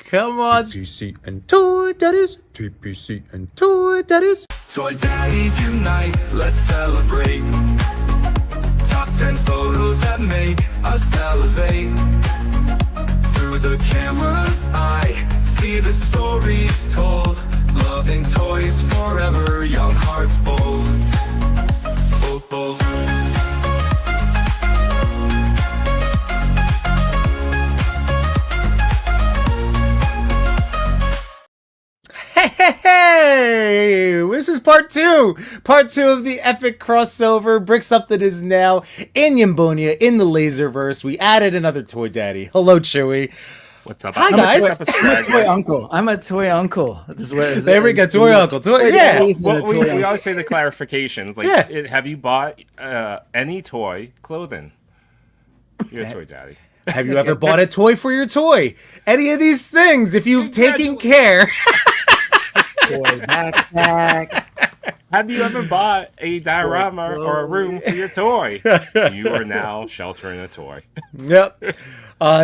Come on. TPC and Toy Daddies. TPC and Toy Daddies. Toy Daddies unite, let's celebrate. Top 10 photos that make us salivate. Through the camera's eye, see the stories told. Loving toys forever, young hearts bold. Bold, bold. Hey, this is part two of the epic crossover. Brick.Something is now in Yimbonia in the Lazerverse. We added another toy daddy. Hello, Chewy. What's up? Hi, guys. I'm a toy uncle. I'm a toy uncle. This is where There we go, toy uncle. Yeah. Well, we always say the clarifications. Like, Yeah. have you bought any toy clothing? You're a toy daddy. Have you ever bought a toy for your toy? Any of these things, if you've taken care. toy backpack. Have you ever bought a diorama or a room for your toy? You are now sheltering a toy. Yep.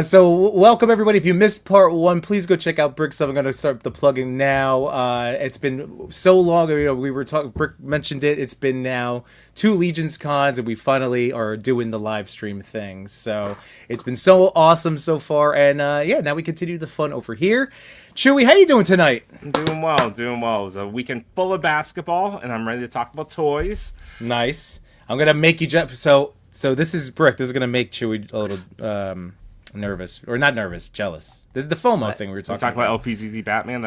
So welcome everybody. If you missed part one, please go check out Brick.Something. I'm going to start the plugging now. It's been so long. You know, we were talking. Brick mentioned it. It's been now 2 Legions cons, and we finally are doing the live stream thing. So it's been so awesome so far, and yeah, now we continue the fun over here. Chewy, how you doing tonight? I'm doing well, doing well. It was a weekend full of basketball, and I'm ready to talk about toys. Nice. I'm gonna make you jump. So this is Brick. This is gonna make Chewy a little nervous, or not nervous, jealous. This is the FOMO thing we were talking about. LPZD Batman.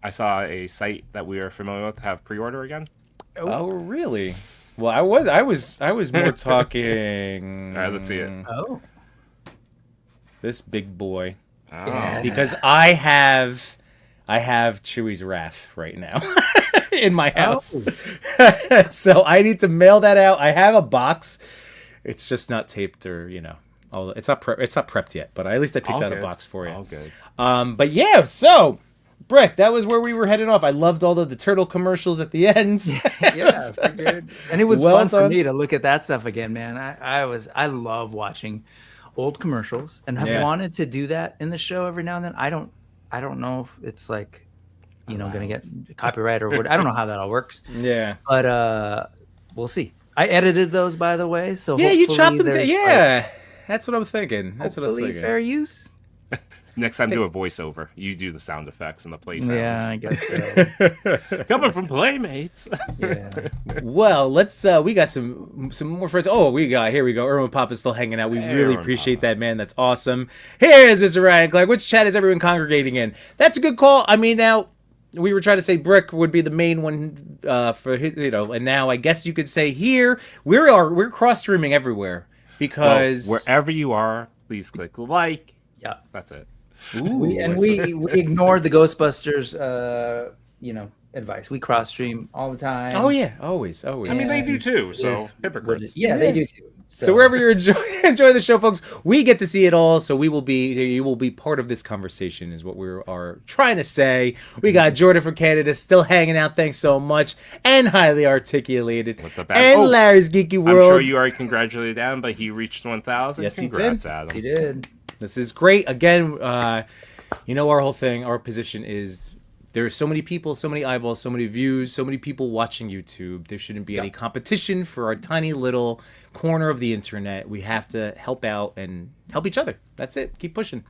I saw a site that we are familiar with have pre-order again. Oh, really? Well, I was more talking. All right, let's see it. Oh, This big boy. Oh. Yeah. Because I have Chewy's wrath right now in my house. So I need to mail that out. I have a box. It's just not taped, or it's not prepped yet, but at least I picked out a box for you. All good. But yeah, so Brick, that was where we were heading off. I loved all of the turtle commercials at the end. yeah, dude. And it was Well fun for done. me to look at that stuff again, man. I love watching old commercials, and have wanted to do that in the show every now and then. I don't know if it's like, gonna get copyright or what. I don't know how that all works. Yeah. But we'll see. I edited those, by the way. So Yeah, you chopped them. there's, Yeah. That's what I'm thinking. That's what I was hopefully thinking. fair use. Next time, do a voiceover. You do the sound effects and the play sounds. Yeah, I guess so. Coming from Playmates. Yeah. Well, let's we got some more friends. Oh, here we go. Irwin Pop is still hanging out. We Hey, really Irwin appreciate Papa. that, man. That's awesome. Here's Mr. Ryan Clark. Which chat is everyone congregating in? That's a good call. I mean, now we were trying to say Brick would be the main one for his, and now I guess you could say here we're cross streaming everywhere because wherever you are, please click like. Yeah. That's it. We ignored the Ghostbusters, advice. We cross stream all the time. Oh yeah, always. I mean, they do too. So hypocrites. Yeah, they do too. So wherever you're enjoy the show, folks, we get to see it all. So you will be part of this conversation, is what we are trying to say. We got Jordan from Canada still hanging out. Thanks so much, and highly articulated. What's up, and Adam? Larry's Geeky I'm World. sure you already congratulated Adam, but he reached 1,000. Yes, he Congrats, did. Adam. He did. This is great. Again, our whole thing, our position is there are so many people, so many eyeballs, so many views, so many people watching YouTube. There shouldn't be any competition for our tiny little corner of the internet. We have to help out and help each other. That's it. Keep pushing.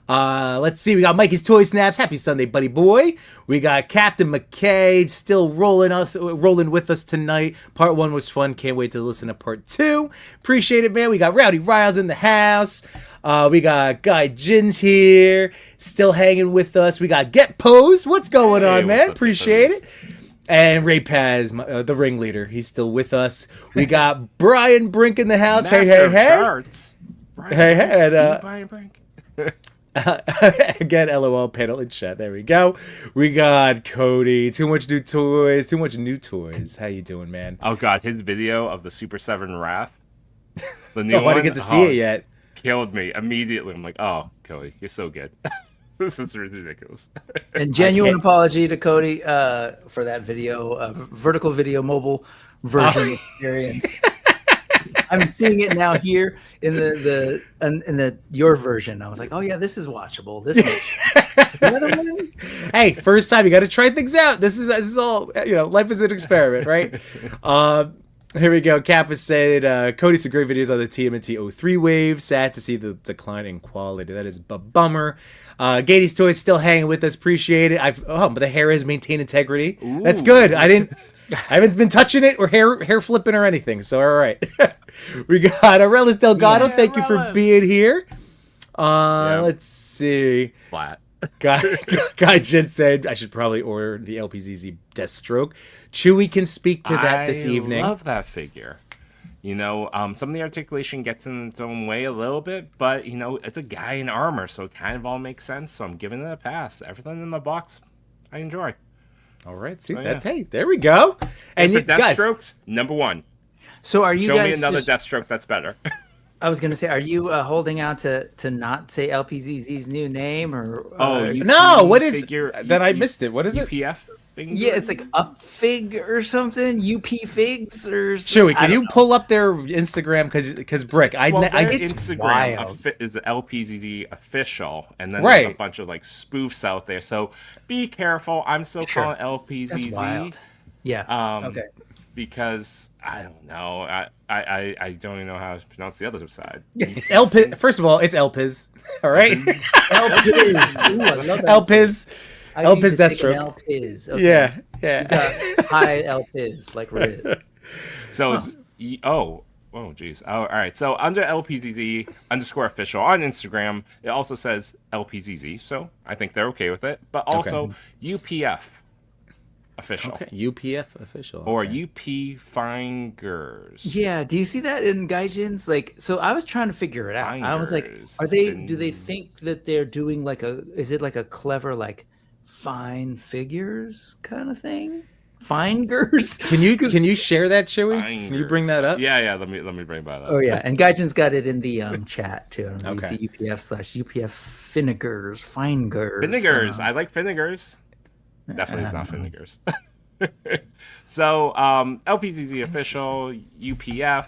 Let's see. We got Mikey's Toy Snaps. Happy Sunday, buddy boy. We got Captain McKay still rolling with us tonight. Part 1 was fun. Can't wait to listen to part 2. Appreciate it, man. We got Rowdy Riles in the house. We got Guy Jins here, still hanging with us. We got Get Posed. What's going on, man? Appreciate it. And Ray Paz, the ringleader. He's still with us. We got Brian Brink in the house. Master Hey. Charts. Hey. And, Brian Brink. again, LOL panel in chat. There we go. We got Cody. Too much new toys. How you doing, man? Oh god, his video of the Super 7 Wrath. The new I one. didn't get to see it yet. Killed me immediately. I'm like, oh, Cody, you're so good. This is ridiculous. And genuine apology to Cody for that video, vertical video mobile version experience. I'm seeing it now here in the your version. I was like, oh yeah, this is watchable. This makes sense. Another one? Hey, first time, you got to try things out. This is all, life is an experiment, right? Here we go. Kappa said, Cody, some great videos on the TMNT 03 wave. Sad to see the decline in quality. That is a bummer. Daddies Toys still hanging with us. Appreciate it. But the hair has maintained integrity. Ooh. That's good. I haven't been touching it or hair flipping or anything. So, all right. We got Arelis Delgado. Yeah, Thank you for being here. Let's see. Flat. Guy Jin said I should probably order the LPZZ Deathstroke. Chewy can speak to that this evening. I love that figure. Some of the articulation gets in its own way a little bit, but it's a guy in armor, so it kind of all makes sense. So I'm giving it a pass. Everything in the box, I enjoy. All right, see that? Hey, there we go. And for Deathstrokes, number one. So are you Show guys me another Deathstroke that's better. I was gonna say, are you holding out to not say LPZZ's new name or? No, what is that? I missed it. What is it? UPF. Yeah, it's like Up Fig or something. UP Figs or something. Chewy, can you pull up their Instagram? Because Brick, I get Instagram is the LPZZ official, and then there's a bunch of spoofs out there. So be careful. I'm still calling LPZZ. That's wild. Yeah. Okay. Because I don't know. I don't even know how to pronounce the other side. It's Elpiz. First of all, it's Elpiz. All right. Elpiz. Elpiz. Elpiz Deathstroke. Elpiz. Okay. Yeah. Hi Elpiz, like Riz. So it's geez. All right. So under LPZZ_official on Instagram, it also says LPZZ. So I think they're okay with it. But also UPF. Official. Okay, UPF official. Or UP Fingers. Yeah, do you see that in Gaijin's? So I was trying to figure it out. Fingers. I was like, do they think that they're doing is it like a clever fine figures kind of thing? Fingers? Can you share that, Chewy? Fingers. Can you bring that up? Yeah, let me bring that up. Oh yeah, and Gaijin's got it in the chat too. Okay. It's UPF/UPF Finneggers, Fingers. Finneggers. I like Finneggers. Definitely it's not Finneggers. So, LPZZ official, UPF,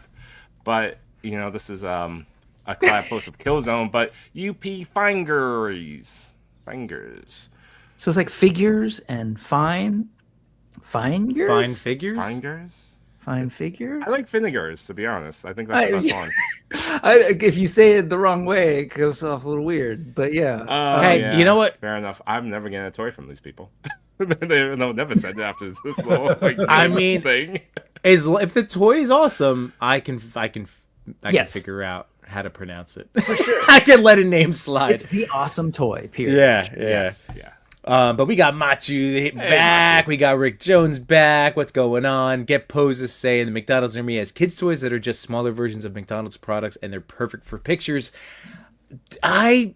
but, this is a collab post with Killzone, but UP Fingers. So it's like figures and fine figures? Fine figures? Fine figures? I like Finneggers, to be honest. I think that's the best one. If you say it the wrong way, it goes off a little weird, but yeah. Hey, yeah, you know what? Fair enough. I'm never getting a toy from these people. They'll never send it after this little thing. If the toy is awesome, I can figure out how to pronounce it. For sure. I can let a name slide. It's the awesome toy, period. Yeah. Yes, yeah. But we got Machu back. Machu. We got Rick Jones back. What's going on? Get Poses saying the McDonald's near me has kids' toys that are just smaller versions of McDonald's products, and they're perfect for pictures. I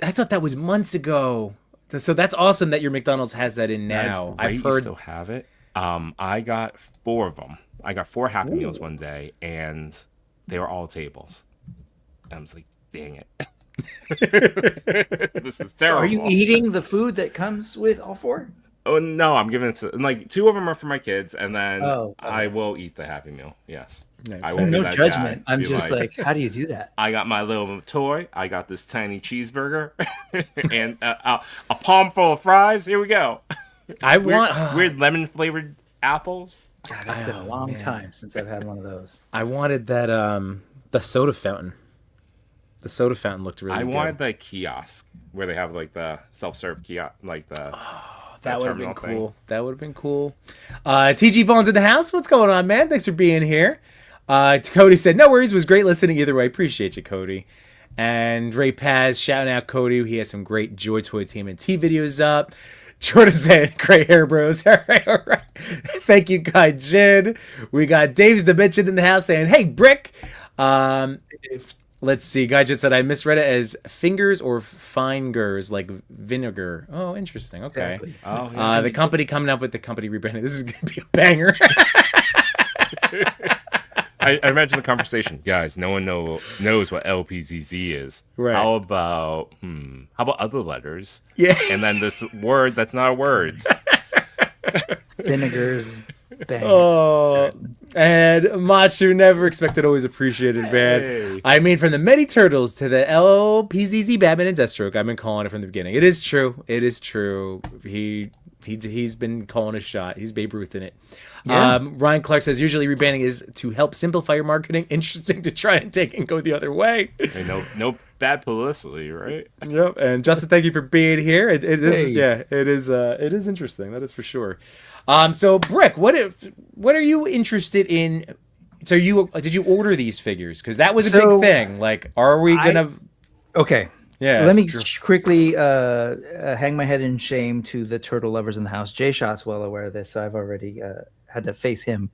thought that was months ago. So that's awesome that your McDonald's has that in now. I've heard you still have it. I got 4 of them. I got 4 Happy Meals one day, and they were all tables. And I was like, dang it. This is terrible. So are you eating the food that comes with all 4? Oh no, I'm giving it to 2 of them are for my kids, and then I will eat the Happy Meal. Yes, I will. No judgment. I'm just like, how do you do that? I got my little toy. I got this tiny cheeseburger and a palm full of fries. Here we go. I want weird lemon flavored apples. God, that's been a long time since I've had one of those. I wanted that the soda fountain. The soda fountain looked really good. I wanted the kiosk where they have the self-serve kiosk, that would have been cool. Thing. That would have been cool. TG Vaughn's in the house. What's going on, man? Thanks for being here. Cody said, no worries. It was great listening either way. Appreciate you, Cody. And Ray Paz shouting out Cody. He has some great Joy Toy Team and T videos up. Jordan said, great hair, bros. All right. Thank you, Guy Jin. We got Dave's the Bitchin' in the house saying, hey, Brick. Let's see. Guy just said I misread it as fingers or fingers, like vinegar. Oh, interesting. Okay. Exactly. Oh, yeah. The company coming up with the company rebranding. This is going to be a banger. I imagine the conversation, guys. No one knows what LPZZ is. Right. How about other letters? Yeah. And then this word that's not a word. Vinegars. Bang. Oh, and Machu, never expected, always appreciated, man. Hey. I mean, from the Mety Turtles to the LPZZ Batman and Deathstroke, I've been calling it from the beginning. It is true. It is true. He's been calling a shot. He's Babe Ruth in it. Yeah. Ryan Clark says usually rebranding is to help simplify your marketing. Interesting to try and take and go the other way. Hey, no bad publicity, right? Yep. And Justin, thank you for being here. It is Hey. it is interesting. That is for sure. So Brick, what are you interested in? So did you order these figures? Because that was a big thing. Like, are we gonna? Okay. Yeah. Let me it's quickly hang my head in shame to the turtle lovers in the house. Jay Shot's well aware of this, so I've already had to face him.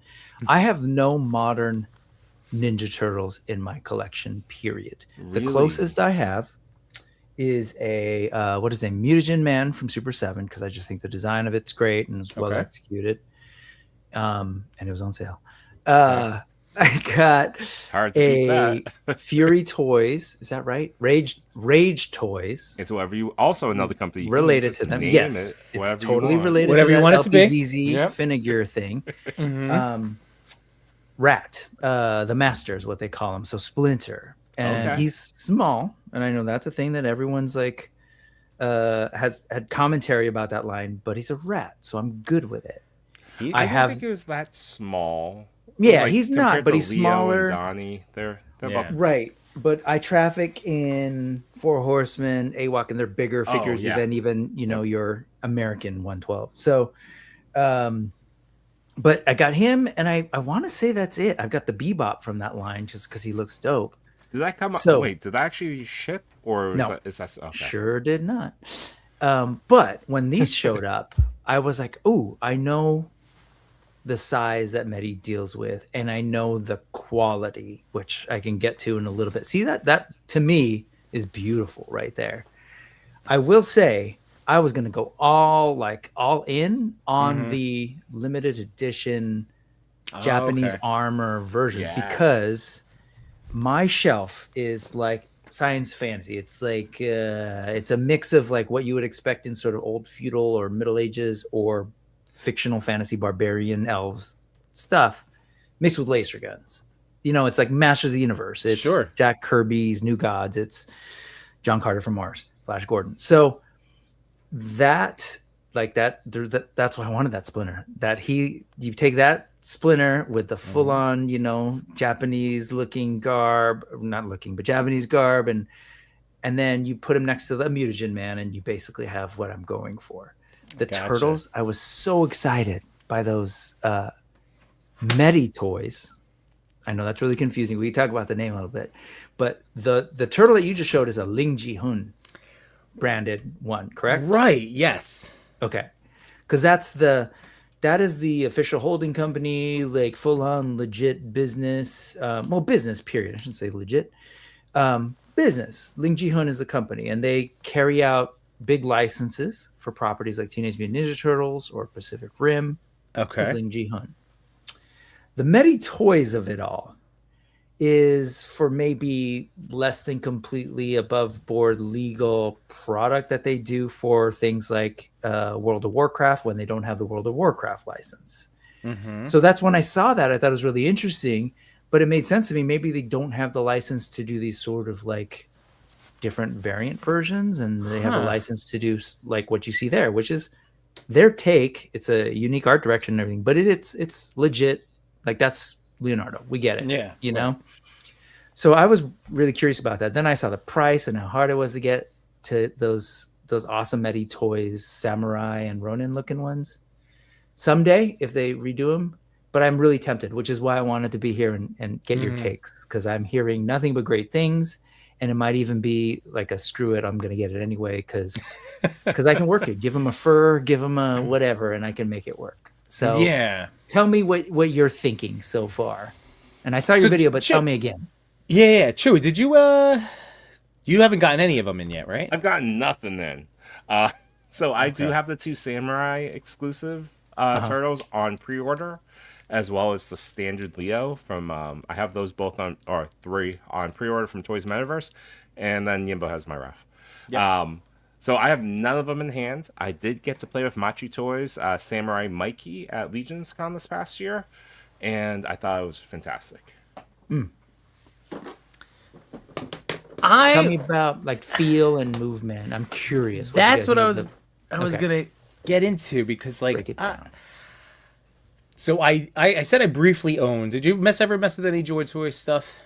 I have no modern Ninja Turtles in my collection, period. The Really? closest I have is a Mutagen Man from Super 7, because I just think the design of it's great and it's well Okay. executed. And it was on sale. I got Hard to beat a that. Fury Toys. Is that right? Rage Toys. It's whatever you. Also, another company you can Related just to them. name Yes. it It's whatever you totally want. related Whatever to you that want it to be. LPZZ Yep. Finnegear thing. Mm-hmm. Rat, the master is what they call him. So Splinter. And Okay. he's small. And I know that's a thing that everyone's like has had commentary about that line, but he's a rat, so I'm good with it. I have- don't think he was that small. Yeah, he's not, compared but to he's Leo smaller. And Donnie, they're Yeah. about. Right. But I traffic in Four Horsemen, AWOC, and they're bigger Oh, figures yeah. than even, your American 112. So, but I got him, and I want to say that's it. I've got the Bebop from that line just because he looks dope. Did that come? So- Wait, did that actually ship, or No. is that okay? Sure did not. But when these showed up, I was like, oh, I know the size that Mety deals with, and I know the quality, which I can get to in a little bit. See, that to me is beautiful right there. I will say I was gonna go all in on the limited edition Japanese okay. armor versions, Yes. because my shelf is like science fantasy. It's like it's a mix of like what you would expect in sort of old feudal or Middle Ages or fictional fantasy barbarian elves stuff mixed with laser guns. It's like Masters of the Universe. It's Sure. Jack Kirby's New Gods. It's John Carter from Mars, Flash Gordon. So that's why I wanted that Splinter. You take that Splinter with the full on, Japanese looking garb, not looking, but Japanese garb, and then you put him next to the Mutagen Man, and you basically have what I'm going for. The Gotcha. Turtles, I was so excited by those Mety Toys. I know that's really confusing. We can talk about the name a little bit, but the turtle that you just showed is a Ling Ji Hun branded one, correct? Right. Yes. Okay, because that is the official holding company, like full on legit business. Business period. I shouldn't say legit. Business. Ling Ji Hun is the company, and they carry out big licenses for properties like Teenage Mutant Ninja Turtles or Pacific Rim. Okay. Is Ling Ji Hun. The Mety Toys of it all is for maybe less than completely above board legal product that they do for things like World of Warcraft when they don't have the World of Warcraft license. Mm-hmm. So that's when I saw that. I thought it was really interesting, but it made sense to me. Maybe they don't have the license to do these sort of like different variant versions, and they have a license to do like what you see there, which is their take. It's a unique art direction and everything, but it's legit. Like that's Leonardo. We get it. Yeah. You know? So I was really curious about that. Then I saw the price and how hard it was to get to those awesome Mety Toys, Samurai and Ronin looking ones. Someday, if they redo them, but I'm really tempted, which is why I wanted to be here and get your takes, because I'm hearing nothing but great things. And it might even be like a screw it, I'm going to get it anyway, because I can work it. Give them a fur, give them a whatever, and I can make it work. So Yeah. tell me what you're thinking so far. And I saw your So, video, but Chip- tell me again. Yeah. Chewy, did you you haven't gotten any of them in yet, right? I've gotten nothing in. So I do have the 2 Samurai exclusive turtles on pre-order, as well as the standard Leo from. I have those both on, or 3 on pre-order from Toys Metaverse, and then Yimbo has my ref. So I have none of them in hand. I did get to play with Mety Toys Samurai Mikey at Legion's Con this past year, and I thought it was fantastic. Tell me about like feel and movement. I'm curious. That's what I was gonna get into, because Break it down. so I said I briefly owned. Did you ever mess with any Joy Toy stuff?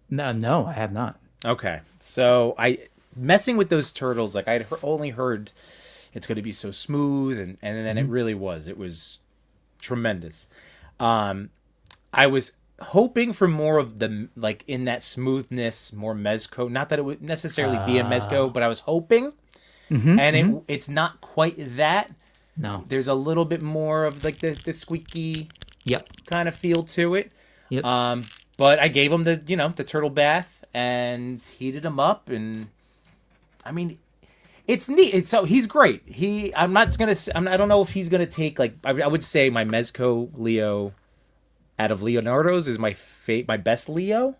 No, I have not. Okay, so I messing with those turtles, like I'd only heard it's going to be so smooth, and then it really was. It was tremendous. I was hoping for more of the, like, in that smoothness, more mezco. Not that it would necessarily be a mezco, but I was hoping, it's not quite that. No, There's a little bit more of like the squeaky Yep. kind of feel to it. Yep. But I gave him the turtle bath and heated him up, and I mean, it's neat. So he's great. I don't know if he's gonna take, like, I would say my Mezco Leo out of Leonardo's is my best Leo,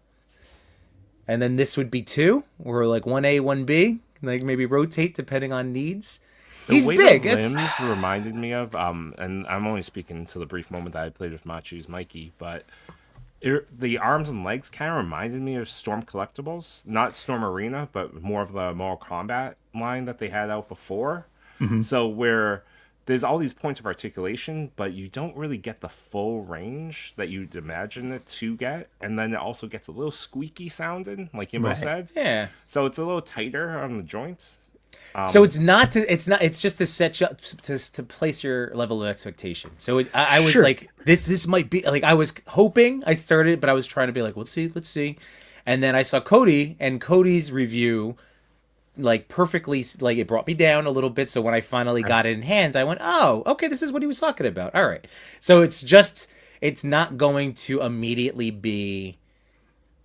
and then this would be 2, or like 1A, 1B, like maybe rotate depending on needs. He's the way big. The limbs reminded me of, and I'm only speaking to the brief moment that I played with Machu's Mikey, but the arms and legs kind of reminded me of Storm Collectibles, not Storm Arena, but more of the Mortal Kombat line that they had out before. So where there's all these points of articulation, but you don't really get the full range that you'd imagine it to get, and then it also gets a little squeaky sounding, like Yimbo said. Yeah. So it's a little tighter on the joints. So it's just to set you up to place your level of expectation. So I was like, this might be, like, I was hoping. I started, but I was trying to be like, let's see. And then I saw Cody's review, like, perfectly, like, it brought me down a little bit. So when I finally got it in hand, I went, oh, okay, this is what he was talking about. All right. So it's not going to immediately be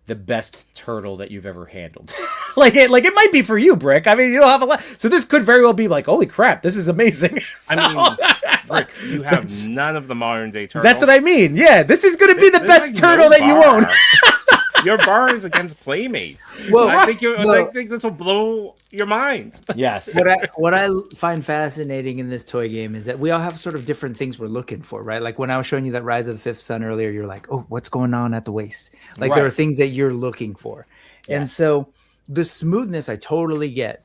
the best turtle that you've ever handled. like it might be for you, Brick. I mean, you don't have a lot, so this could very well be like, holy crap, this is amazing. So, I mean, Brick, you have none of the modern day turtles. That's what I mean. Yeah, this is going to be the best like turtle no that you bar. own. Your bar is against Playmate. Well, I think this will blow your mind. Yes. What I find fascinating in this toy game is that we all have sort of different things we're looking for, right? Like when I was showing you that Rise of the Fifth Sun earlier, you're like, oh, what's going on at the waist? Like there are things that you're looking for. And so the smoothness I totally get,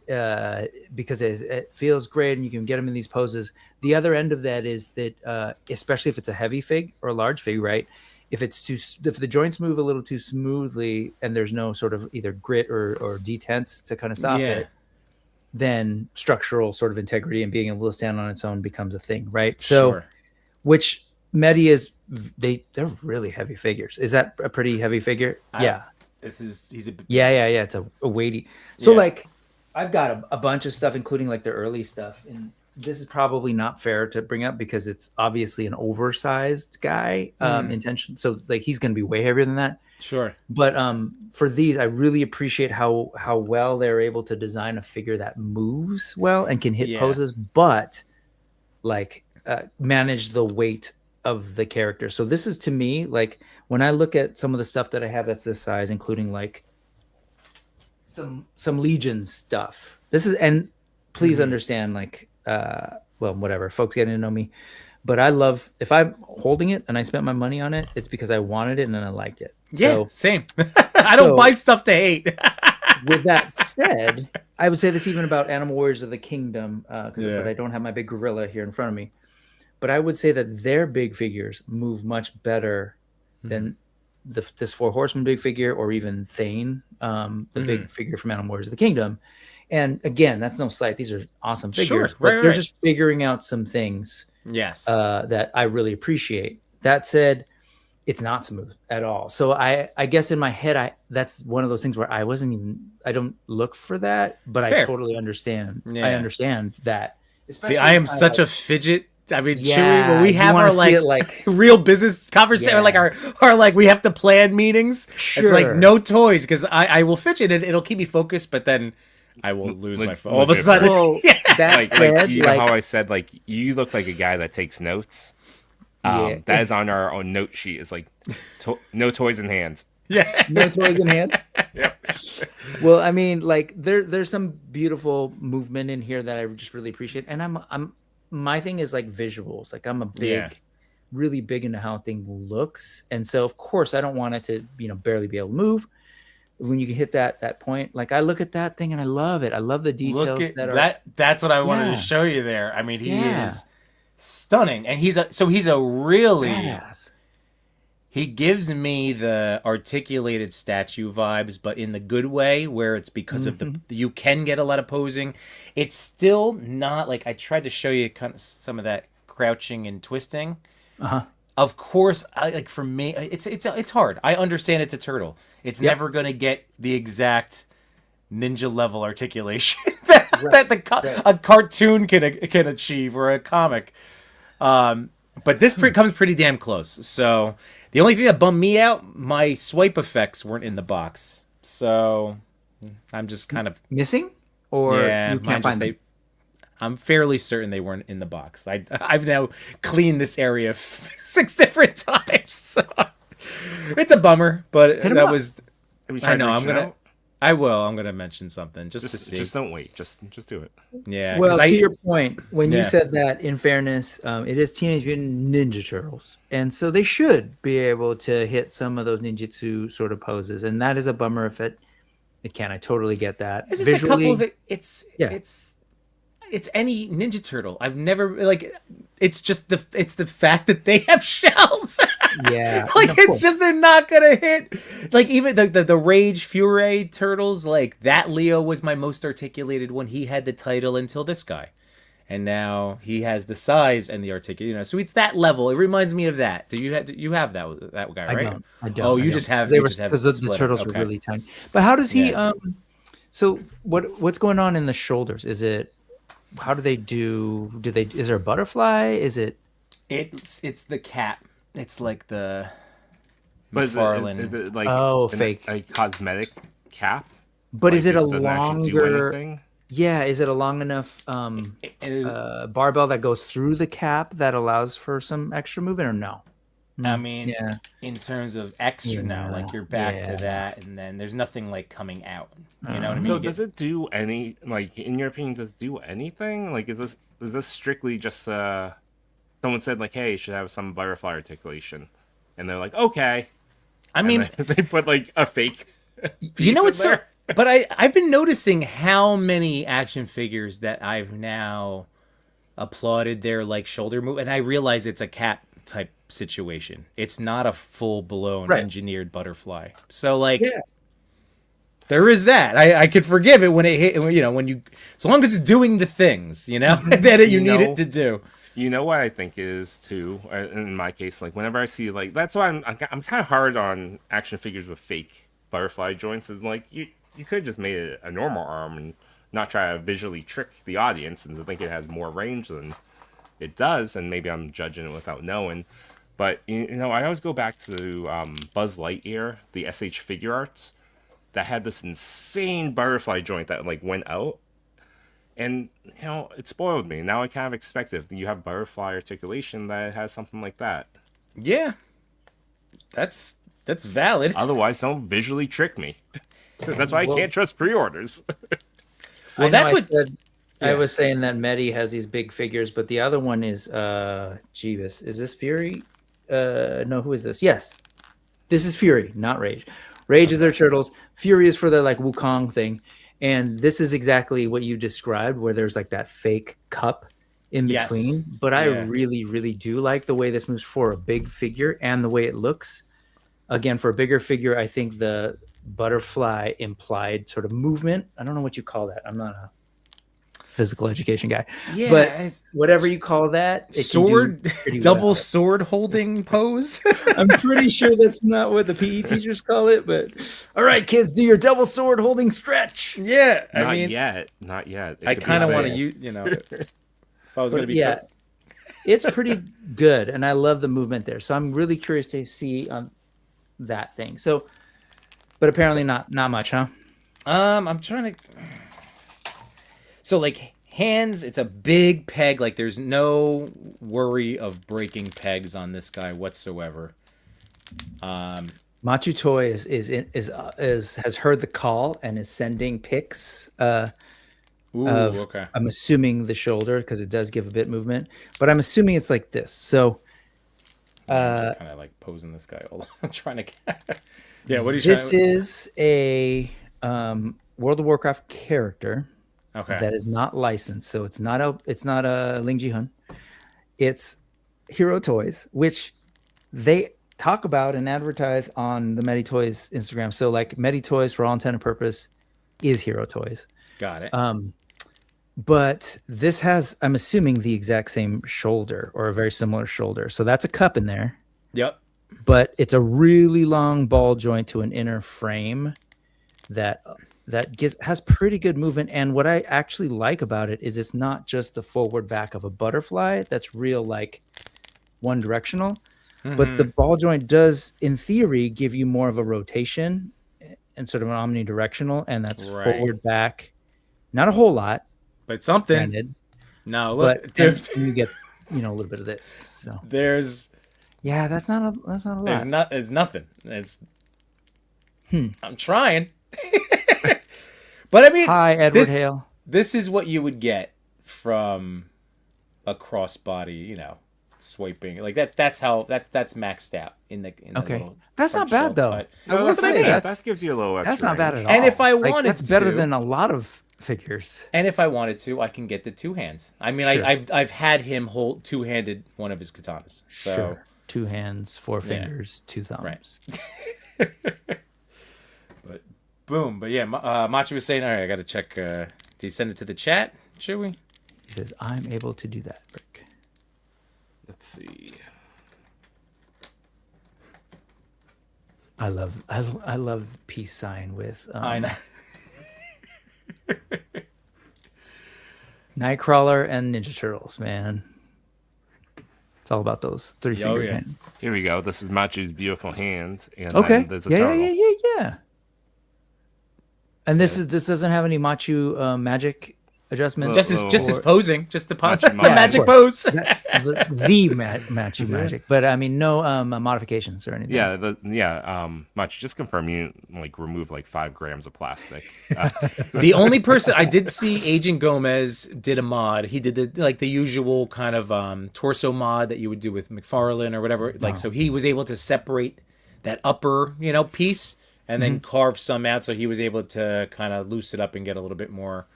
because it feels great and you can get them in these poses. The other end of that is that, especially if it's a heavy fig or a large fig, right? If the joints move a little too smoothly and there's no sort of either grit or detents to kind of stop it, then structural sort of integrity and being able to stand on its own becomes a thing, right? So, which Mety is, they're really heavy figures. Is that a pretty heavy figure? He's a it's a weighty. So like, I've got a bunch of stuff, including like the early stuff, and this is probably not fair to bring up because it's obviously an oversized guy intention. So like he's going to be way heavier than that. Sure. But for these, I really appreciate how well they're able to design a figure that moves well and can hit poses, but like manage the weight of the character. So this is, to me, like when I look at some of the stuff that I have that's this size, including like some Legion stuff. This is, and please understand, like, well, whatever, folks getting to know me, but I love, if I'm holding it and I spent my money on it, it's because I wanted it and I liked it. Same. I don't buy stuff to hate. With that said, I would say this even about Animal Warriors of the Kingdom, but I don't have my big gorilla here in front of me. But I would say that their big figures move much better than this Four Horsemen big figure, or even Thane, the big figure from Animal Warriors of the Kingdom. And again, that's no slight. These are awesome figures, but they're just figuring out some things that I really appreciate. That said, it's not smooth at all. So I guess in my head, that's one of those things where I don't look for that, but I totally understand. I understand that. See, I am such a fidget. I mean, Chewy, when we have our like real business conversation, like our like we have to plan meetings. It's like no toys, because I will fidget and it'll keep me focused, but then I will lose my phone all of a sudden. Well, that's like you know how I said, like, you look like a guy that takes notes. That is on our own note sheet. It's like no toys in hands. Yeah. No toys in hand. Yep. Well, I mean, like there's some beautiful movement in here that I just really appreciate, and I'm my thing is like visuals. Like I'm a big, really big into how a thing looks, and so of course I don't want it to barely be able to move. When you can hit that point, like I look at that thing and I love it. I love the details Look at that are that. That's what I wanted Yeah. to show you there. I mean, he Yeah. is stunning, and he's a really. badass. He gives me the articulated statue vibes, but in the good way, where it's because of you can get a lot of posing. It's still not like I tried to show you kind of some of that crouching and twisting. Of course, for me, it's hard. I understand it's a turtle. It's never gonna get the exact ninja level articulation that a cartoon can achieve or a comic. But this comes pretty damn close. So the only thing that bummed me out, my swipe effects weren't in the box. So I'm just kind of Missing, or you can't find them. I'm fairly certain they weren't in the box. I've now cleaned this area 6 different times. So it's a bummer, but Hit 'em that up. was. Have you tried I know. I'm reaching gonna. out? I will. I'm gonna mention something just to see. Just don't wait. Just do it. Yeah. Well, 'cause to your point, when you Yeah. said that, in fairness, it is Teenage Mutant Ninja Turtles, and so they should be able to hit some of those ninjutsu sort of poses, and that is a bummer if it can. I totally get that. It's just a couple of Yeah. it's any Ninja Turtle. I've never it's the fact that they have shells. Yeah, Like no, it's cool. just they're not gonna hit. Like even the Rage Fury Turtles, like that Leo was my most articulated when he had the title until this guy. And now he has the size and the articulate, so it's that level. It reminds me of that. Do you have that guy, right? I don't. Oh, I you don't. just have because the split 'em. turtles were Okay. really tiny. But how does he? Yeah. So what's going on in the shoulders? Is it? How do they do? Do they? Is there a butterfly? Is it? It's the cap. It's like the But is McFarlane. it like Fake. a cosmetic cap? But is it a doesn't actually do longer? anything? Yeah, is it a long enough barbell that goes through the cap that allows for some extra movement, or no? I mean, Yeah. in terms of extra now, like you're back to Yeah. that, and then there's nothing like coming out. You know what I mean? So does it do any, like, in your opinion, does it do anything? Like, is this strictly just someone said like, hey, you should have some butterfly articulation, and they're like, okay. I And mean, they put like a fake. you know piece what's in there. but I've been noticing how many action figures that I've now applauded their like shoulder move, and I realize it's a cap type situation. It's not a full blown Right. engineered butterfly. So like. Yeah. There is that. I could forgive it when it hit. When you, as long as it's doing the things, that you need it to do. You know what I think is too, in my case, like whenever I see like that's why I'm kind of hard on action figures with fake butterfly joints. Is like you could just made it a normal arm and not try to visually trick the audience and to think it has more range than it does, and maybe I'm judging it without knowing. But I always go back to Buzz Lightyear, the SH Figure Arts, that had this insane butterfly joint that like went out. And, it spoiled me. Now I kind of expect if you have butterfly articulation that it has something like that. Yeah, that's valid. Otherwise, don't visually trick me. That's why I can't trust pre-orders. Well, that's what. I was saying that Mety has these big figures, but the other one is Jeebus. Is this Fury? No, who is this? Yes, this is Fury, not Rage. Rage is their turtles. Fury is for their like Wukong thing, and this is exactly what you described, where there's like that fake cup in Yes. between. But I Yeah. really, really do like the way this moves for a big figure and the way it looks. Again, for a bigger figure, I think the butterfly implied sort of movement. I don't know what you call that. I'm not a physical education guy, Yeah, but it's- whatever you call that, it can do sword, pretty double well. sword holding pose. I'm pretty sure that's not what the PE teachers call it, but all right, kids, do your double sword holding stretch. Yeah, Not yet. It I could be kind of big. want to use, if I was going to But be, yeah, it's pretty good, and I love the movement there. So I'm really curious to see on that thing. So, but apparently not much, huh? I'm trying to. So like hands, it's a big peg. Like there's no worry of breaking pegs on this guy whatsoever. Mety Toys is has heard the call and is sending pics. Ooh, Of okay. I'm assuming the shoulder because it does give a bit movement, but I'm assuming it's like this. So I'm just kind of like posing this guy all I'm trying to get. Yeah, what are you this trying is a World of Warcraft character Okay. that is not licensed. So it's not a Ling Ji-hun. It's Hero Toys, which they talk about and advertise on the Mety Toys Instagram. So like Mety Toys, for all intent and purpose, is Hero Toys. Got it. But this has, I'm assuming, the exact same shoulder or a very similar shoulder. So that's a cup in there, Yep. but it's a really long ball joint to an inner frame that has pretty good movement. And what I actually like about it is it's not just the forward back of a butterfly that's real like one directional, but the ball joint does, in theory, give you more of a rotation and sort of an omnidirectional, and that's forward back. Not a whole lot, But something. granted, No, look, but dude. then you get a little bit of this. So There's that's not a lot. it's nothing. It's I'm trying. But I mean, Hi, Edward Hale. This is what you would get from a crossbody, swiping like that. That's maxed out in the Okay, little that's not front bad shell though. cut. I will That's say that gives you a little extra that's not bad range. at all. And if I Like, wanted that's better to- than a lot of figures. And if I wanted to, I can get the two hands. I mean, Sure. I've had him hold two-handed one of his katanas. So Sure, 2 hands, 4 fingers, 2 thumbs. But boom. But yeah, Machi was saying, all right, I got to check. Did he send it to the chat? Should we? He says, "I'm able to do that, Brick." Let's see. I love the peace sign with I know. Nightcrawler and Ninja Turtles, man. It's all about those 3 finger yeah. hands. Here we go. This is Machu's beautiful hand, and Okay. then there's a turtle. Yeah. And this doesn't have any Machu magic adjustments. Just his posing, just the punch, Machi the magic of pose. the Machu magic, but I mean no modifications or anything. Machu, just confirm you remove 5 grams of plastic. The only person I did see, Agent Gomez did a mod. He did the usual kind of torso mod that you would do with McFarlane or whatever. So he was able to separate that upper piece and then carve some out. So he was able to kind of loose it up and get a little bit more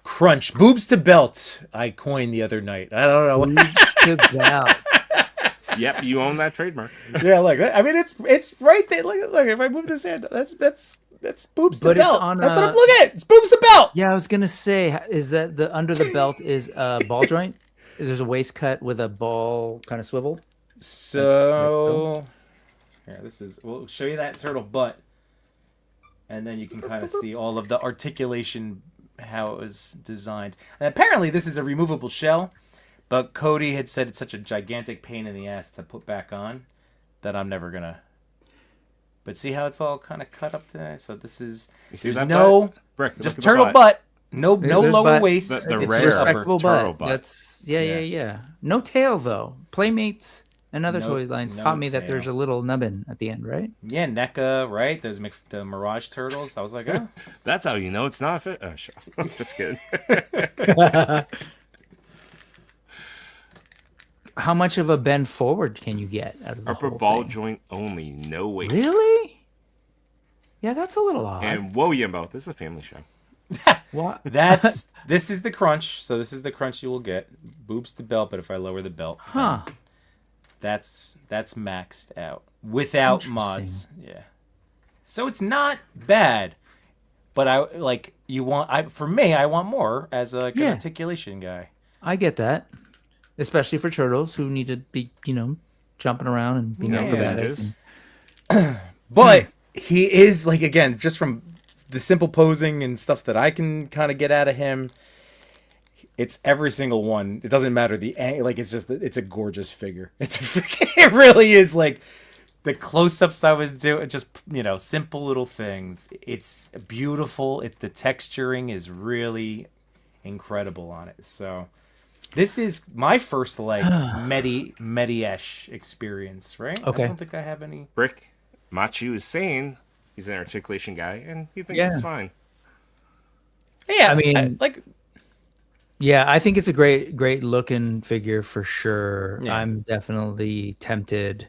crunch. Boobs to belt, I coined the other night. I don't know. Boobs to belt. Yep, you own that trademark. Yeah, like that. I mean, it's right there. Look, if I move this hand, that's boobs to But it's belt. on That's what a- I'm looking at. It's boobs to belt. Yeah, I was gonna say, is that the under the belt is a ball joint? There's a waist cut with a ball kind of swivel. So, yeah, we'll show you that turtle butt, and then you can kind of see all of the articulation, how it was designed. And apparently, this is a removable shell, but Cody had said it's such a gigantic pain in the ass to put back on that I'm never gonna. But see how it's all kind of cut up there. So this is see there's that no butt? Brick, just look at the turtle butt. butt. No There's lower butt. waist. The It's rare just upper. Respectable turtle butt. butt. That's yeah. No tail though. Playmates and other No- toy lines no taught me that tail. there's a little nubbin at the end, right? Yeah, NECA, right? There's the Mirage Turtles. I was like, oh. That's how you know it's not fit. Oh, shut up. I'm just kidding. How much of a bend forward can you get out of the Upper whole ball thing? joint only, no waist. Really? Yeah, that's a little odd. And whoa, Yimbo, this is a family show. What? This is the crunch. So this is the crunch you will get. Boobs to belt, but if I lower the belt, Huh. that's maxed out without mods. Yeah. So it's not bad, but I for me, I want more as an Yeah. articulation guy. I get that. Especially for turtles who need to be, jumping around and being acrobatic. ninjas. But he is again, just from the simple posing and stuff that I can kind of get out of him. It's every single one. It doesn't matter the angle. It's a gorgeous figure. It really is the close-ups I was doing. Just simple little things. It's beautiful. The texturing is really incredible on it. So this is my first Mety-esh experience, right? Okay. I don't think I have any. Brick, Machu is saying he's an articulation guy, and he thinks Yeah. it's fine. Yeah, I mean, like yeah, I think it's a great looking figure for sure. Yeah. I'm definitely tempted.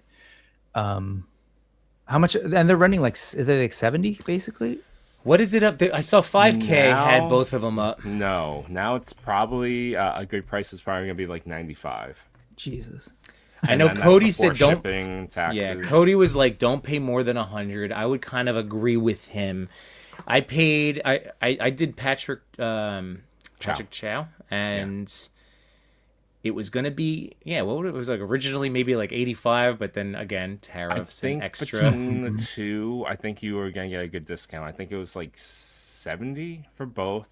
How much? And they're running like, is they like 70 basically? what is it up there? I saw 5K had Now- both of them up. No, now it's probably a good price is probably gonna be like 95. Jesus. I know And that's Cody before said don't. shipping, taxes. Yeah, Cody was like, don't pay more than 100. I would kind of agree with him. I paid. I did Patrick Chow, and it was gonna be what it was like originally maybe like 85, but then again I tariffs think and extra. between the two, I think you were gonna get a good discount. I think it was like 70 for both,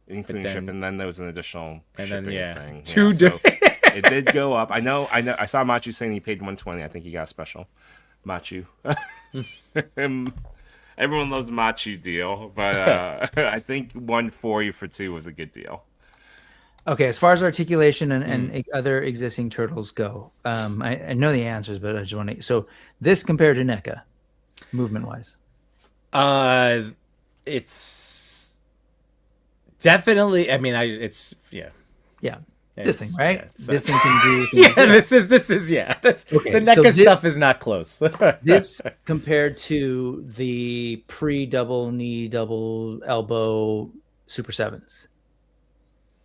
including then- shipping. And then there was an additional And then, shipping thing. two So it did go up. I know. I saw Machu saying he paid 120. I think he got a special. Machu. Everyone loves Machu deal, but I think 140 for two was a good deal. Okay, as far as articulation and other existing turtles go, I know the answers, but I just want to. So this compared to NECA, movement wise. It's definitely. I mean, it's Yeah. It's- This thing, right? yeah, it's- This thing can do things. yeah. This is That's Okay, the NECA so this- stuff is not close. This compared to the pre-double knee, double elbow Super Sevens.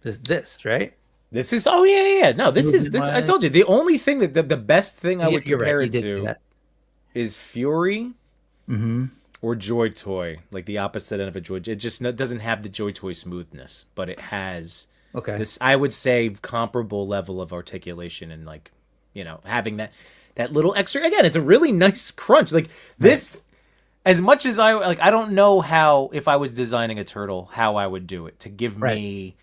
This, right? This is no, this is this. I Movement-wise. told you the only thing that the best thing I would You're compare right, it you did do to that. is Fury Mm-hmm. or Joy Toy, like the opposite end of a Joy. It just doesn't have the Joy Toy smoothness, but it has Okay. this, I would say, comparable level of articulation and like, having that little extra. Again, it's a really nice crunch. Like this, as much as I don't know how, if I was designing a turtle, how I would do it to give me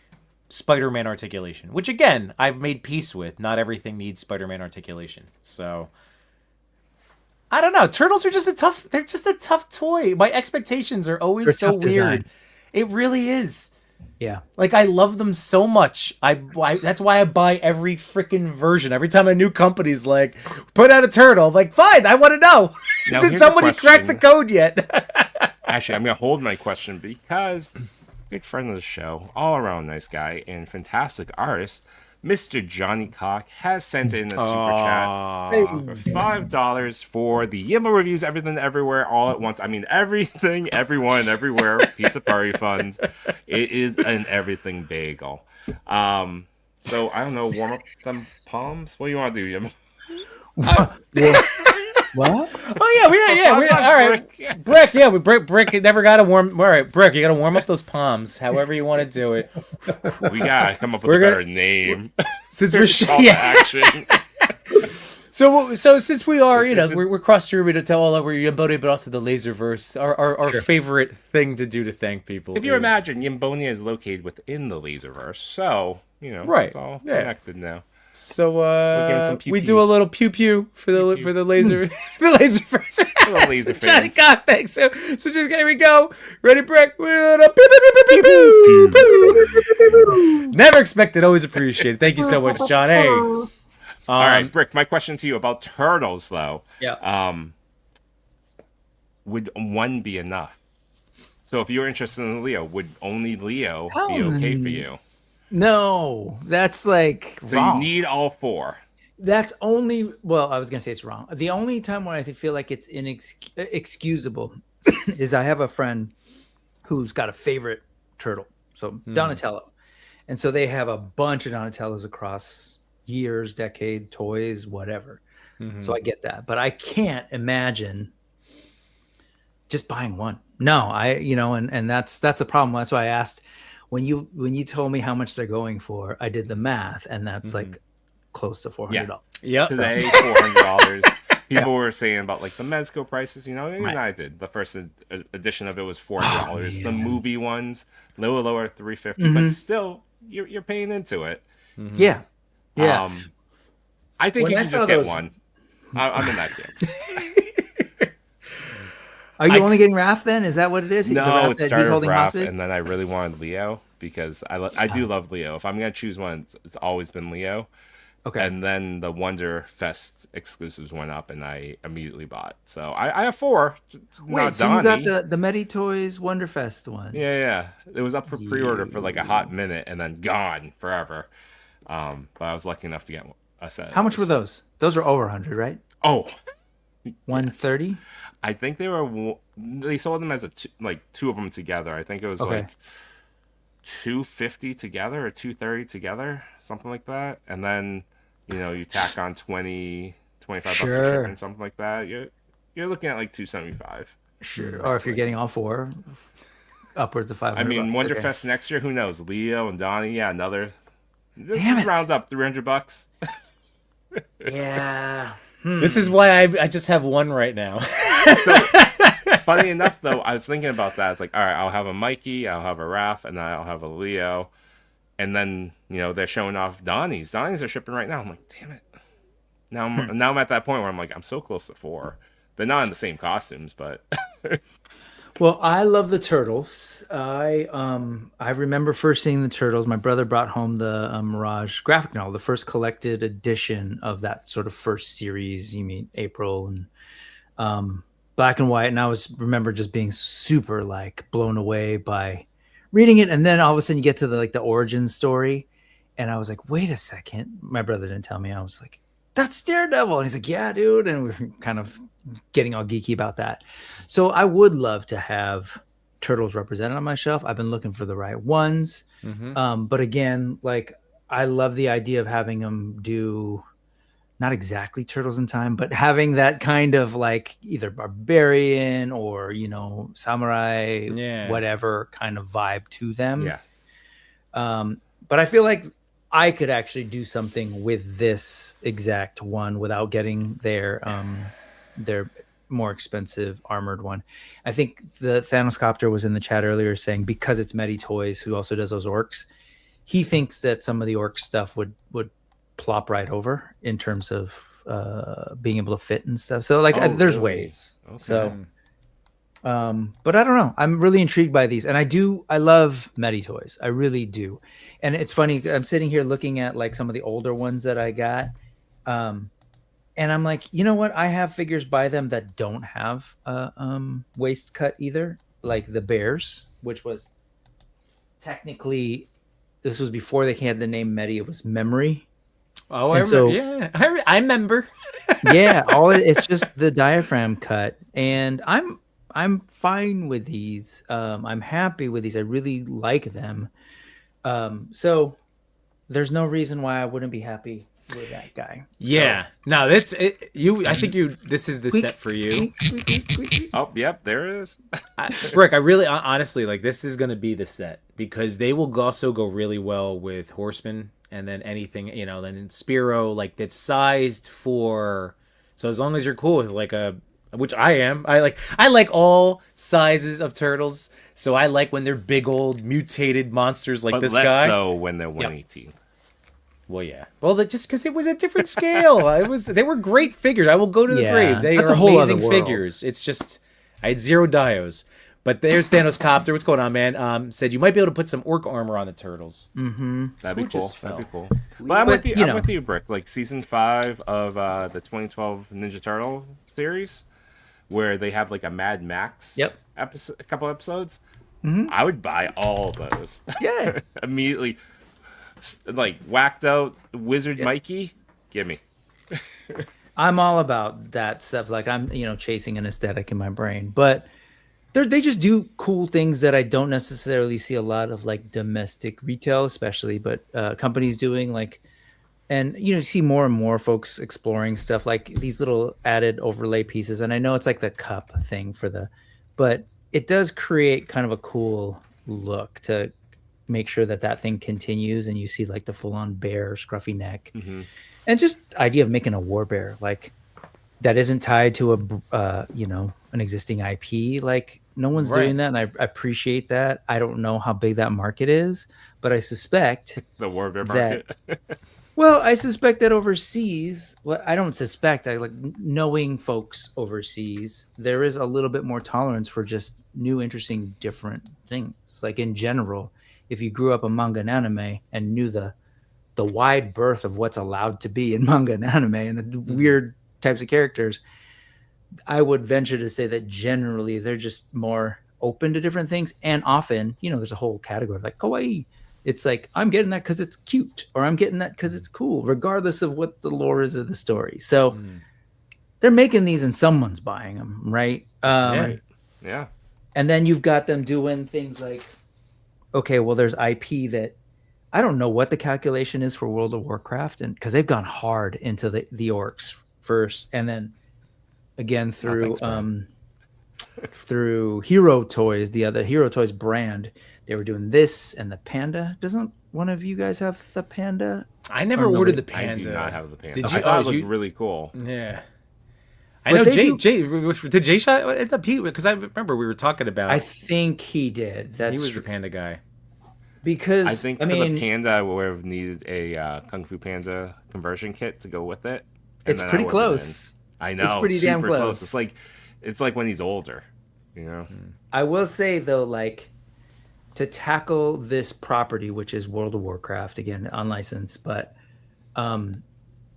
Spider-Man articulation, which again, I've made peace with. Not everything needs Spider-Man articulation. So I don't know. Turtles are they're just a tough toy. My expectations are always They're so tough weird. design. It really is. Yeah. Like, I love them so much. That's why I buy every freaking version. Every time a new company's like, put out a turtle, I'm like, fine, I want to know. Now, Did here's a somebody crack the question. code yet? Actually, I'm gonna hold my question because good friend of the show, all around nice guy and fantastic artist, Mr. Johnny Cock has sent in a super chat for $5 for the Yimbo reviews, everything, everywhere, all at once. I mean, everything, everyone, everywhere. Pizza party funds. It is an everything bagel. So I don't know. Warm up them palms. What do you want to do, Yimbo? What? Oh yeah, we all right. Brick never got to warm. All right, Brick, you got to warm up those palms. However you want to do it. We gotta come up with We're a gonna- better name. Since we're Call to action. So since we are, we're cross distributed to all over Yimbonia, but also the Lazerverse, our favorite thing to do to thank people. If you is- imagine, Yimbonia is located within the Lazerverse, so Right, it's all yeah. connected now. So giving some we do a pew-pews. little pew pew for the Pew-pew. for the laser the Lazerverse. Little laser Johnny fans. God, thanks. So just here we go. Ready, Brick? We're gonna pew, pew, pew, pew, pew, pew, pew. Never expected, always appreciated. Thank you so much, John. Hey. All right, Brick. My question to you about turtles, though. Yeah. Would one be enough? So if you're interested in Leo, would only Leo be Hell okay for you? No, that's like So wrong. you need all four. That's only, well, I was gonna say it's wrong. The only time when I feel like it's inexcusable is I have a friend who's got a favorite turtle, so Donatello, and so they have a bunch of Donatellos across years, decade, toys, whatever. So I get that, but I can't imagine just buying one. No, and that's a problem. That's why I asked when you told me how much they're going for. I did the math, and that's like close to $400. Yep. Today, $400. People were saying about like the Mezco prices, even I did. The first edition of it was $400. The movie ones, lower, $350, but still, you're paying into it. Yeah. I think When you I can saw just get those- one. I'm in that camp. Are you only getting Raph then? Is that what it is? The No, Raph it that started with holding Raph, hostage? and then I really wanted Leo because I do love Leo. If I'm gonna choose one, it's always been Leo. Okay. And then the Wonder Fest exclusives went up, and I immediately bought. So I have 4. Wait, Not so you got Donnie. the Mety Toys Wonderfest ones? Yeah. It was up for pre-order for like a hot minute, and then gone forever. But I was lucky enough to get a set. How much were those? Those are over 100, right? Oh, 130? I think they sold them as like 2 of them together. I think it was like 250 together or 230 together, something like that. And then, you tack on 25 bucks for shipping, something like that. You're looking at like 275. Sure. Or if you're getting all 4, upwards of 500. I mean, bucks. Wonderfest next year, who knows? Leo and Donnie, another. Damn it. Rounds up 300 bucks. Yeah. This is why I just have one right now. Funny enough, though, I was thinking about that. It's like, all right, I'll have a Mikey, I'll have a Raph, and then I'll have a Leo. And then, they're showing off Donnie's. Donnie's are shipping right now. I'm like, damn it. Now I'm at that point where I'm like, I'm so close to 4. They're not in the same costumes, but... Well, I love the Turtles. I remember first seeing the Turtles. My brother brought home the Mirage graphic novel, the first collected edition of that sort of first series. You mean April and black and white, and I remember just being super like blown away by reading it. And then all of a sudden you get to the origin story, and I was like, wait a second. My brother didn't tell me. I was like, that's Daredevil, and he's like, yeah, dude, and we were kind of getting all geeky about that. So I would love to have Turtles represented on my shelf. I've been looking for the right ones. But again, like, I love the idea of having them do not exactly Turtles in Time, but having that kind of like either barbarian or, samurai, whatever kind of vibe to them. Yeah. But I feel like I could actually do something with this exact one without getting their more expensive armored one. I think the Thanos Copter was in the chat earlier saying, because it's Mety Toys, who also does those orcs, he thinks that some of the orc stuff would plop right over in terms of being able to fit and stuff. So like, there's ways. Okay. So, but I don't know. I'm really intrigued by these, and I love Mety Toys. I really do. And it's funny. I'm sitting here looking at like some of the older ones that I got. And I'm like, you know what? I have figures by them that don't have waist cut either, like the Bears, which was technically, this was before they had the name Mety. It was Memory. Oh, I remember. I remember. Yeah, it's just the diaphragm cut, and I'm fine with these. I'm happy with these. I really like them. So there's no reason why I wouldn't be happy with that guy. Yeah. So. No, that's it. I think this is the set for you. Oh, yep, there it is. Brick, I really honestly like this is going to be the set, because they will also go really well with Horseman, and then anything, then in Spiro, like that's sized for. So as long as you're cool with like which I am, I like all sizes of turtles. So I like when they're big old mutated monsters like but this less guy. so when they're 118. Well, yeah. Well, just because it was a different scale. They were great figures. I will go to the grave. They are amazing figures. It's just I had 0 dios. But there's Thanos Copter. What's going on, man? Said you might be able to put some orc armor on the turtles. Mm-hmm. That'd be cool. But I'm with you, Brick. Like season 5 of the 2012 Ninja Turtle series, where they have like a Mad Max episode, a couple episodes. Mm-hmm. I would buy all of those. Yeah. Immediately. Like whacked out Wizard Mikey, give me. I'm all about that stuff. Like I'm, chasing an aesthetic in my brain, but they just do cool things that I don't necessarily see a lot of like domestic retail, especially, but companies doing like, and you see more and more folks exploring stuff like these little added overlay pieces. And I know it's like the cup thing but it does create kind of a cool look to make sure that thing continues, and you see like the full-on bear, scruffy neck, and just idea of making a war bear like that isn't tied to an existing IP. Like no one's doing that, and I appreciate that. I don't know how big that market is, but I suspect the war bear market. Well, I suspect that overseas. Well, I don't suspect. I like knowing folks overseas. There is a little bit more tolerance for just new, interesting, different things. Like in general. If you grew up a manga and anime and knew the the wide berth of what's allowed to be in manga and anime and the weird types of characters, I would venture to say that generally they're just more open to different things. And often, there's a whole category like kawaii. It's like, I'm getting that because it's cute, or I'm getting that because it's cool, regardless of what the lore is of the story. So they're making these and someone's buying them, right? Yeah. And then you've got them doing things like, okay, well, there's IP that I don't know what the calculation is for World of Warcraft, and because they've gone hard into the orcs first, and then again through through Hero Toys, the other Hero Toys brand, they were doing this and the panda. Doesn't one of you guys have the panda? I never ordered the I panda. do not have the panda. Did I you? thought it looked really cool. Yeah. But I know they did Jay shot at the Pete, because I remember we were talking about. I think he did. He was the panda guy. Because I think for the panda, I would have needed a Kung Fu Panda conversion kit to go with it. It's pretty close. I know. It's pretty damn close. It's like when he's older, I will say though, like, to tackle this property, which is World of Warcraft, again unlicensed, but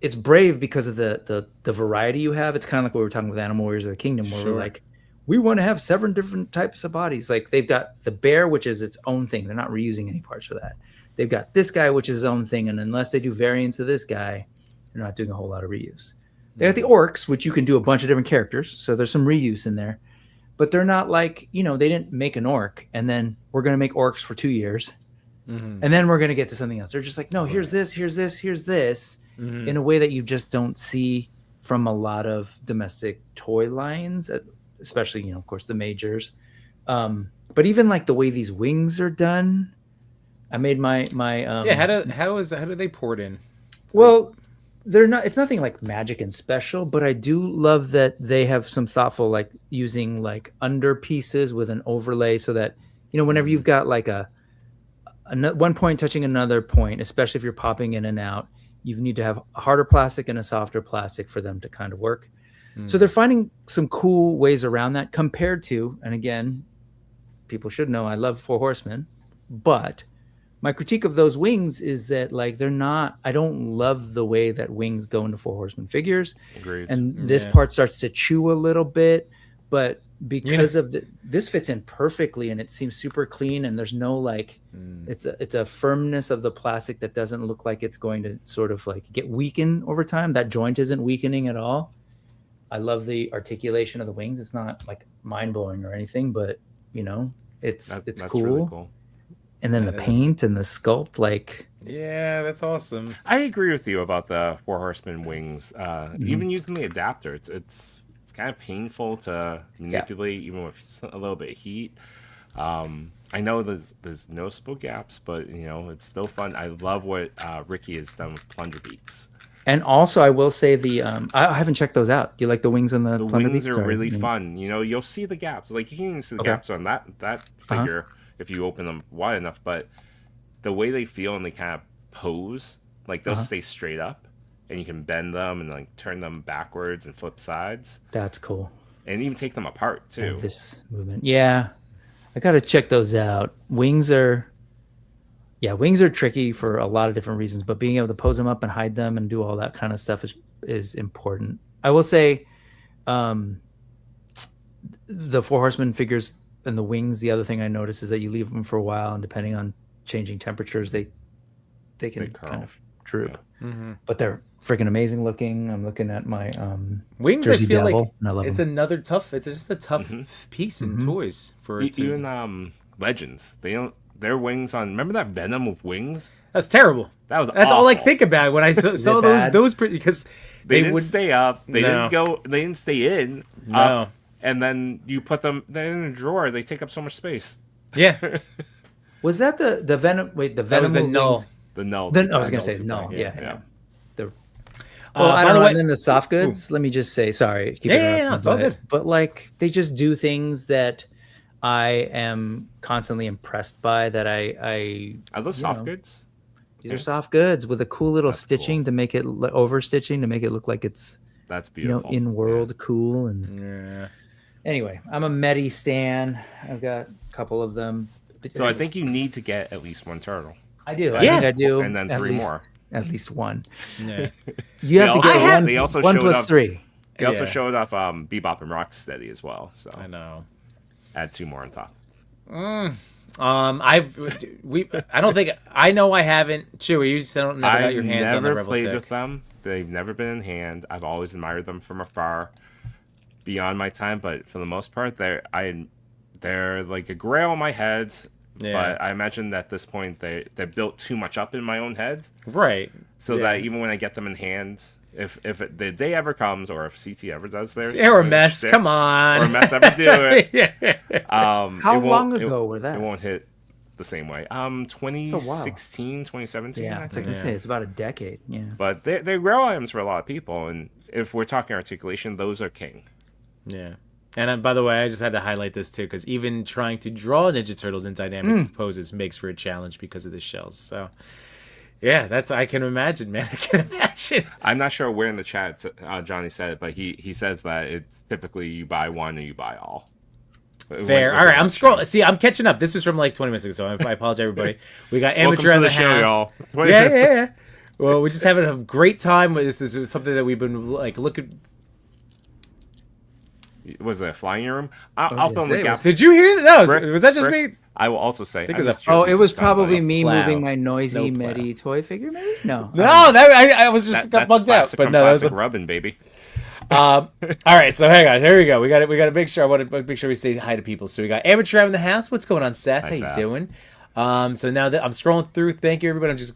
it's brave because of the variety you have. It's kind of like what we were talking with Animal Warriors of the Kingdom, where we're like, we want to have 7 different types of bodies. Like, they've got the bear, which is its own thing. They're not reusing any parts for that. They've got this guy, which is his own thing, and unless they do variants of this guy, they're not doing a whole lot of reuse. They got the orcs, which you can do a bunch of different characters, so there's some reuse in there. But they're not like, they didn't make an orc, and then we're going to make orcs for 2 years, and then we're going to get to something else. They're just like, no, here's this, here's this, here's this, in a way that you just don't see from a lot of domestic toy lines, especially, of course, the majors. But even like the way these wings are done, I made my how do they pour it in? Well, they're not. It's nothing like magic and special, but I do love that they have some thoughtful, like using like under pieces with an overlay, so that whenever you've got like a one point touching another point, especially if you're popping in and out, you need to have a harder plastic and a softer plastic for them to kind of work. So they're finding some cool ways around that compared to, and again, people should know I love Four Horsemen, but my critique of those wings is that, like, they're not, I don't love the way that wings go into Four Horsemen figures. Agrees. And this part starts to chew a little bit, but because of this fits in perfectly and it seems super clean, and there's no like, it's a firmness of the plastic that doesn't look like it's going to sort of like get weakened over time. That joint isn't weakening at all. I love the articulation of the wings. It's not like mind blowing or anything, but it's cool. Really cool. And then the paint and the sculpt, like, yeah, that's awesome. I agree with you about the Four Horsemen wings. Even using the adapter, it's kind of painful to manipulate, even with a little bit of heat. I know there's noticeable gaps, but it's still fun. I love what Ricky has done with plunger beaks. And also, I will say I haven't checked those out. Do you like the wings and the plunger wings beaks? are really fun. You'll see the gaps. Like, you can even see the gaps on that figure if you open them wide enough. But the way they feel and they kind of pose, like, they'll stay straight up, and you can bend them and like turn them backwards and flip sides. That's cool. And even take them apart too. This movement, yeah, I gotta check those out. Wings are tricky for a lot of different reasons, but being able to pose them up and hide them and do all that kind of stuff is important. I will say, the Four Horsemen figures and the wings, the other thing I noticed is that you leave them for a while, and depending on changing temperatures, they can kind of droop. Yeah. But they're freaking amazing looking. I'm looking at my wings. Jersey I feel Devil, like it's another tough. It's just a tough piece in toys for even Legends. They don't. Their wings on. Remember that Venom with wings? That's terrible. That's awful. All I think about when I saw those because they didn't stay up. They didn't go. They didn't stay in. No. And then you put them. They're in a drawer. They take up so much space. Yeah. Was that the Venom? Wait, the Venom was the Null. Wings? The Null. I was gonna say Null. Yeah. Well, I don't know. And then the soft goods. Let me just say, sorry. It's all good. But like, they just do things that I am constantly impressed by. That I are those soft goods? These are soft goods with a cool little stitching to make it over stitching to make it look like it's beautiful. In world cool and Anyway, I'm a Mety stan. I've got a couple of them. So I think you need to get at least one turtle. I do. I think I do. And then 3 more. at least one. Yeah. You have to get one. They also one showed plus up- 3. They also Yeah. showed off Bebop and Rocksteady as well. So I know. add 2 more on top. I don't think I know. I haven't. Chewy, you still never got your hands on the never Rebel played Tech. with them. They've never been in hand. I've always admired them from afar, beyond my time. But for the most part, they're like a grail in my head. Yeah. But I imagine that at this point they built too much up in my own head, Right. so Yeah. that even when I get them in hand, if the day ever comes, or if CT ever does Or a mess. shit, Come on. or a mess ever do it, Yeah. How long ago were that? It won't hit the same way. 2016, 2017. Yeah, I it's like think. I say, it's about a decade. Yeah. But they're grail items for a lot of people, and if we're talking articulation, those are king. Yeah. And by the way, I just had to highlight this too, because even trying to draw Ninja Turtles in dynamic poses makes for a challenge because of the shells. So, yeah, I can imagine, man. I can imagine. I'm not sure where in the chat Johnny said it, but he says that it's typically you buy one or you buy all. Fair. All right, I'm scrolling. See, I'm catching up. This was from like 20 minutes ago, so I apologize, everybody. We got Amateur Welcome on to the the show, house. y'all. Yeah. Well, we're just having a great time. This is something that we've been like looking. Was it a fly in your room? I'll fill in the gap. Did you hear that? No, Rick, was that just Rick, me? I will also say. think it was just a- drew Oh, it was this down, probably but- me Plow. moving my noisy Snowplow. Mety toy figure, maybe? No. No, I was just got That's bugged out. plastic But on no, that was plastic rubbing, baby. all right. So hey guys, here we go. We got to make sure. I want to make sure we say hi to people. So we got Amateur in the house. What's going on, Seth? Hi, How you Seth. doing? So now that I'm scrolling through, thank you everybody. I'm just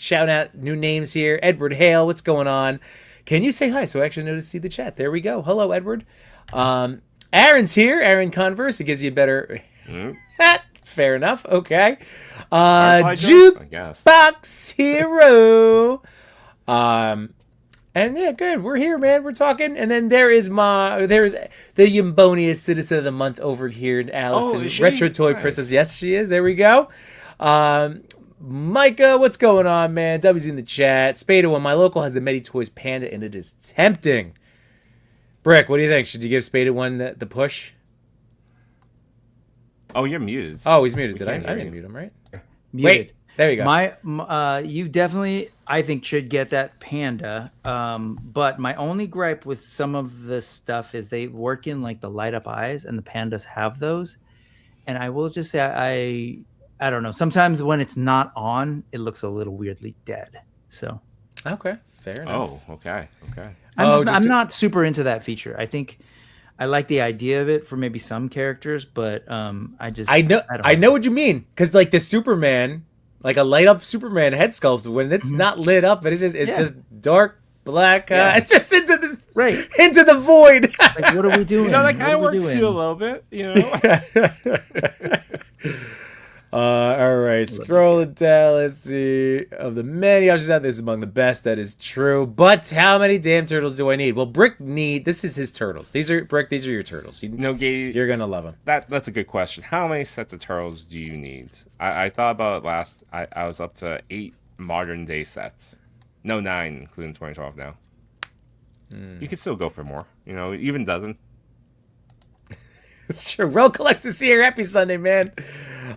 shouting out new names here. Edward Hale, what's going on? Can you say hi? So I actually know to see the chat. There we go. Hello, Edward. Aaron's here. Aaron Converse. It gives you a better. Fair enough. Okay. Firefly jokes, I guess. Jukebox Hero. And yeah, good. We're here, man. We're talking. And then there is the Yimbonia Citizen of the Month over here, Allison, is she? Retro Toy Nice. Princess. Yes, she is. There we go. Micah, what's going on, man? W's in the chat. Spada One, my local has the Mety Toys Panda, and it is tempting. Brick, what do you think? Should you give Spada One the push? Oh, you're muted. Oh, he's muted. We Did I? can't I hear didn't you. mute him, right? Muted. Wait, there you go. You definitely, I think, should get that Panda. But my only gripe with some of this stuff is they work in like the light up eyes, and the Pandas have those. And I will just say, I don't know. Sometimes when it's not on, it looks a little weirdly dead. So Okay, fair enough. Oh, okay. I'm not super into that feature. I think I like the idea of it for maybe some characters, but I know what you mean, because like the Superman, like a light up Superman head sculpt, when it's not lit up, it's just dark black. It's just into the void. Like, what are we doing? You know, that kind of What are we works doing? too a little bit, you know? All right, scrolling down. Let's see. Of the many options out, this is among the best. That is true. But how many damn turtles do I need? Well, this is his turtles. These are your turtles. No, Gabe, You're gonna love them. That's a good question. How many sets of turtles do you need? I thought about it last. I was up to 8 modern day sets. No, 9, including 2012 now. You could still go for more. You know, even dozen. It's true. Well collected here. Happy Sunday, man.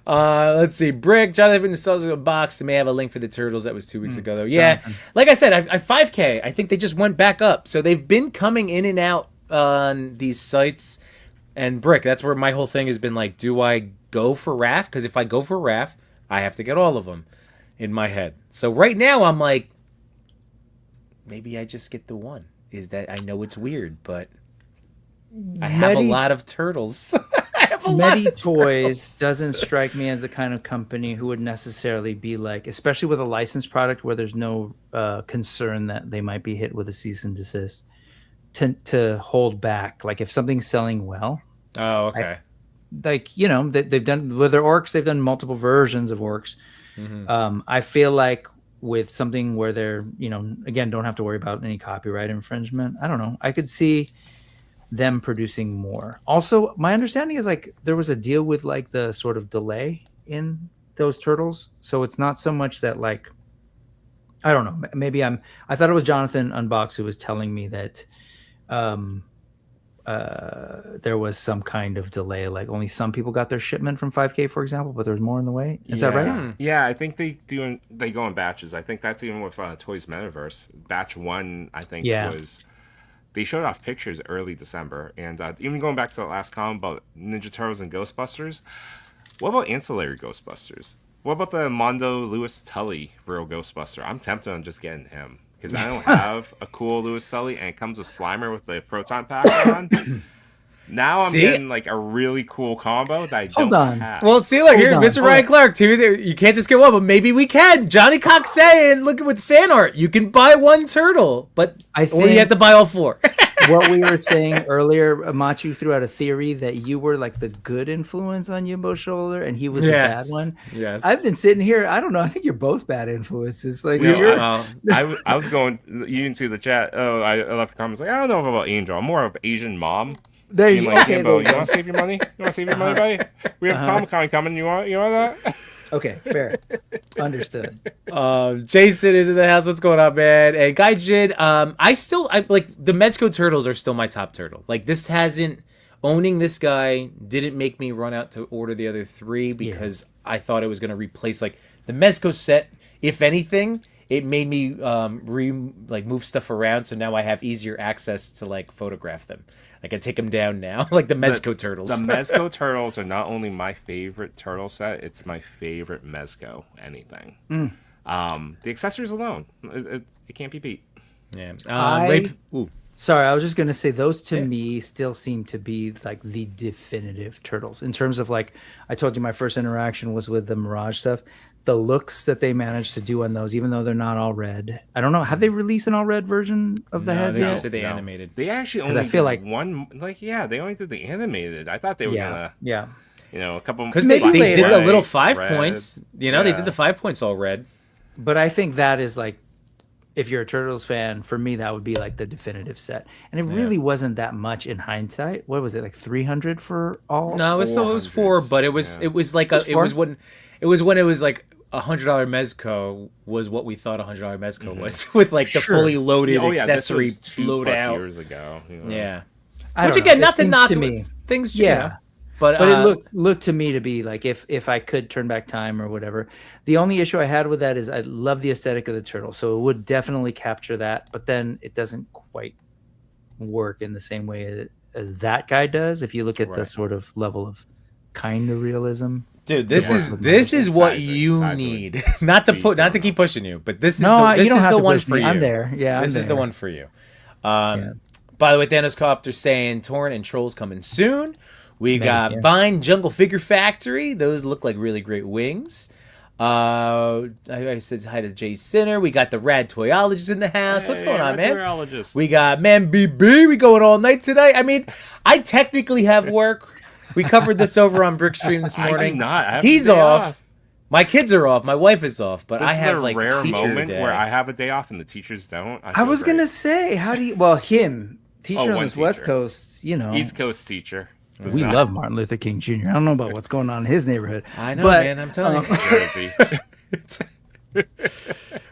Let's see. Brick, Jonathan installs a box. They may have a link for the turtles. That was 2 weeks ago, though. Yeah, like I said, I 5K. I think they just went back up. So they've been coming in and out on these sites. And Brick, that's where my whole thing has been like, do I go for RAF? Because if I go for RAF, I have to get all of them in my head. So right now I'm like, maybe I just get the one. Is that I know it's weird, but I have a lot of turtles. Mety Toys doesn't strike me as the kind of company who would necessarily be like, especially with a licensed product where there's no concern that they might be hit with a cease and desist, to hold back. Like if something's selling well, Oh, okay. like, you know, they've done with their orcs, they've done multiple versions of orcs. I feel like with something where they're, you know, again, don't have to worry about any copyright infringement. I don't know. I could see them producing more. Also, my understanding is like there was a deal with like the sort of delay in those turtles. So it's not so much that like, I don't know, maybe I thought it was Jonathan Unbox who was telling me that there was some kind of delay. Like only some people got their shipment from 5K, for example, but there's more in the way. Is that right? Yeah, I think they go in batches. I think that's even with Toys Metaverse. Batch 1, I think, was... They showed off pictures early December. And even going back to the last comment about Ninja Turtles and Ghostbusters, what about ancillary Ghostbusters? What about the Mondo Lewis Tully real Ghostbuster? I'm tempted on just getting him. Because I don't have a cool Lewis Tully, and it comes with Slimer with the Proton Pack on. Now I'm getting like a really cool combo that I don't have. Well, see, look here, Mr. Ryan Clark, too. You can't just get one, but maybe we can. Johnny Cox saying, look with fan art, you can buy one turtle, but or you have to buy all 4. What we were saying earlier, Machu threw out a theory that you were like the good influence on Yimbo's shoulder, and he was the bad one. Yes, I've been sitting here. I don't know. I think you're both bad influences. Like I was going. You didn't see the chat. Oh, I left comments like I don't know about Angel. I'm more of Asian mom. There you go. Okay, Yimbo, you want to save your money? You want to save your money, buddy? We have Comic-Con coming. You want that? Okay, fair. Understood. Jason is in the house. What's going on, man? And Gaijin, I like the Mezco turtles are still my top turtle. Like this owning this guy didn't make me run out to order the other 3 because I thought it was going to replace like the Mezco set. If anything, it made me move stuff around, so now I have easier access to like photograph them. Like I take them down now, like the Mezco turtles. The Mezco turtles are not only my favorite turtle set; it's my favorite Mezco anything. The accessories alone, it can't be beat. Yeah. Sorry, I was just gonna say those to me still seem to be like the definitive turtles in terms of like I told you my first interaction was with the Mirage stuff. The looks that they managed to do on those, even though they're not all red. I don't know. Have they released an all red version of the heads they yet? just said they animated. They actually only I feel did one. Like they only did the animated. I thought they were gonna. Yeah. A couple. Because they did the little 5 points. They did the 5 points all red. But I think that is like, if you're a Turtles fan, for me that would be like the definitive set. And it really wasn't that much in hindsight. What was it, like 300 for all? No, it was 4, but it was like it was when it was like $100 Mezco was what we thought $100 Mezco was with like the fully loaded accessory loadout years ago. Yeah, which again, not to knock me things. But it looked to me to be like if I could turn back time or whatever. The only issue I had with that is I love the aesthetic of the turtle, so it would definitely capture that. But then it doesn't quite work in the same way as that guy does. If you look at the sort of level of kind of realism. Dude, this is what you need. Not to keep pushing you, but this is the one for you. I'm there. Yeah, this is the one for you. By the way, Thanos Copter saying Torrent and Trolls coming soon. We got Vine Jungle Figure Factory. Those look like really great wings. I said hi to Jay Sinner. We got the Rad Toyologist in the house. What's going on, man? We got Man BB. We going all night tonight. I mean, I technically have work. We covered this over on Brick Stream this morning. I do not. He's off. My kids are off. My wife is off, but I have like rare teacher moment day. where I have a day off and the teachers don't. I was gonna say, how do you? Well, him teacher on the West Coast, East Coast teacher. We love Martin Luther King Jr. I don't know about what's going on in his neighborhood. I know, man. I'm telling you.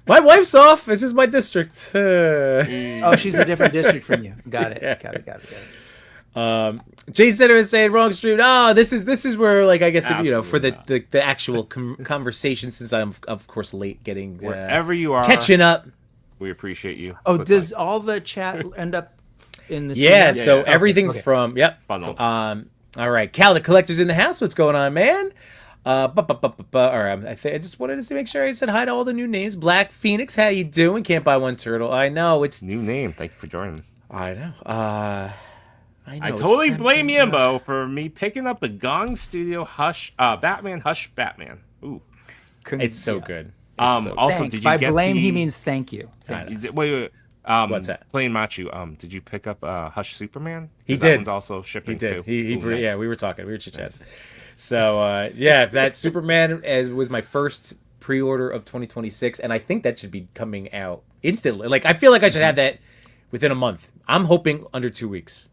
My wife's off. This is my district. Oh, she's a different district from you. Got it. Got it. Jay Center is saying wrong stream. Oh, this is where like I guess for the actual conversation, since I'm of course late getting wherever you are catching up. We appreciate you. Oh, does all the chat end up in the so everything from bundled. All right, Cal the Collector's in the house. What's going on, man? All right, I just wanted to make sure I said hi to all the new names. Black Phoenix, how you doing? Can't buy one turtle. I know it's new name. Thank you for joining. I know. I totally blame Yimbo for me picking up the Gong Studio Batman Hush Batman. Ooh, it's so good. Also, did you by get blame? He means thank you. Wait. What's that? Playing Machu. Did you pick up Hush Superman? He did. That one's also shipping too. Nice. Yeah, we were talking. We were chit-chatting. Nice. So that Superman was my first pre-order of 2026, and I think that should be coming out instantly. Like I feel like I should have that within a month. I'm hoping under 2 weeks.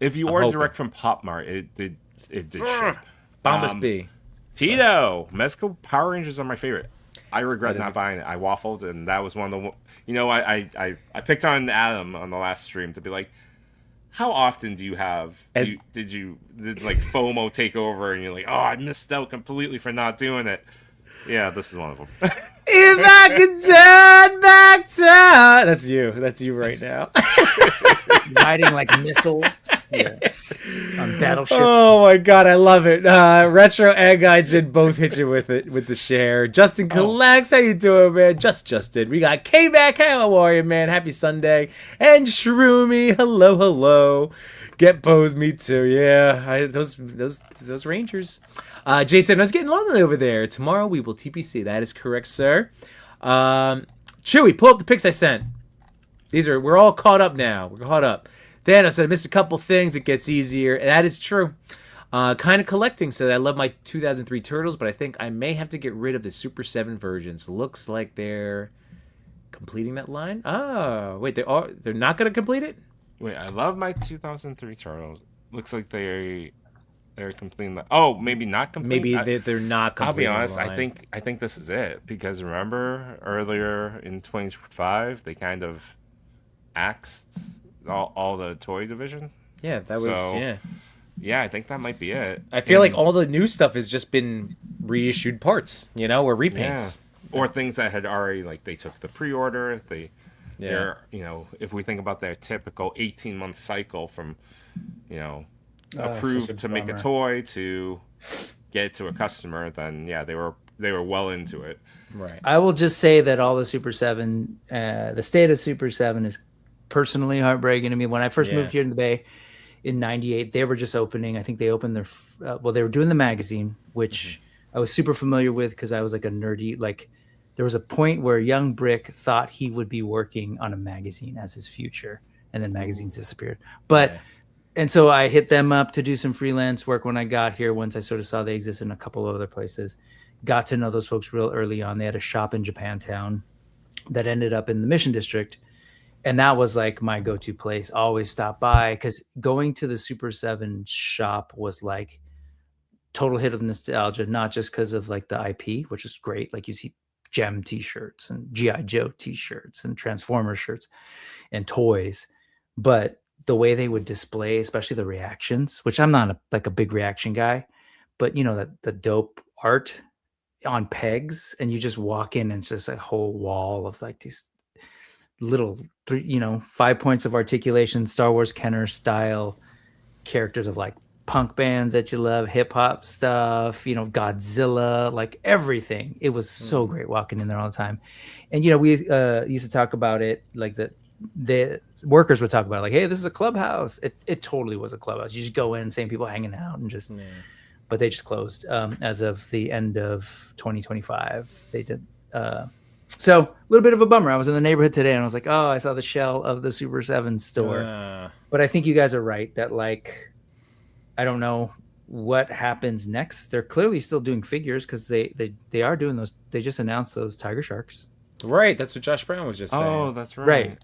If you order direct from Pop Mart, it did ship. Bombas B. Tito, Mezco Power Rangers are my favorite. I regret not buying it. I waffled, and that was one of the. I picked on Adam on the last stream to be like, How often do you have? Did like FOMO take over and you're like, oh, I missed out completely for not doing it? Yeah, this is one of them. If I could turn back time. That's you right now. Riding like missiles on battleships. Oh my god, I love it. Retro and Gaijin both hit you with it with the share. Justin collects, how you doing, man? Justin. We got K-Back, how are you, man? Happy Sunday. And Shroomy, hello. Get posed, me too. Yeah, those Rangers. Jason, I was getting lonely over there. Tomorrow we will TPC. That is correct, sir. Chewy, pull up the pics I sent. We're all caught up now. We're caught up. Thanos said I missed a couple things. It gets easier. And that is true. Kind of collecting said I love my 2003 Turtles, but I think I may have to get rid of the Super 7 versions. Looks like they're completing that line. Oh, wait, they're not going to complete it? Wait, I love my 2003 Turtles. Looks like they're completing that. Oh, maybe not completing. Maybe they're not completing. I'll be honest. I think this is it, because remember earlier in 2025 they kind of axed all the toy division. Yeah, that was Yeah, I think that might be it. I feel like all the new stuff has just been reissued parts, or repaints. Yeah. Or things that had already, like, they took the pre-order. They're, if we think about their typical 18-month cycle from, approved to make a toy to get it to a customer, then they were well into it. Right. I will just say that all the Super 7, the state of Super 7 is personally heartbreaking to me. When I first moved here in the Bay in '98, they were just opening. I think they opened their they were doing the magazine, which I was super familiar with because I was like a nerdy. Like, there was a point where young Brick thought he would be working on a magazine as his future, and then magazines disappeared. But and so I hit them up to do some freelance work when I got here. Once I sort of saw they existed in a couple of other places, got to know those folks real early on. They had a shop in Japantown that ended up in the Mission District. And that was like my go-to place. Always stop by, because going to the Super 7 shop was like total hit of nostalgia, not just because of like the IP, which is great. Like, you see Gem t-shirts and G.I. Joe t-shirts and Transformers shirts and toys, but the way they would display, especially the reactions, which I'm not a big reaction guy, but the dope art on pegs, and you just walk in and it's just a whole wall of like these little 5 points of articulation, Star Wars Kenner style characters of like punk bands that you love, hip hop stuff, Godzilla, like everything. It was so great walking in there all the time. And we used to talk about it, like the workers would talk about it, like, hey, this is a clubhouse. It totally was a clubhouse. You just go in, same people hanging out, and just but they just closed as of the end of 2025. They did so a little bit of a bummer. I was in the neighborhood today and I was like, oh, I saw the shell of the Super 7 store. But I think you guys are right that, like, I don't know what happens next. They're clearly still doing figures, because they are doing those. They just announced those Tiger Sharks. Right. That's what Josh Brown was just saying. Oh, that's right. Right.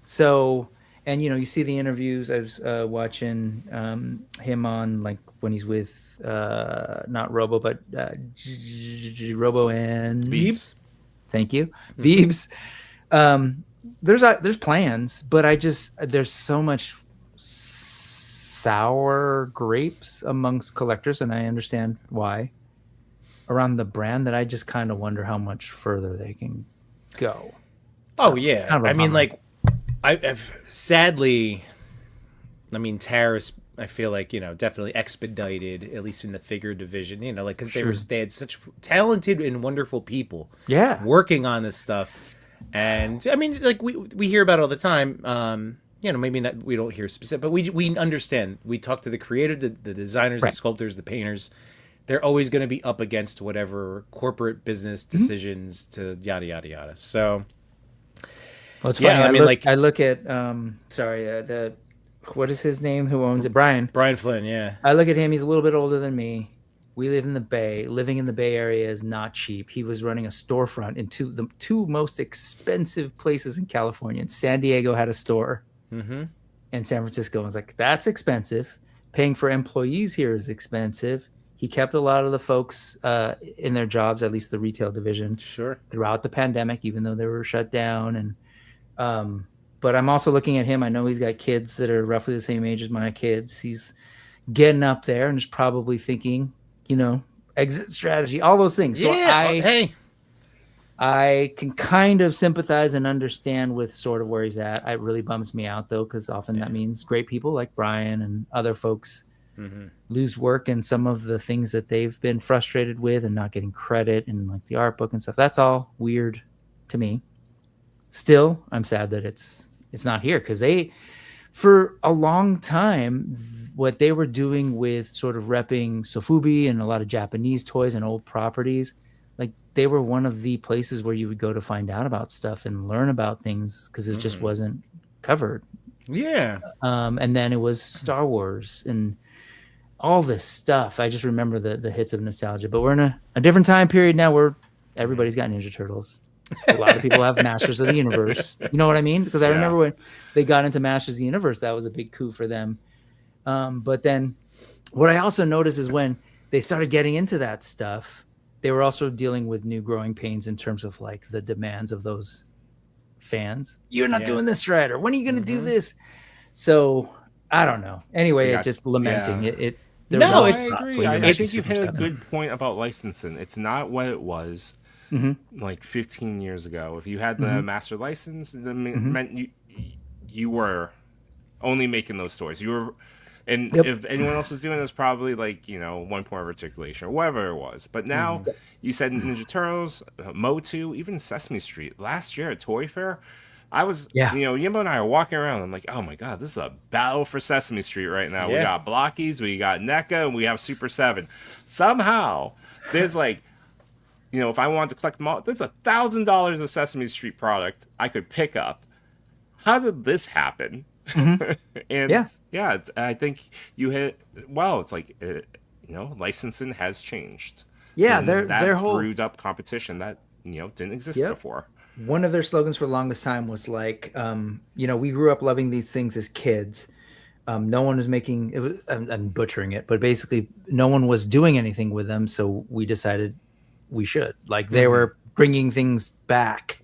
So, and you see the interviews. I was watching him on, like, when he's with not Robo, but Robo and Beebs. Thank you, Beebs. There's plans, but there's so much sour grapes amongst collectors, and I understand why, around the brand, that I just kind of wonder how much further they can go. Oh yeah, I mean, like, I've sadly, tariffs, I feel like, definitely expedited, at least in the figure division, like, because they had such talented and wonderful people working on this stuff. And I mean, like, we hear about it all the time. Maybe not, we don't hear specific, but we understand. We talk to the creator, the designers, the sculptors, the painters. They're always going to be up against whatever corporate business decisions to yada, yada, yada. So, well, it's funny. I look at, what is his name? Who owns it? Brian Flynn. Yeah. I look at him. He's a little bit older than me. We live in the Bay. Living in the Bay Area is not cheap. He was running a storefront in the two most expensive places in California. And San Diego had a store. Mm-hmm. And San Francisco. I was like, that's expensive. Paying for employees here is expensive. He kept a lot of the folks in their jobs, at least the retail division, throughout the pandemic, even though they were shut down. And but but I'm also looking at him. I know he's got kids that are roughly the same age as my kids. He's getting up there and is probably thinking, exit strategy, all those things. So I can kind of sympathize and understand with sort of where he's at. It really bums me out though, because often that means great people like Brian and other folks lose work and some of the things that they've been frustrated with and not getting credit and like the art book and stuff. That's all weird to me. Still, I'm sad that it's not here, because for a long time, what they were doing with sort of repping Sofubi and a lot of Japanese toys and old properties, like they were one of the places where you would go to find out about stuff and learn about things, because it just wasn't covered. Yeah. And then it was Star Wars and all this stuff. I just remember the hits of nostalgia. But we're in a different time period now where everybody's got Ninja Turtles. A lot of people have Masters of the Universe. You know what I mean? Because I remember when they got into Masters of the Universe, that was a big coup for them. But then what I also noticed is when they started getting into that stuff, they were also dealing with new growing pains in terms of like the demands of those fans. You're not doing this right, or when are you going to do this? So I don't know. Anyway, just lamenting it. I agree. I think you hit a good point about licensing. It's not what it was like 15 years ago. If you had the master license, that meant you were only making those toys. You were, and if anyone else was doing this, probably like 1 point of articulation or whatever it was. But now you said Ninja Turtles, Motu, even Sesame Street. Last year at Toy Fair, I was, Yimbo and I are walking around. I'm like, oh my God, this is a battle for Sesame Street right now. We got Blockies, we got NECA, and we have Super 7. Somehow, there's like, if I wanted to collect them all, there's $1,000 of Sesame Street product I could pick up. How did this happen? And I think you hit, it's like, licensing has changed. Yeah, so their whole brewed up competition that, didn't exist before. One of their slogans for the longest time was like, we grew up loving these things as kids. No one was making it. I'm butchering it, but basically, no one was doing anything with them. So we decided we should. Like they were bringing things back,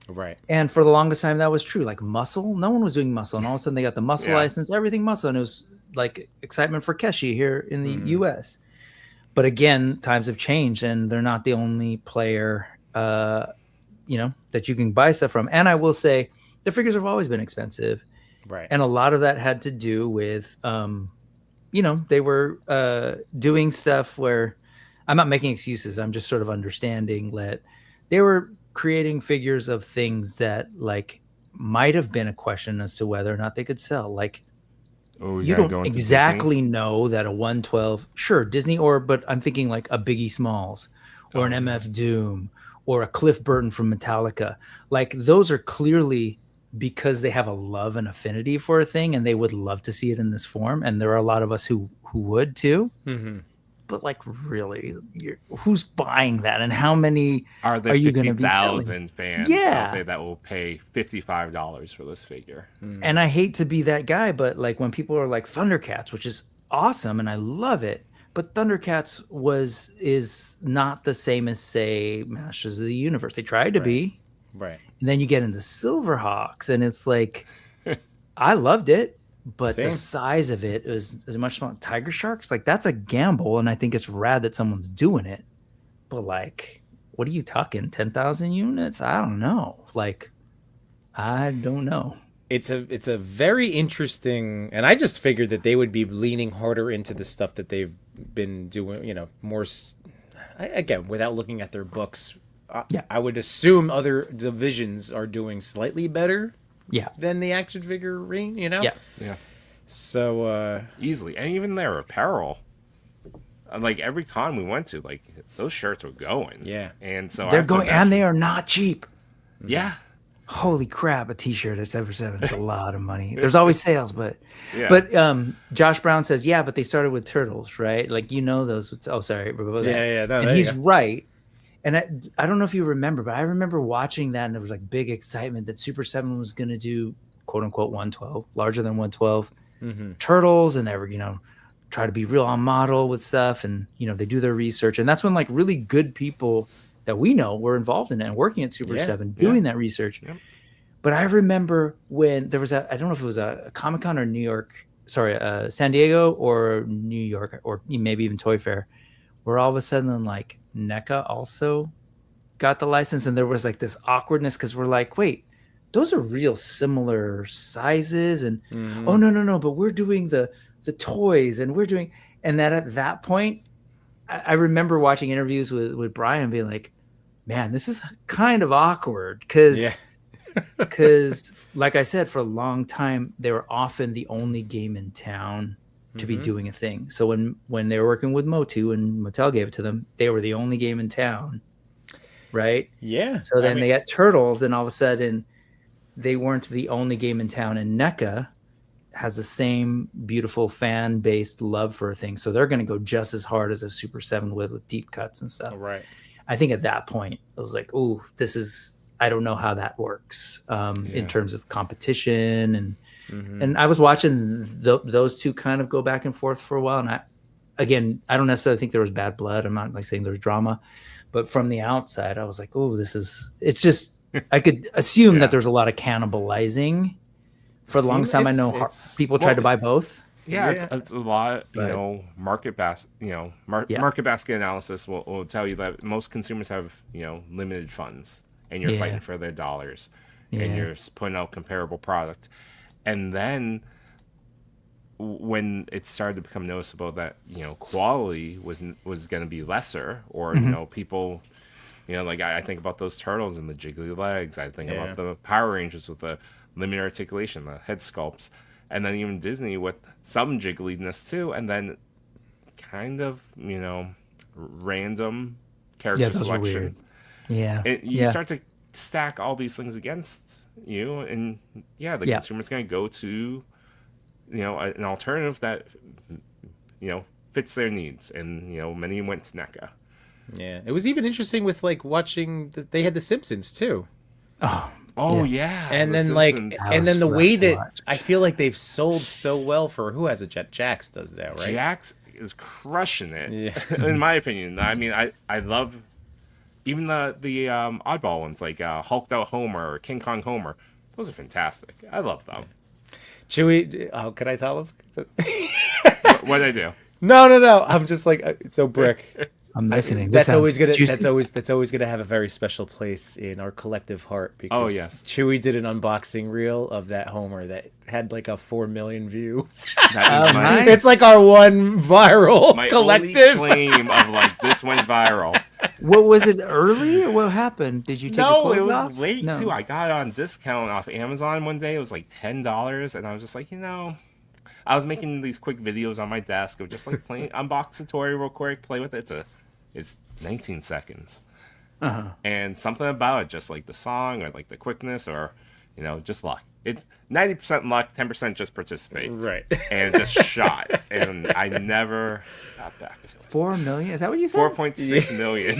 right? And for the longest time, that was true. Like Muscle, no one was doing Muscle, and all of a sudden they got the Muscle license, everything Muscle, and it was like excitement for Keshi here in the U.S. But again, times have changed, and they're not the only player. That you can buy stuff from. And I will say the figures have always been expensive. Right. And a lot of that had to do with, they were doing stuff where I'm not making excuses. I'm just sort of understanding that they were creating figures of things that like might have been a question as to whether or not they could sell. Like, you don't exactly know that a 112, sure, Disney, but I'm thinking like a Biggie Smalls or an MF Doom or a Cliff Burton from Metallica. Like those are clearly because they have a love and affinity for a thing and they would love to see it in this form. And there are a lot of us who would too. But like really, who's buying that? And how many are you going to be selling? 50,000 fans out there that will pay $55 for this figure. And I hate to be that guy, but like when people are like Thundercats, which is awesome and I love it, but Thundercats is not the same as, say, Masters of the Universe. They tried to be. Right. And then you get into Silverhawks, and it's like, I loved it, but the size of it is much smaller. Tiger Sharks, like, that's a gamble, and I think it's rad that someone's doing it. But, like, what are you talking, 10,000 units? I don't know. Like, I don't know. It's a very interesting, and I just figured that they would be leaning harder into the stuff that they've been doing, more, again, without looking at their books. I would assume other divisions are doing slightly better than the action figure ring, Yeah. So, easily. And even their apparel. Like every con we went to, like those shirts were going. Yeah. And so they're going, and they are not cheap. Yeah. Holy crap, a t-shirt at 7 is a lot of money. There's always sales, but Josh Brown says, but they started with Turtles, right? Like, those. Sorry. No, and he's right. And I don't know if you remember, but I remember watching that and there was like big excitement that Super 7 was going to do quote unquote 112, larger than 112 Turtles. And they were, try to be real on model with stuff. And, they do their research. And that's when like really good people that we know were involved in it and working at Super 7, doing that research. But I remember when there was I don't know if it was a Comic-Con or New York, sorry, San Diego or New York, or maybe even Toy Fair, where all of a sudden like NECA also got the license, and there was like this awkwardness because we're like, wait, those are real similar sizes, and oh no, but we're doing the toys, and we're doing, and that at that point, I remember watching interviews with Brian being like, man, this is kind of awkward because like I said, for a long time they were often the only game in town to be doing a thing. So when they were working with Motu and Mattel gave it to them, they were the only game in town, right? Yeah. So then they got Turtles, and all of a sudden they weren't the only game in town, and NECA has the same beautiful fan-based love for a thing, so they're going to go just as hard as a Super 7 with deep cuts and stuff. Right. I think at that point I was like, oh, this is, I don't know how that works in terms of competition, and I was watching those two kind of go back and forth for a while, and I don't necessarily think there was bad blood. I'm not like saying there's drama, but from the outside I was like, oh, it's just I could assume that there's a lot of cannibalizing. For the longest time, I know people tried to buy both. Yeah, it's a lot. Market basket. Market basket analysis will tell you that most consumers have limited funds, and you're fighting for their dollars, and you're putting out comparable product. And then when it started to become noticeable that quality was going to be lesser, or people, like I think about those turtles and the jiggly legs. I think about the Power Rangers with the limited articulation, the head sculpts, and then even Disney with some jiggliness too, and then kind of random character selection. You start to stack all these things against you, and the consumer's going to go to an alternative that fits their needs, and many went to NECA. Yeah, it was even interesting with like watching they had the Simpsons too. Oh yeah, and then the way that I feel like they've sold so well for who has a Jet. Jax does that, right? Jax is crushing it, in my opinion. I mean, I love even the oddball ones like Hulked Out Homer or King Kong Homer. Those are fantastic. I love them. Chewie, could I tell him? What did I do? No. I'm just like so Brick. I'm listening. That's always gonna have a very special place in our collective heart because Chewie did an unboxing reel of that Homer that had like a 4 million view. Nice. It's like our one viral my collective only claim of like this went viral. What was it early, or what happened? Did you take your clothes off? No, it was late too. I got it on discount off Amazon one day. It was like $10, and I was just like, I was making these quick videos on my desk of just like playing, unbox the toy real quick, play with it. It's 19 seconds. And something about it, just like the song or like the quickness or, just luck. It's 90% luck, 10% just participate. Right. And just shot. And I never got back to it. 4 million? Is that what you said? 4.6 million.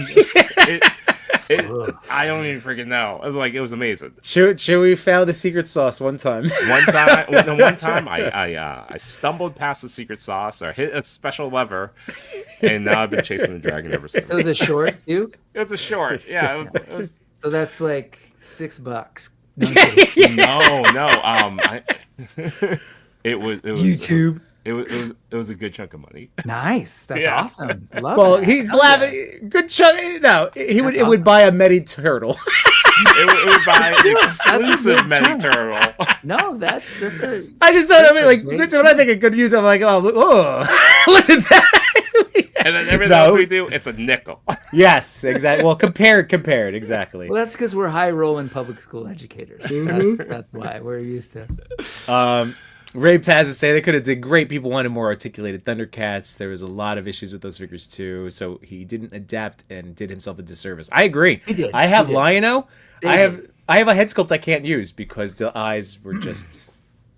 I don't even freaking know. Like, it was amazing. Chewie found the secret sauce one time. One time I stumbled past the secret sauce or hit a special lever, and now I've been chasing the dragon ever since. So it was a short too? It was a short. Yeah, it was. So that's like $6. It was YouTube. It was a good chunk of money. Nice. That's awesome. Love that. He's laughing. Good chunk. No, it would buy a Mety Turtle. it would buy an exclusive Mety Turtle. No, that's a. I just thought of it like when I think of good use, I'm like, oh, listen to that. And then everything else we do, it's a nickel. Yes, exactly. Well, compared, exactly. Well, that's because we're high rolling public school educators. That's why we're used to. Ray Paz is saying they could have did great. People wanted more articulated Thundercats. There was a lot of issues with those figures too, so he didn't adapt and did himself a disservice. I agree. He did. I have Lion-O. I have a head sculpt I can't use because the eyes were just.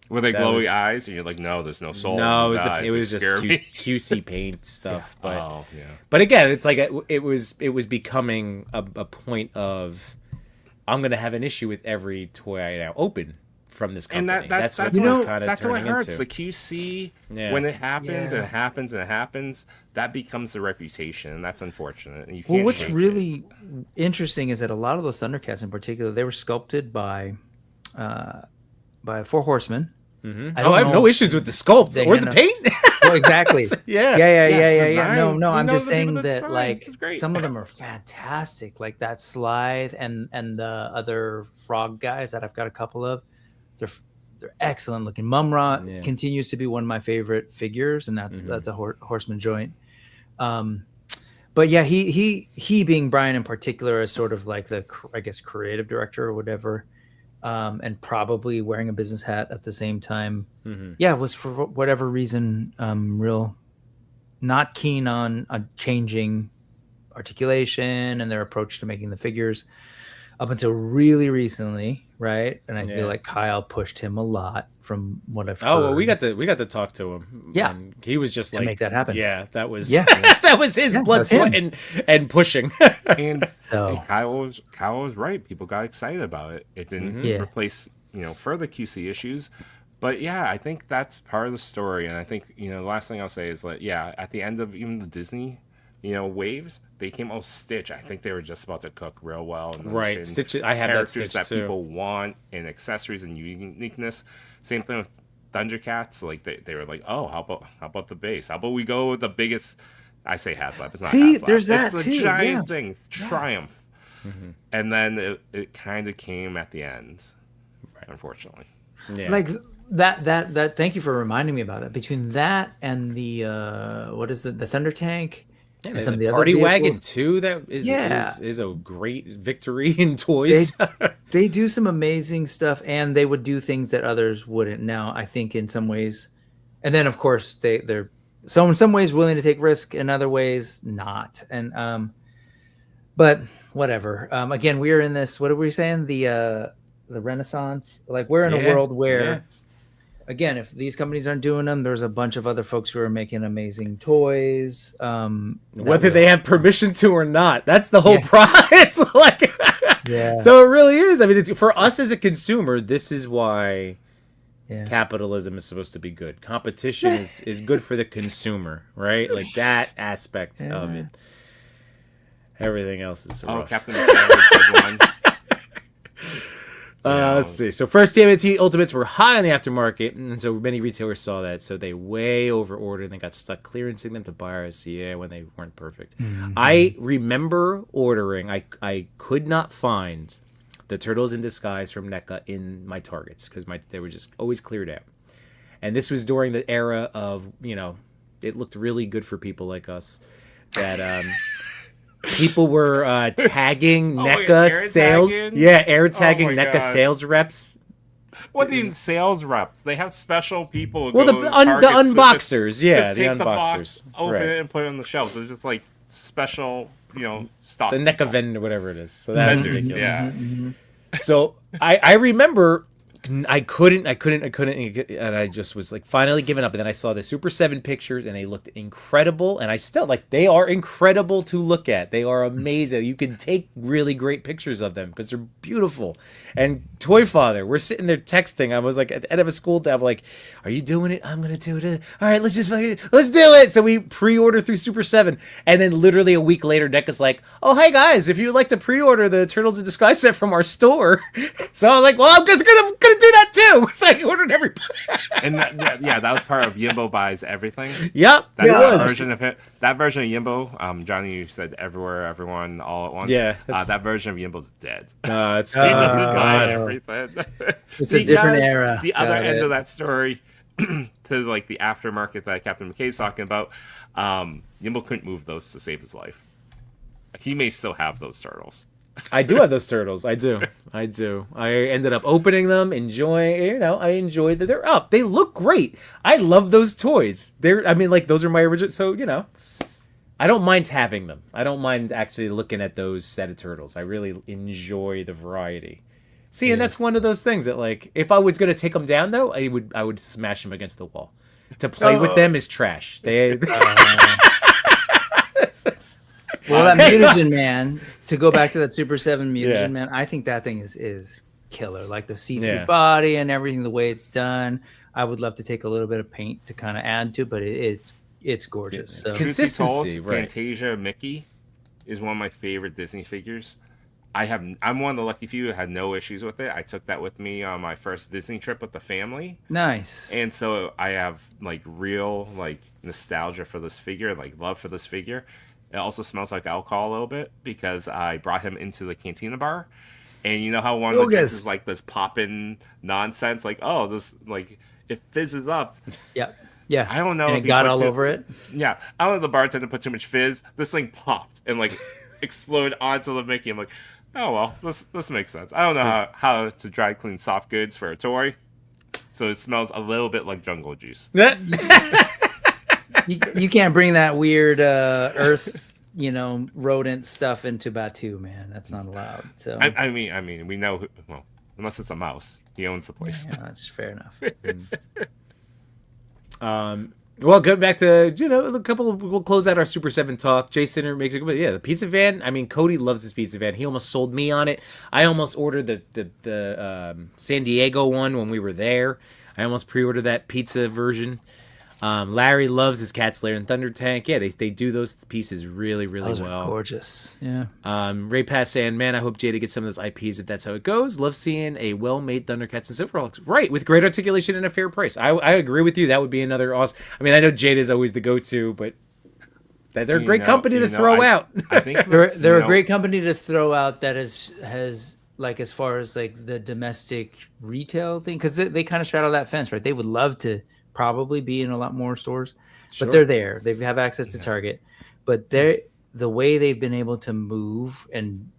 Were they glowy eyes? And you're like, no, there's no soul. No, it was just QC paint stuff. Yeah. But again, it's like it was becoming a point of I'm gonna have an issue with every toy I now open from this company. And that's what it hurts. The QC, when it happens and it happens and it happens, that becomes the reputation, and that's unfortunate. And you can't what's really interesting is that a lot of those Thundercats in particular, they were sculpted by by Four Horsemen. I have no issues with the sculpt or the paint. Well, exactly. Yeah. No. I'm knows just the saying people that that design? like It's great. some of them are fantastic. Like that Slithe and the other frog guys that I've got a couple of. They're excellent looking. Mumra continues to be one of my favorite figures, and that's a Horseman joint. But yeah, he being Brian in particular is sort of like the, I guess, creative director or whatever. And probably wearing a business hat at the same time. Was for whatever reason real not keen on changing articulation and their approach to making the figures up until really recently, right? And I feel like Kyle pushed him a lot from what I've heard. Oh, well, we got to talk to him. Yeah, and he was just to like make that happen. Yeah, that was that was his blood, sweat, and pushing. And Kyle was right. People got excited about it. It didn't replace further QC issues. But yeah, I think that's part of the story. And I think the last thing I'll say is that at the end of even the Disney waves, they came Stitch. I think they were just about to cook real well. And right, Stitch. I had characters that that people want and accessories and uniqueness. Same thing with Thundercats. Like they were like, oh, how about the base? How about we go with the biggest? I say HasLab. It's not HasLab. There's that it's too. the giant thing, Triumph. And then it kind of came at the end, unfortunately. Yeah. Like that. Thank you for reminding me about that. Between that and the what is the Thunder Tank? And some of the Party Wagon too. That is a great victory in toys. They do some amazing stuff, and they would do things that others wouldn't. Now, I think in some ways, and then of course they're so in some ways willing to take risk, in other ways not. And but whatever. Again, we're in this. What are we saying? The Renaissance. Like we're in a world where. Again, if these companies aren't doing them, there's a bunch of other folks who are making amazing toys. Whether they have permission to or not, that's the whole prize. So it really is. I mean, for us as a consumer, this is why capitalism is supposed to be good. Competition is good for the consumer, right? Like that aspect of it. Everything else is rough. Captain America. Let's see. So first TMNT Ultimates were hot on the aftermarket, and so many retailers saw that, so they way over ordered and they got stuck clearancing them to buy RCA when they weren't perfect. I remember ordering. I could not find the Turtles in Disguise from NECA in my Targets because they were just always cleared out. And this was during the era of it looked really good for people like us that. People were tagging NECA sales. Tagging? Air tagging NECA sales reps. What even sales reps? They have special people. Well, the unboxers, just the take unboxers. The box, open it, and put it on the shelves. It's just like special, stock. The NECA vendor, whatever it is. So that's ridiculous. Yeah. So I remember. I couldn't, and I just was like finally giving up. And then I saw the Super 7 pictures, and they looked incredible. And I still they are incredible to look at. They are amazing. You can take really great pictures of them because they're beautiful. And Toy Father, we're sitting there texting. I was like at the end of a school day, I'm like, "Are you doing it? I'm gonna do it. All right, let's do it." So we pre-order through Super 7, and then literally a week later, NECA's like, "Oh, hey guys, if you'd like to pre-order the Turtles in Disguise set from our store," so I was like, "Well, I'm just gonna do that too." So I ordered everybody. And that was part of Yimbo Buys Everything. Yep, that version of it. That version of Yimbo, Johnny, you said everywhere, everyone, all at once. Yeah, that version of Yimbo's dead. It's buy everything. It's a different era. The other end of that story, to like the aftermarket that Captain McKay's talking about, Yimbo couldn't move those to save his life. He may still have those turtles. I do have those turtles. I do. I ended up opening them, enjoying. I enjoyed that they're up. They look great. I love those toys. Those are my original. So I don't mind having them. I don't mind actually looking at those set of turtles. I really enjoy the variety. See, and that's one of those things that if I was gonna take them down though, I would smash them against the wall. To play with them is trash. Well, that Mutagen Man, to go back to that Super 7 Mutagen Man, I think that thing is killer. Like the see-through body and everything, the way it's done. I would love to take a little bit of paint to kind of add to, but it's gorgeous. It's consistency, right? Fantasia Mickey is one of my favorite Disney figures. I'm one of the lucky few who had no issues with it. I took that with me on my first Disney trip with the family. Nice. And so I have like real like nostalgia for this figure, like love for this figure. It also smells like alcohol a little bit because I brought him into the Cantina bar. And you know how one of the drinks is like this poppin' nonsense, like, oh, this like it fizzes up. Yeah. Yeah. I don't know And if it got all over it. Yeah. I don't know if the bartender put too much fizz. This thing popped and like exploded onto the Mickey. I'm like, oh well, this makes sense. I don't know how to dry clean soft goods for a toy. So it smells a little bit like jungle juice. You can't bring that weird earth, rodent stuff into Batu, man. That's not allowed. So I mean, we know well, unless it's a mouse, he owns the place. yeah, that's fair enough. Well, going back to we'll close out our Super 7 talk. Jay Sinner makes a good, the pizza van. I mean, Cody loves this pizza van. He almost sold me on it. I almost ordered the San Diego one when we were there. I almost pre-ordered that pizza version. Larry loves his Cat's Lair and Thunder Tank. Yeah, they do those pieces really, really Those well. are gorgeous. Yeah. Ray Pass saying, man, I hope Jada gets some of those IPs if that's how it goes. Love seeing a well-made Thundercats and Silverhawks. Right, with great articulation and a fair price. I agree with you. That would be another awesome. I mean, I know Jada's always the go-to, but they're a great company to throw out. I think They're a great company to throw out that has like as far as like the domestic retail thing, because they kind of straddle that fence, right? They would love to probably be in a lot more stores, Sure. but they're there. They have access to Target, but the way they've been able to move and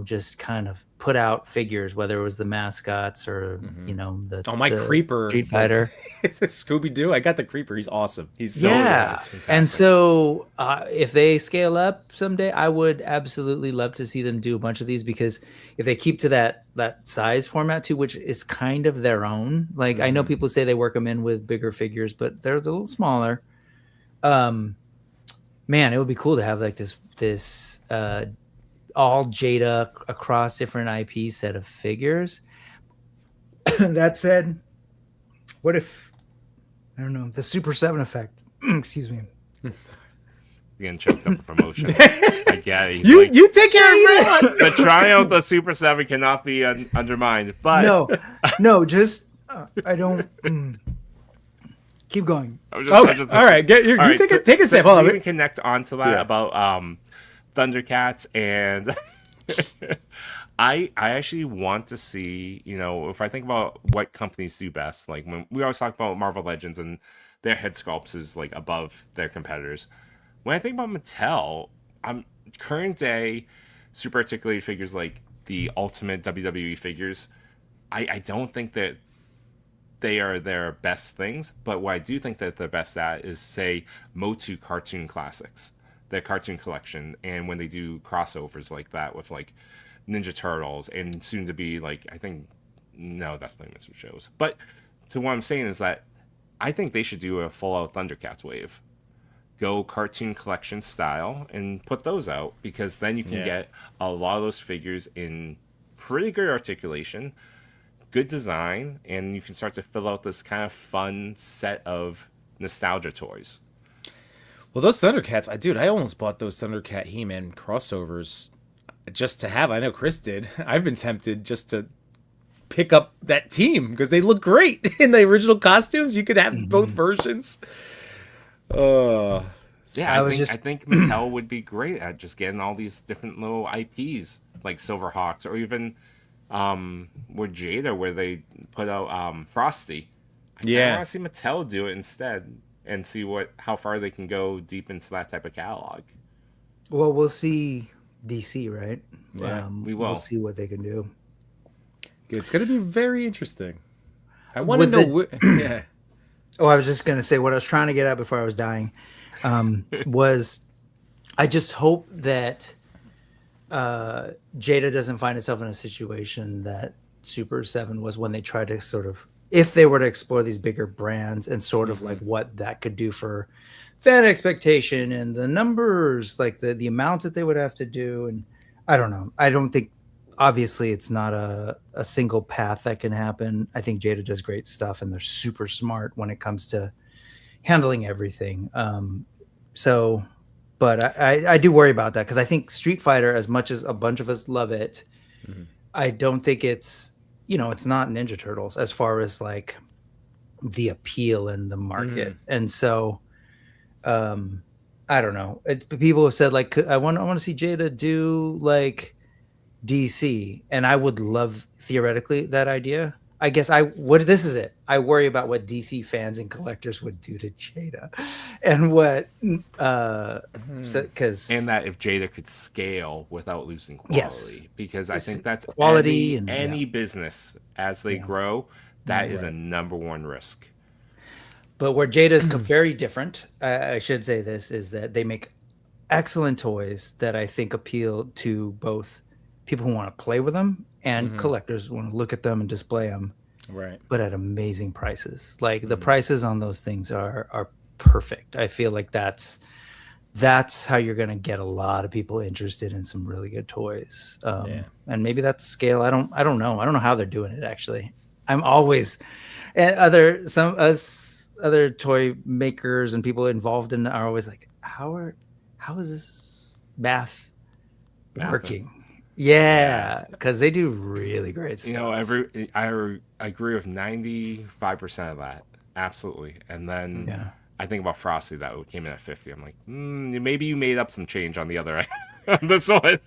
just kind of put out figures, whether it was the mascots or the Creeper Street Fighter, Scooby Doo. I got the Creeper. He's awesome. He's so fantastic. And so if they scale up someday, I would absolutely love to see them do a bunch of these, because if they keep to that size format too, which is kind of their own. Like I know people say they work them in with bigger figures, but they're a little smaller. Man, it would be cool to have like this all Jada across different IP set of figures. That said, what if, I don't know, the Super 7 effect? Excuse me. You're getting choked up with promotion. I get it. You take care of it. The triumph of Super 7 cannot be undermined. But No, just I don't. Keep going. All right. Take a sip. Hold To on. even connect onto that about Thundercats, and I actually want to see, if I think about what companies do best, like when we always talk about Marvel Legends and their head sculpts is like above their competitors. When I think about Mattel, current day super articulated figures like the Ultimate WWE figures, I don't think that they are their best things, but what I do think that they're best at is, say, Motu cartoon classics, their cartoon collection, and when they do crossovers like that with like Ninja Turtles and soon to be like, I think, no, that's playing Mr. Shows. But to what I'm saying is that I think they should do a full out Thundercats wave. Go cartoon collection style and put those out, because then you can get a lot of those figures in pretty good articulation, good design, and you can start to fill out this kind of fun set of nostalgia toys. Well, those Thundercats, I almost bought those Thundercat He-Man crossovers just to have. I know Chris did. I've been tempted just to pick up that team because they look great in the original costumes. You could have both versions. Yeah, I think Mattel would be great at just getting all these different little IPs like Silverhawks, or even with Jada, where they put out Frosty. I want to see Mattel do it instead and see how far they can go deep into that type of catalog. Well, we'll see DC, right? Yeah, we will. We'll see what they can do. It's going to be very interesting. I want to know. Yeah. Oh, I was just going to say what I was trying to get at before I was dying. Was I just hope that Jada doesn't find itself in a situation that Super 7 was, when they tried to sort of, if they were to explore these bigger brands and sort of like what that could do for fan expectation and the numbers, like the amounts that they would have to do. And I don't know. I don't think, obviously it's not a single path that can happen. I think Jada does great stuff and they're super smart when it comes to handling everything. But I do worry about that, because I think Street Fighter, as much as a bunch of us love it, I don't think it's, it's not Ninja Turtles as far as like the appeal in the market. And so, I don't know. People have said like, I want to see Jada do like DC, and I would love theoretically that idea. I guess this is it. I worry about what DC fans and collectors would do to Jada, and what because and that if Jada could scale without losing quality, because I think that's quality any business as they grow, that is a number one risk. But where Jada is very different, I should say this, is that they make excellent toys that I think appeal to both people who want to play with them and collectors who want to look at them and display them. Right. But at amazing prices. Like the prices on those things are perfect. I feel like that's how you're going to get a lot of people interested in some really good toys. And maybe that's scale. I don't know. I don't know how they're doing it actually. I'm always other toy makers and people involved in it are always like, how is this math working? Yeah, because they do really great stuff. I agree with 95% of that, absolutely. And then I think about Frosty that came in at 50. I'm like, maybe you made up some change on the other end on this one.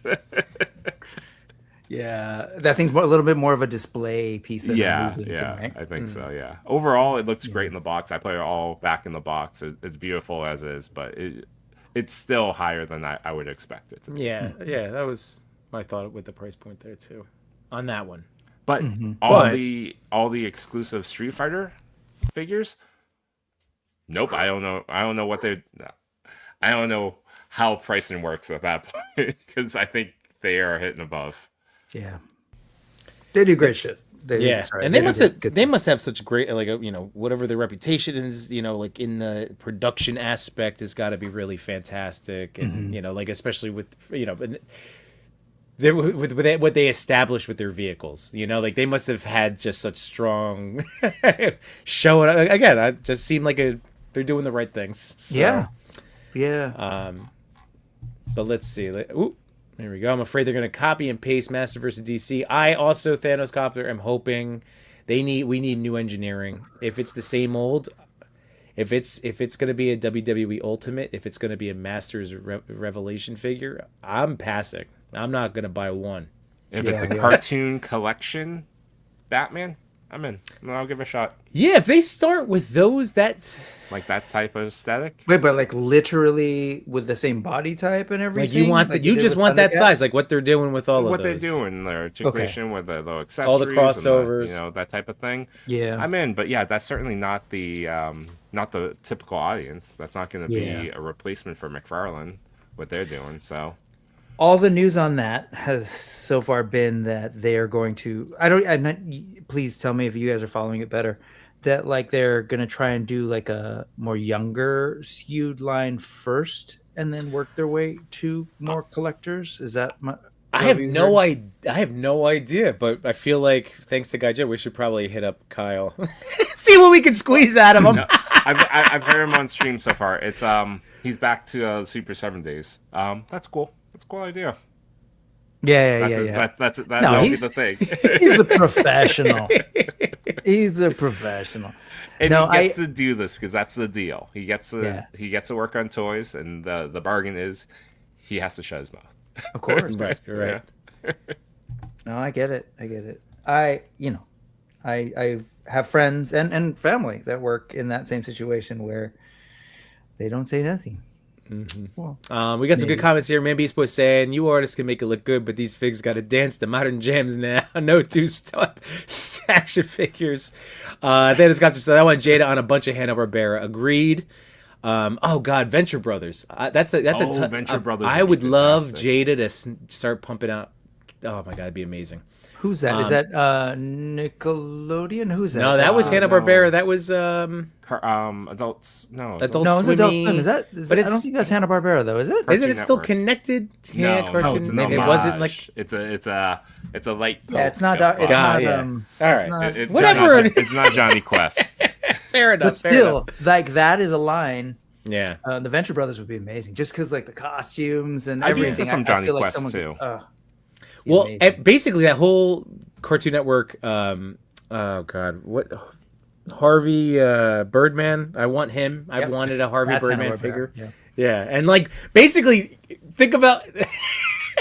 Yeah, that thing's a little bit more of a display piece than a moving thing, right? I think so. Yeah. Overall, it looks great in the box. I play it all back in the box. It's beautiful as is, but it's still higher than I would expect it to be. Yeah, that was my thought with the price point there too, on that one. But all the exclusive Street Fighter figures, nope. I don't know what I don't know how pricing works at that point because I think they are hitting above. Yeah, they do great shit. And they must have such great, like, whatever their reputation is, like in the production aspect has got to be really fantastic, and like especially with with what they established with their vehicles, like they must have had just such strong show. Again, it just seemed like they're doing the right things. So, yeah. But let's see. There we go. I'm afraid they're going to copy and paste Masterverse DC. I also, Thanos Copter, am hoping we need new engineering. If it's the same old, if it's going to be a WWE Ultimate, if it's going to be a Masters Revelation figure, I'm passing. I'm not going to buy one. If it's a cartoon collection Batman, I'm in. I'll give it a shot. Yeah, if they start with those, like that type of aesthetic. Wait, but like literally with the same body type and everything. Like you just want that size, like what they're doing with all of those. What they're doing, their articulation with the accessories, all the crossovers, and that type of thing. Yeah, I'm in. But yeah, that's certainly not the typical audience. That's not going to be a replacement for McFarlane. What they're doing, so. All the news on that has so far been that they are going to. Please tell me if you guys are following it better. That like they're gonna try and do like a more younger skewed line first, and then work their way to more collectors. Is that my? I have no idea, but I feel like thanks to Guy J, we should probably hit up Kyle, see what we can squeeze out of him. No, I've heard him on stream so far. It's he's back to Super 7 Days. That's cool. That's a cool idea. Yeah. That'll be the thing. He's a professional. He's a professional. And he gets to do this because that's the deal. He gets to work on toys, and the bargain is he has to shut his mouth. Of course, right. Yeah. No, I get it. I have friends and family that work in that same situation where they don't say nothing. Well, we got some good comments here. Man Beast Boy saying, "You artists can make it look good, but these figs got to dance to modern jams now. No two-step action figures." Then it's got to say, "I want Jada on a bunch of Hanna-Barbera." Agreed. Oh God, Venture Brothers. That's a Venture Brothers. I would love Jada to start pumping out. Oh my God, it'd be amazing. Who's that? Is that Nickelodeon? Who's that? No, that was Hanna-Barbera. No. That was Adults. No, Adult no, Swim. It's Adult Swim. Is that? I don't think that's Hanna-Barbera though. Is it? Isn't it still connected? No, Cartoon. It wasn't like it's a light. Yeah, it's not. It's not. All right. Whatever. It's not Johnny Quest. Fair enough. But still, like that is a line. Yeah. The Venture Brothers would be amazing, just because like the costumes and I'd be everything. for some Johnny Quest too. Well, amazing. basically that whole Cartoon Network. Oh God, what? Harvey Birdman. I want him. I've Yep. wanted a Harvey That's Birdman Hanna-Barbera, figure. yeah. Yeah, and like basically, think about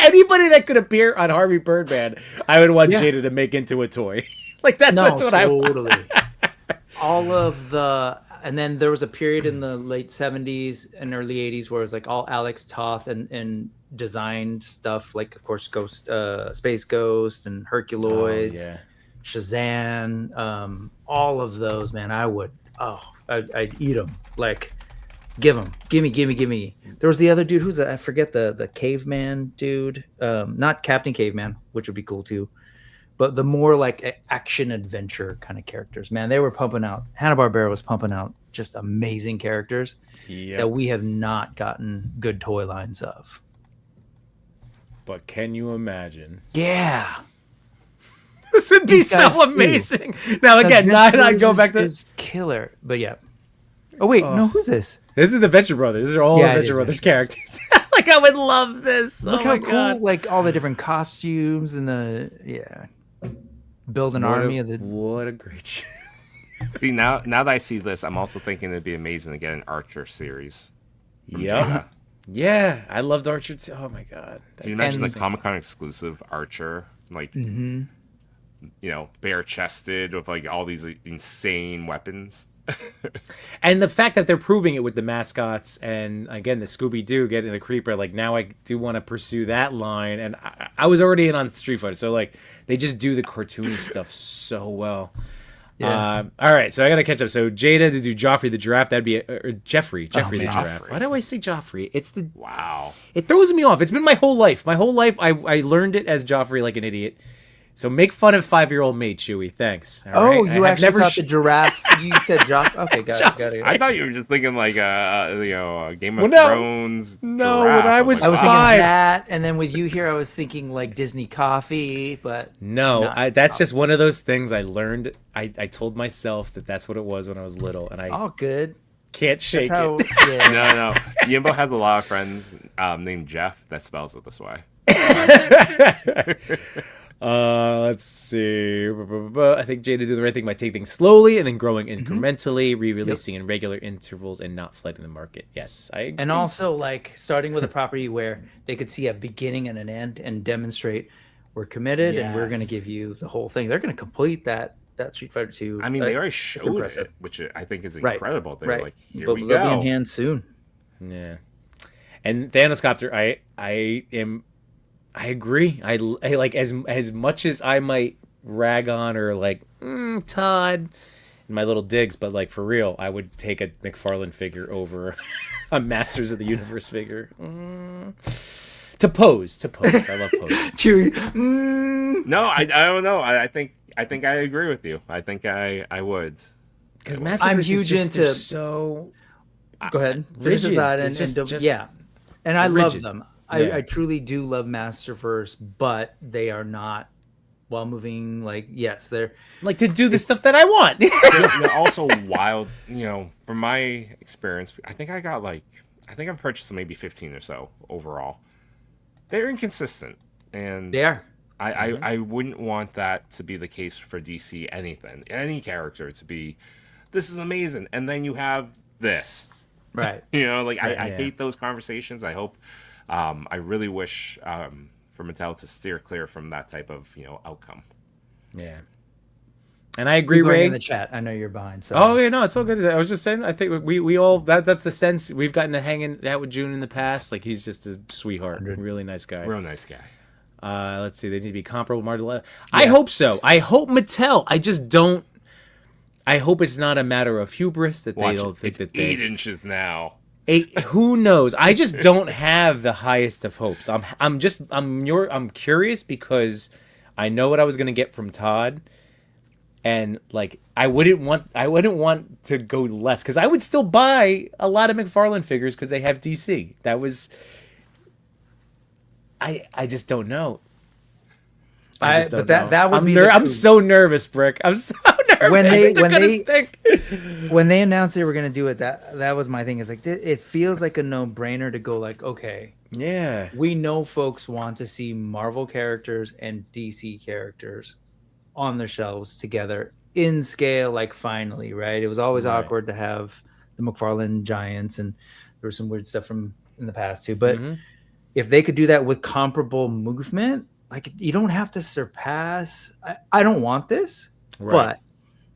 anybody that could appear on Harvey Birdman. I would want Yeah. Jada to make into a toy. Like that's No, what I want. totally. All of the, and then there was a period in the late 70s and early 80s where it was like all Alex Toth and designed stuff, like of course Ghost, Space Ghost and Herculoids, Oh, yeah. Shazam, all of those, man. I'd eat them. Like, gimme. There was the other dude who's I forget the caveman dude, not Captain Caveman, which would be cool too. But the more like action adventure kind of characters, man, they were pumping out. Hanna-Barbera was pumping out just amazing characters that we have not gotten good toy lines of. But can you imagine? Yeah, This would be These guys so do. amazing. Now again, I go back to is killer. But yeah. Oh wait, no, who's this? this is the Venture Brothers. These are all Yeah, it Venture is Brothers Venture characters. Like I would love this. Look Oh how my cool! God. Like all the different costumes and build an army of the. What a great show. See, now that I see this, I'm also thinking it'd be amazing to get an Archer series. Yep. Yeah, I loved Archer too. Oh my God. Can you imagine And- the Comic-Con exclusive Archer? Like, you know, bare chested with like all these insane weapons. And the fact that they're proving it with the mascots and again the Scooby Doo getting the Creeper, like now I do want to pursue that line. And I was already in on Street Fighter, so like they just do the cartoony stuff so well. Yeah. All right, so I gotta catch up. So Jada to do Joffrey the giraffe, that'd be Jeffrey the man. giraffe. Joffrey. Why do I say Joffrey? It's the Wow. it throws me off. It's been my whole life. My whole life I learned it as Joffrey like an idiot. So make fun of 5-year-old me, Chewy. Thanks. All Oh, right? I you have actually never thought the giraffe. You said Joff. Okay, got it. I thought you were just thinking like you know, Game of Well, no. Thrones. No, giraffe. when I was I was thinking five. that, and then with you here, I was thinking like Disney coffee, but No, not that's just one of those things I learned. I told myself that that's what it was when I was little, and I all good. can't shake That's how, it. yeah. No. Yimbo has a lot of friends named Jeff that spells it this way. Let's see. I think Jada did the right thing by taking things slowly and then growing incrementally, re-releasing in regular intervals, and not flooding the market. Yes, I agree. And also like starting with a property where they could see a beginning and an end and demonstrate we're committed and we're going to Yes. give you the whole thing. They're going to complete that Street Fighter 2. I mean, they already it's showed impressive. it, which I think is Right, incredible. They're right. like, here But we they'll be in go. hand soon. Yeah. And Thanoscopter, I agree. I like as much as I might rag on or like Todd in my little digs, but like for real, I would take a McFarlane figure over a Masters of the Universe figure. To pose. I love pose. Chewy. No, I don't know. I think I agree with you. I think I would. Because Masters I'm is huge just, they're into- so Go ahead. Finish rigid. with that It's and just yeah. And I love rigid. them. Yeah. I truly do love Masterverse, but they are not while moving. Like, yes, they're like to do the stuff that I want. They're also wild. You know, from my experience, I think I've purchased maybe 15 or so overall. They're inconsistent, and they are. I wouldn't want that to be the case for DC. Any character to be, this is amazing, and then you have this. Right. You know, like I Yeah. hate those conversations. I hope, I really wish for Mattel to steer clear from that type of outcome. Yeah. And I agree, Keep going Ray. in the chat. I know you're behind. So. Oh yeah, no, it's all good. I was just saying. I think we all that's the sense we've gotten to hanging out with June in the past. Like he's just a sweetheart, really nice guy. Real nice guy. Let's see, they need to be comparable. Martel. I hope so. I hope Mattel. I just don't. I hope it's not a matter of hubris that Watch they don't it. think It's that they. 8 inches now. Who knows? I just don't have the highest of hopes. I'm curious because I know what I was gonna get from Todd. And like I wouldn't want to go less because I would still buy a lot of McFarlane figures because they have DC. That was I just don't know. I just don't know. That would I'm be. I'm so nervous, Brick. I'm so nervous. When they announced they were gonna do it, that was my thing. Is like it feels like a no-brainer to go like, okay, yeah, we know folks want to see Marvel characters and DC characters on their shelves together in scale. Like finally, right? It was always awkward to have the McFarlane Giants, and there was some weird stuff from in the past too. But if they could do that with comparable movement, like you don't have to surpass. I don't want this, but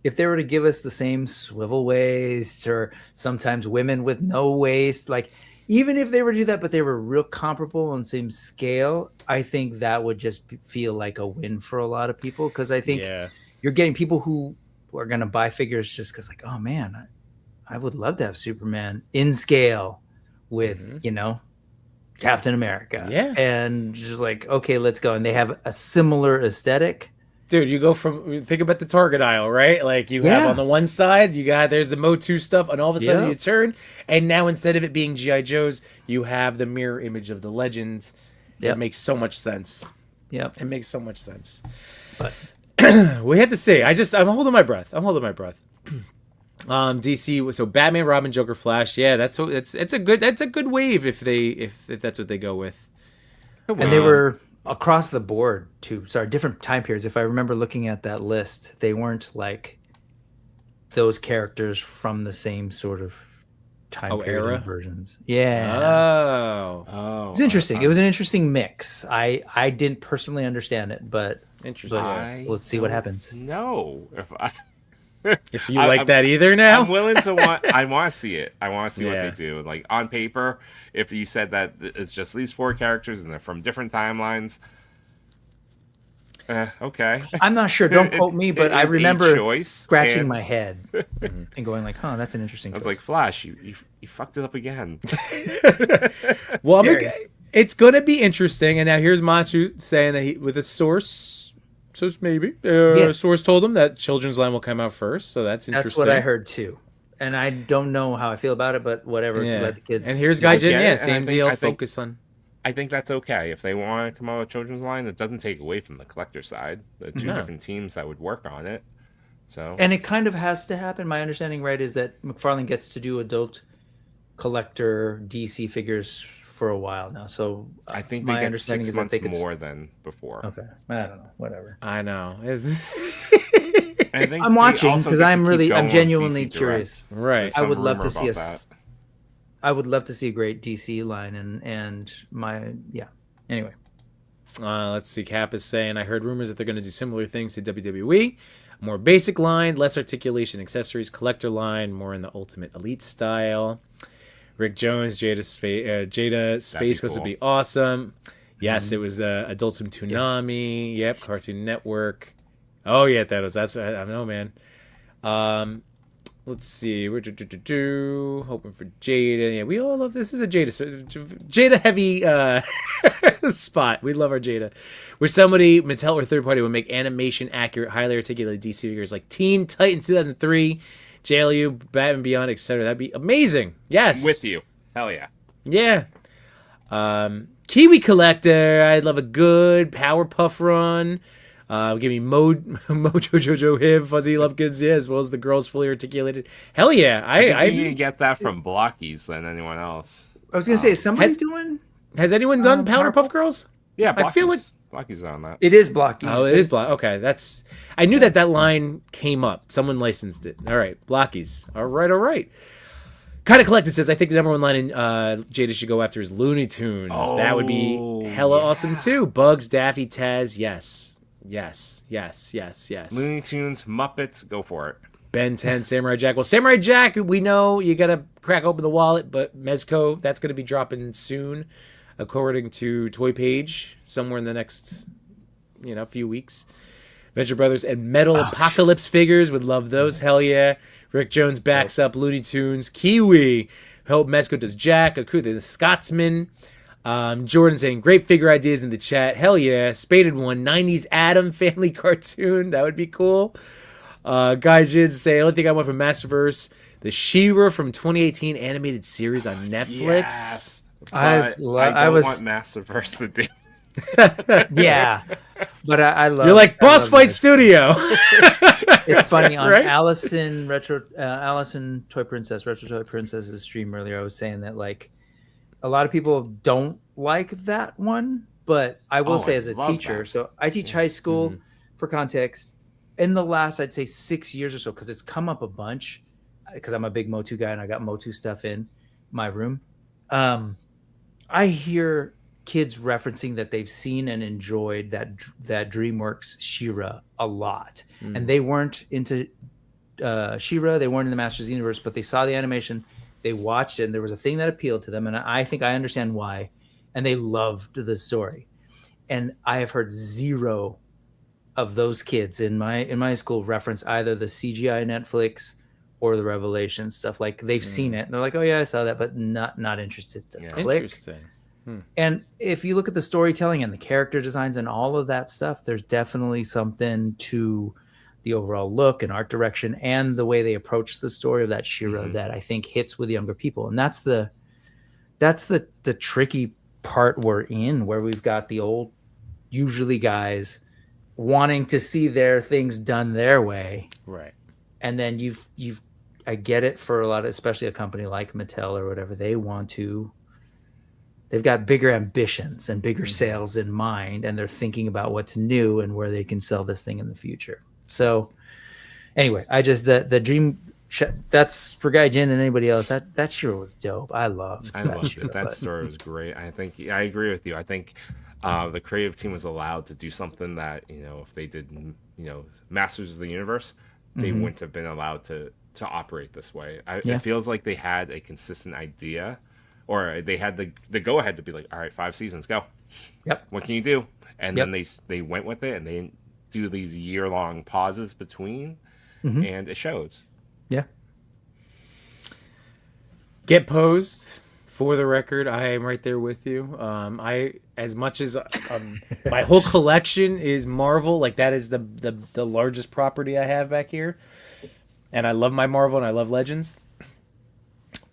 if they were to give us the same swivel waist or sometimes women with no waist, like even if they were to do that, but they were real comparable on same scale, I think that would just feel like a win for a lot of people. Because I think you're getting people who are going to buy figures just because like, oh man, I would love to have Superman in scale with, Captain America. Yeah. And just like, okay, let's go. And they have a similar aesthetic. Dude, you go from, think about the Target aisle, right? Like you have on the one side, there's the Motu stuff, and all of a sudden you turn, and now instead of it being G.I. Joes, you have the mirror image of the Legends. It makes so much sense. Yep. It makes so much sense. But we have to see. I'm holding my breath. DC, so Batman, Robin, Joker, Flash. Yeah, it's a good wave if that's what they go with. And they were across the board too. Sorry, different time periods. If I remember looking at that list, they weren't like those characters from the same sort of time period era versions. Yeah. Oh. It's interesting. It was an interesting mix. I didn't personally understand it, but interesting. Let's see what happens. No, if you like that either now, I'm willing to I want to see it. I want to see what they do. Like on paper, if you said that it's just these 4 characters and they're from different timelines, okay. I'm not sure. Don't quote me, but I remember scratching my head and going like, "Huh, that's an interesting." I was like, "Flash, you fucked it up again." Well, it's gonna be interesting. And now here's Machu saying that with a source. So maybe source told him that Children's Line will come out first, so that's interesting. That's what I heard too, and I don't know how I feel about it, but whatever. Let the kids. And here's Gaijin, same deal. Focus on. I think that's okay if they want to come out with Children's Line. That doesn't take away from the collector side. The two different teams that would work on it. So and it kind of has to happen. My understanding, right, is that McFarlane gets to do adult collector DC figures for a while now. So I think my understanding is that they could more than before. Okay, I don't know. Whatever. I know. I'm watching because I'm genuinely curious. Right. I would love to see I would love to see a great DC line and Anyway. Let's see. Cap is saying, I heard rumors that they're going to do similar things to WWE. More basic line, less articulation accessories, collector line, more in the Ultimate Elite style. Rick Jones, Jada Space Ghost would be awesome. Yes, it was Adult Swim Toonami. Yep, Cartoon Network. Oh yeah, that's I don't know, man. Let's see. We're hoping for Jada. Yeah, we all love this. This is a Jada heavy spot. We love our Jada. Where somebody, Mattel or third party, would make animation accurate, highly articulated DC figures like Teen Titans 2003. JLU, Batman Beyond, etc. That'd be amazing. Yes. With you. Hell yeah. Yeah. Kiwi Collector. I'd love a good Powerpuff run. Give me Mojo Jojo Hiv, Fuzzy Lumpkins, as well as the girls fully articulated. Hell yeah. I think you get that from Blockies than anyone else. I was going to say, is somebody doing? Has anyone done Powerpuff Girls? Yeah, Blockies. I feel like Blockies on that. It is Blockies. Oh, it is Block. Okay, I knew that line came up. Someone licensed it. All right, Blockies. All right. Kind of Collected says, I think the number one line in Jada should go after is Looney Tunes. That would be hella awesome too. Bugs, Daffy, Taz. Yes. Looney Tunes, Muppets, go for it. Ben 10, Samurai Jack. Well, Samurai Jack, we know you got to crack open the wallet, but Mezco, that's going to be dropping soon, according to Toy Page, somewhere in the next, few weeks. Venture Brothers and Metal Apocalypse figures, would love those. Hell yeah. Rick Jones backs up Looney Tunes. Kiwi. Hope Mezco does Jack. Akuda, the Scotsman. Jordan saying, great figure ideas in the chat. Hell yeah. Spaded one. 90s Adam family cartoon. That would be cool. Gaijin say, I don't think I went from Masterverse. The She-Ra from 2018 animated series on Netflix. Yes. I don't want Masterverse to do. Yeah, but I love. You're like I Boss love Fight this. Studio. It's funny on Right? Allison Toy Princess Retro Toy Princess's stream earlier. I was saying that like a lot of people don't like that one, but I will say I as a love teacher, that. so I teach high school for context. In the last, I'd say 6 years or so, because it's come up a bunch, because I'm a big Motu guy and I got Motu stuff in my room. I hear kids referencing that they've seen and enjoyed that DreamWorks She-Ra a lot, and they weren't into She-Ra, they weren't in the Masters of the Universe, but they saw the animation, they watched it, and there was a thing that appealed to them, and I think I understand why, and they loved the story. And I have heard zero of those kids in my school reference either the CGI Netflix or the Revelation stuff. Like they've seen it, and they're like, "Oh yeah, I saw that," but not interested to click. Interesting. And if you look at the storytelling and the character designs and all of that stuff, there's definitely something to the overall look and art direction and the way they approach the story of that She-Ra that I think hits with younger people. And that's the tricky part we're in, where we've got the old, usually guys wanting to see their things done their way. Right. And then I get it for a lot of, especially a company like Mattel or whatever, they've got bigger ambitions and bigger sales in mind, and they're thinking about what's new and where they can sell this thing in the future. So anyway, the dream that's for Guy Jin and anybody else. That She-Ra was dope. I loved it. That story was great. I think I agree with you. I think the creative team was allowed to do something that, if they did, Masters of the Universe, they wouldn't have been allowed to operate this way. It feels like they had a consistent idea, or they had the go ahead to be like, all right, 5 seasons, go. Yep. What can you do? And then they went with it, and they do these year-long pauses between, and it shows. Yeah. Get posed. For the record, I am right there with you. As much as my whole collection is Marvel, like that is the largest property I have back here, and I love my Marvel and I love Legends.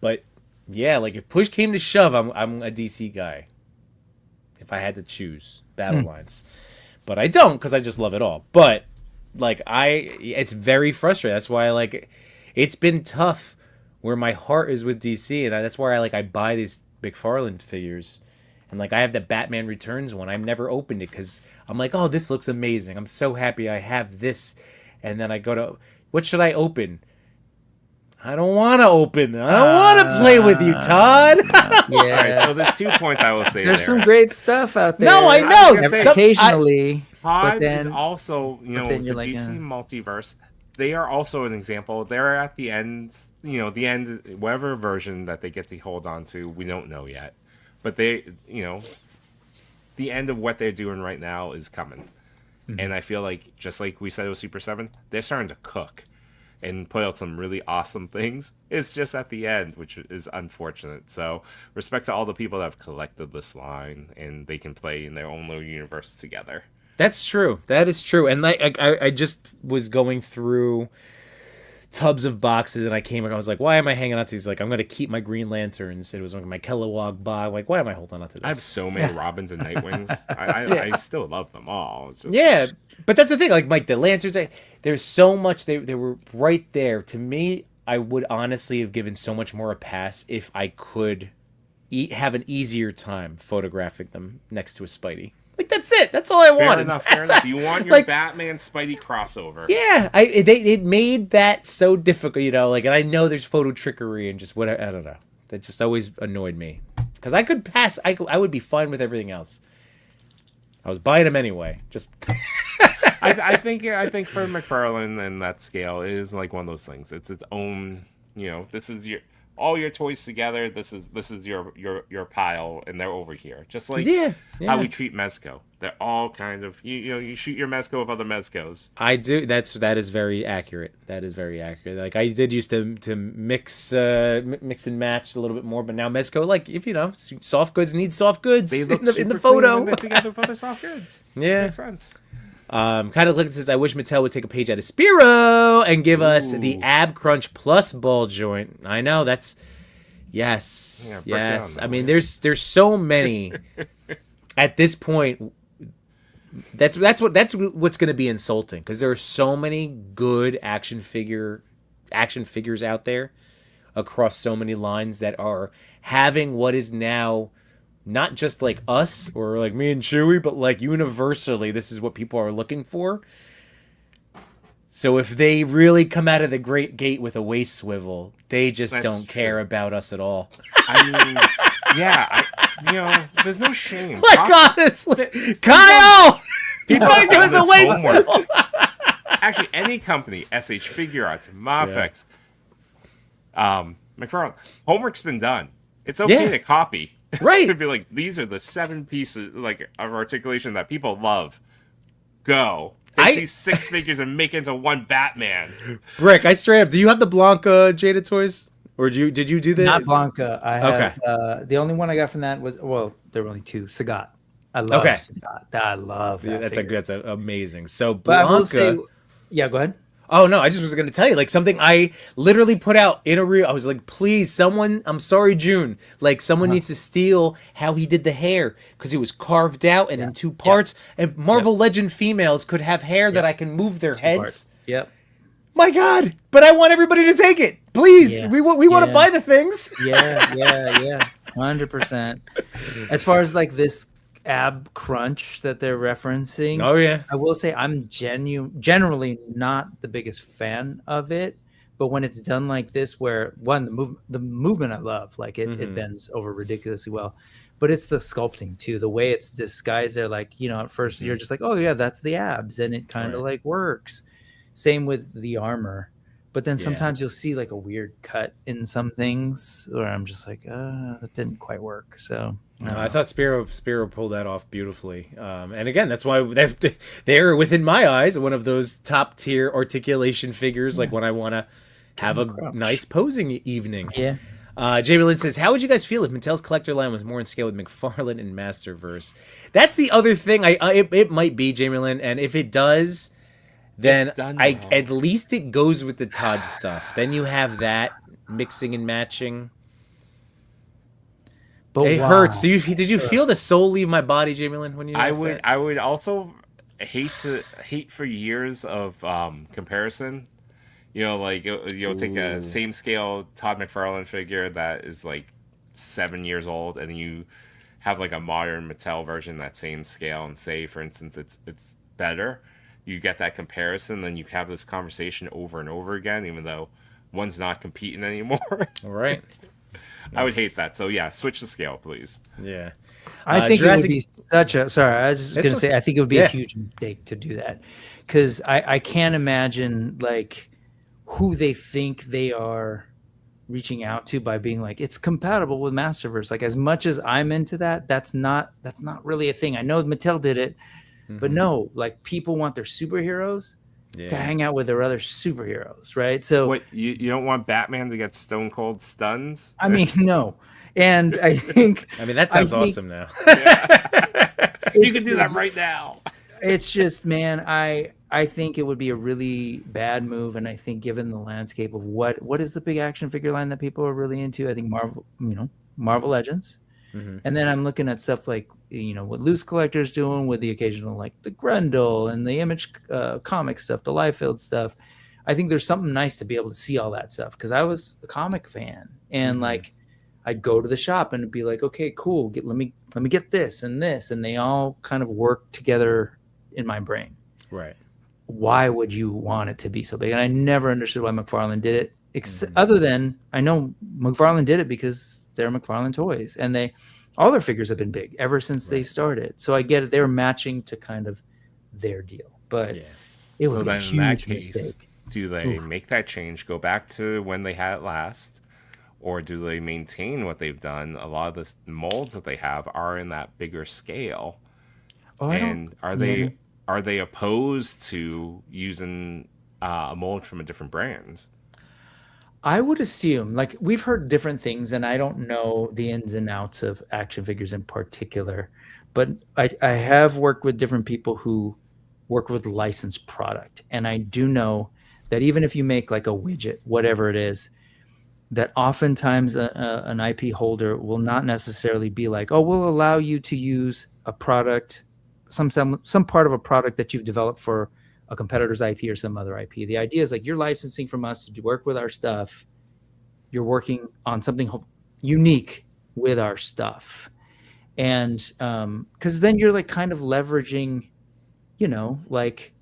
But yeah, like if push came to shove, I'm a DC guy. If I had to choose battle lines, but I don't, because I just love it all. But like it's very frustrating. That's why it's been tough. Where my heart is with DC, and that's why I buy these McFarlane figures, and I have the Batman Returns one. I've never opened it because I'm like, oh, this looks amazing. I'm so happy I have this, and then I go to, what should I open? I don't want to open. I don't want to play with you, Todd. Yeah. All right, so there's 2 points I will say. There's some great stuff out there. No, I know. Occasionally, Todd but then is also, the DC multiverse. They are also an example. They're at the end, the end, whatever version that they get to hold on to, we don't know yet. But they, the end of what they're doing right now is coming. And I feel like, just like we said with Super 7, they're starting to cook and put out some really awesome things. It's just at the end, which is unfortunate. So respect to all the people that have collected this line, and they can play in their own little universe together. That's true. That is true. And I just was going through tubs of boxes, and I was like, why am I hanging on to these? I'm going to keep my Green Lanterns. It was my Kilowog box. I'm like, why am I holding on to this? I have so many Robins and Nightwings. I still love them all. It's just, yeah, but that's the thing. Mike, the Lanterns, there's so much. They were right there. To me, I would honestly have given so much more a pass if I could have an easier time photographing them next to a Spidey. That's it. That's all I wanted. Fair enough. You want your Batman Spidey crossover. Yeah, they made that so difficult, and I know there's photo trickery and just whatever. I don't know. That just always annoyed me, because I could pass. I would be fine with everything else. I was buying them anyway. Just. I think for McFarlane and that scale, it is like one of those things. It's its own. This is all your toys together. This is your pile, and they're over here. Just like how we treat Mezco. They're all kind of you shoot your Mezco with other Mezcos. I do. That is very accurate. That is very accurate. I did used to mix and match a little bit more, but now Mezco, if soft goods need soft goods, they look in the photo. They're together for the soft goods. Yeah, makes sense. Kind of look at this. I wish Mattel would take a page out of Spiro and give us the Ab Crunch Plus ball joint. I know that's yes. I mean, there's so many. at this point, that's what's going to be insulting, because there are so many good action figures out there across so many lines that are having what is now not just like us or like me and Chewy, but like universally, this is what people are looking for. So if they really come out of the great gate with a waist swivel, they just don't care about us at all. I mean, yeah, there's no shame. Like, honestly, Kyle! People gotta give us a waist swivel. Actually, any company, SH Figure Arts, Mafex, McFarlane, homework's been done. It's okay to copy. Right. To be like, these are the 7 pieces like of articulation that people love. Go. Take these 6 figures and make it into one Batman. Brick, I straight up. Do you have the Blanca Jada Toys? Or did you do the... Not Blanca. I have, the only one I got from that was, well, there were only 2. Sagat. I love Sagat. I love that. That's amazing. So Blanca... But I will say, yeah, go ahead. Oh, no, I just was going to tell you, like, something I literally put out in a reel. I was like, please, someone, I'm sorry, June. Like, someone needs to steal how he did the hair, because it was carved out and in 2 parts. And Marvel Legend females could have hair that I can move their heads. Yep. My God, but I want everybody to take it. Please, we want to buy the things. Yeah, 100%. As far as, like, this ab crunch that they're referencing, I will say I'm generally not the biggest fan of it, but when it's done like this, where the movement I love, like it bends over ridiculously well, but it's the sculpting too, the way it's disguised there. Like, at first you're just like, oh yeah, that's the abs, and it kind of like works. Same with the armor, but then sometimes you'll see like a weird cut in some things where I'm just like, that didn't quite work. So I thought Spiro pulled that off beautifully, and again, that's why they're within my eyes one of those top tier articulation figures. Like when I want to have a nice posing evening. Jamie Lynn says, how would you guys feel if Mattel's collector line was more in scale with McFarlane and Masterverse? That's the other thing. It might be, Jamie Lynn, and if it does, then at least it goes with the Todd stuff. Then you have that mixing and matching. But it hurts. Did you feel the soul leave my body, Jamie Lynn, when you? I would also hate for years of comparison. Like you'll take a same scale Todd McFarlane figure that is like 7 years old, and then you have like a modern Mattel version that same scale, and say, for instance, it's better. You get that comparison, then you have this conversation over and over again, even though one's not competing anymore. All right. I would hate that. So yeah, switch the scale, please. Yeah. I think it would be sorry, I was just going to say, I think it would be a huge mistake to do that, because I can't imagine like who they think they are reaching out to by being like, it's compatible with Masterverse. Like, as much as I'm into that, that's not really a thing. I know Mattel did it, but no, like, people want their superheroes to hang out with their other superheroes, right? So what, you don't want Batman to get stone cold stunned? I mean, no. And I think that sounds awesome now. You can do that right now. It's just, man, I think it would be a really bad move, and I think given the landscape of what is the big action figure line that people are really into, I think Marvel Legends. And then I'm looking at stuff like, what Loose Collector's doing with the occasional, like, the Grendel and the Image comic stuff, the Liefeld stuff. I think there's something nice to be able to see all that stuff, because I was a comic fan, and like, I'd go to the shop and be like, okay, cool, let me get this and this, and they all kind of work together in my brain. Right. Why would you want it to be so big? And I never understood why McFarlane did it, other than I know McFarlane did it because they're McFarlane Toys, and all their figures have been big ever since they started. So I get it; they're matching to kind of their deal, but it would be a huge mistake. Do they make that change, go back to when they had it last, or do they maintain what they've done? A lot of the molds that they have are in that bigger scale. And are they opposed to using a mold from a different brand? I would assume, like, we've heard different things, and I don't know the ins and outs of action figures in particular, but I have worked with different people who work with licensed product, and I do know that even if you make like a widget, whatever it is, that oftentimes an IP holder will not necessarily be like, oh, we'll allow you to use a product, some part of a product that you've developed for a competitor's IP or some other IP. The idea is like you're licensing from us to work with our stuff. You're working on something unique with our stuff. And because then you're like kind of leveraging, like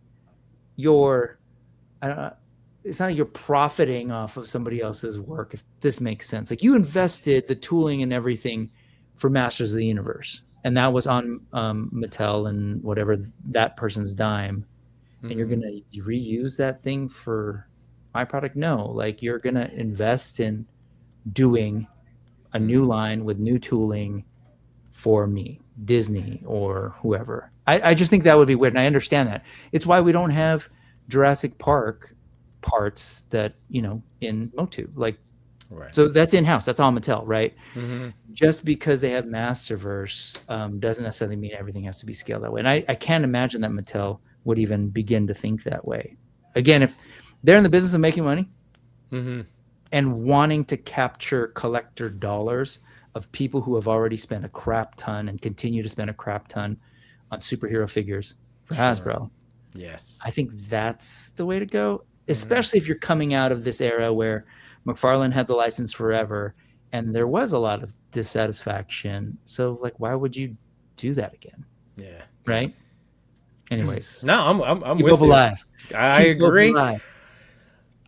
it's not like you're profiting off of somebody else's work, if this makes sense. Like you invested the tooling and everything for Masters of the Universe, and that was on Mattel and whatever that person's dime. And you're going to reuse that thing for my product? No, like you're going to invest in doing a new line with new tooling for me, Disney or whoever. I just think that would be weird. And I understand that. It's why we don't have Jurassic Park parts that, in Motu. Like, right. So that's in-house. That's all Mattel, right? Just because they have Masterverse doesn't necessarily mean everything has to be scaled that way. And I can't imagine that Mattel would even begin to think that way. Again, if they're in the business of making money and wanting to capture collector dollars of people who have already spent a crap ton and continue to spend a crap ton on superhero figures for Hasbro. Yes. I think that's the way to go, especially if you're coming out of this era where McFarlane had the license forever and there was a lot of dissatisfaction. So like, why would you do that again? Yeah. Right. Anyways. No, I'm Keep with hope you. Alive. I Keep hope agree. alive.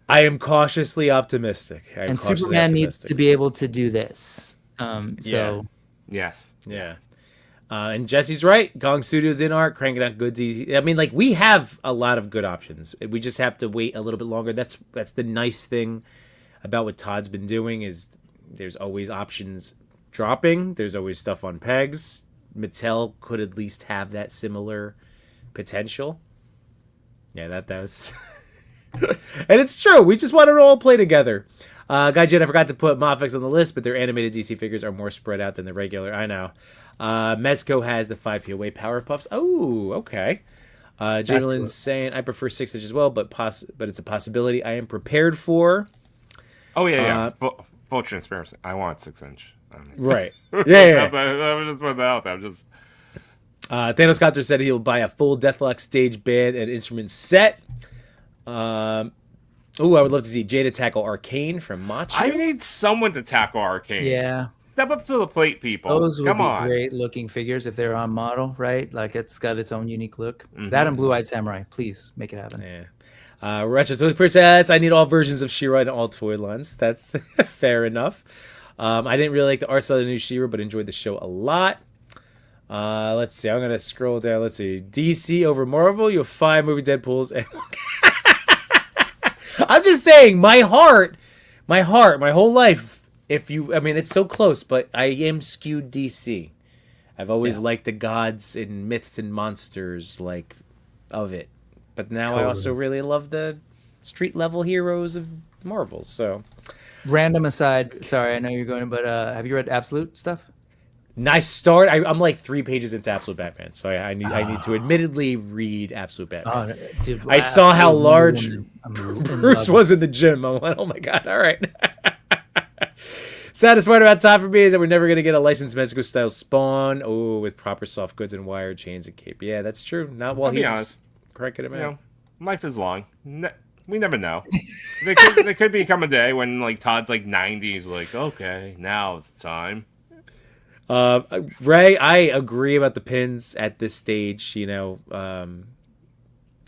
I am cautiously optimistic. And Superman needs to be able to do this. So yes. Yeah. And Jesse's right. Gong Studios in art, cranking out good DC. I mean, like, we have a lot of good options. We just have to wait a little bit longer. That's the nice thing about what Todd's been doing is there's always options dropping. There's always stuff on pegs. Mattel could at least have that similar potential. Yeah, that was... And it's true. We just want to all play together. Guy Jen, I forgot to put Mafex on the list, but their animated DC figures are more spread out than the regular. I know. Mezco has the 5 POA Power Puffs. Oh, okay. Jamelin's saying, I prefer 6 inch as well, but it's a possibility I am prepared for. Oh, yeah. Full transparency. I want 6 inch. Right. Yeah. I'm just putting that out there. I'm just... Thanos Cotter said he'll buy a full Deathlock stage band and instrument set. I would love to see Jada tackle Arcane from Macho. I need someone to tackle Arcane. yeah, Step up to the plate, people. those would Come be on. great looking figures if they're on model, right? Like it's got its own unique look. That and Blue Eyed Samurai, please make it happen. Yeah. Retro Toy Princess, I need all versions of She-Ra and all toy lines. That's fair enough. I didn't really like the art style of the new She-Ra, but enjoyed the show a lot. Let's see. I'm going to scroll down. Let's see. DC over Marvel. You have 5 movie Deadpools. And I'm just saying, my whole life, it's so close, but I am skewed DC. I've always liked the gods and myths and monsters, like, of it. But now I also really love the street level heroes of Marvel, so. Random aside, sorry, I know you're going, but have you read Absolute stuff? I'm like 3 pages into Absolute Batman, so I need to admittedly read Absolute Batman. Oh, dude, I saw how large Bruce was in the gym. I went, oh my god, all right. Saddest part about time for me is that we're never going to get a licensed Mexico style Spawn. Oh, with proper soft goods and wire chains and cape. Yeah, that's true. Not while he's honest. cranking him out. Life is long. We never know. there could become a day when like Todd's like 90. He's like, okay, now it's time. Ray, I agree about the pins at this stage. I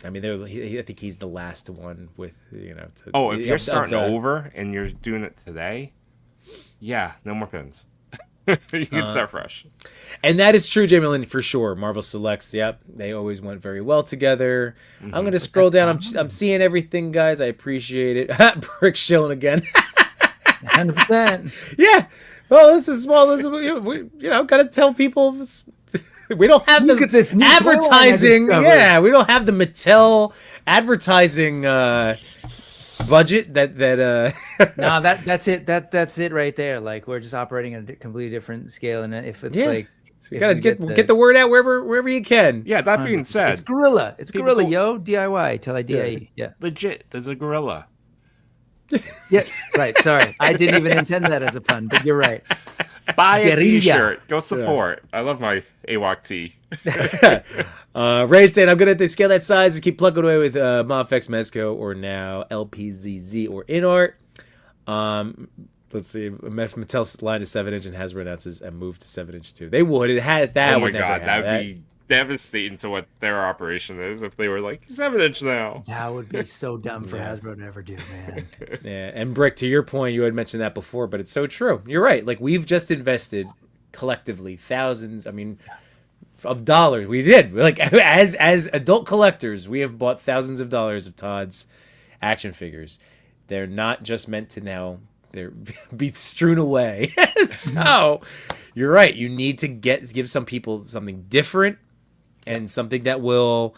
think he's the last one with if you're starting over and you're doing it today, yeah, no more pins. You can start fresh. And that is true, Jamie Lynn, for sure. Marvel Selects, yep, they always went very well together. I'm going to scroll down. I'm seeing everything, guys. I appreciate it. Brick shilling again. 100%. Yeah. Well, this is small. We got to tell people we don't have Look the at this new advertising. toy I discovered. Yeah, we don't have the Mattel advertising budget that. No, that's it. That's it right there. Like we're just operating at a completely different scale, and if it's like, so you gotta get the word out wherever you can. Yeah, that being said, it's guerrilla. It's people guerrilla, yo. DIY till I DIE. Yeah. Legit, there's a gorilla. Yeah, right. Sorry, I didn't even intend that as a pun, but you're right. Buy a Guerrilla. t-shirt. Go support. I love my AWOC tee. Ray saying, I'm going to scale that size and keep plugging away with Mofex, Mezco, or now LPZZ or InArt. Let's see. Mattel's line is 7-inch and Hasbro announces a move to 7-inch too. They would. It had that. Oh my would never god, have that'd be devastating to what their operation is if they were like 7-inch now. That would be so dumb for Hasbro to ever do, man. Yeah, and Brick, to your point, you had mentioned that before, but it's so true. You're right. Like, we've just invested collectively thousands, of dollars. We did. Like, as adult collectors, we have bought thousands of dollars of Todd's action figures. They're not just meant to now be strewn away. So, you're right. You need to give some people something different and something that will...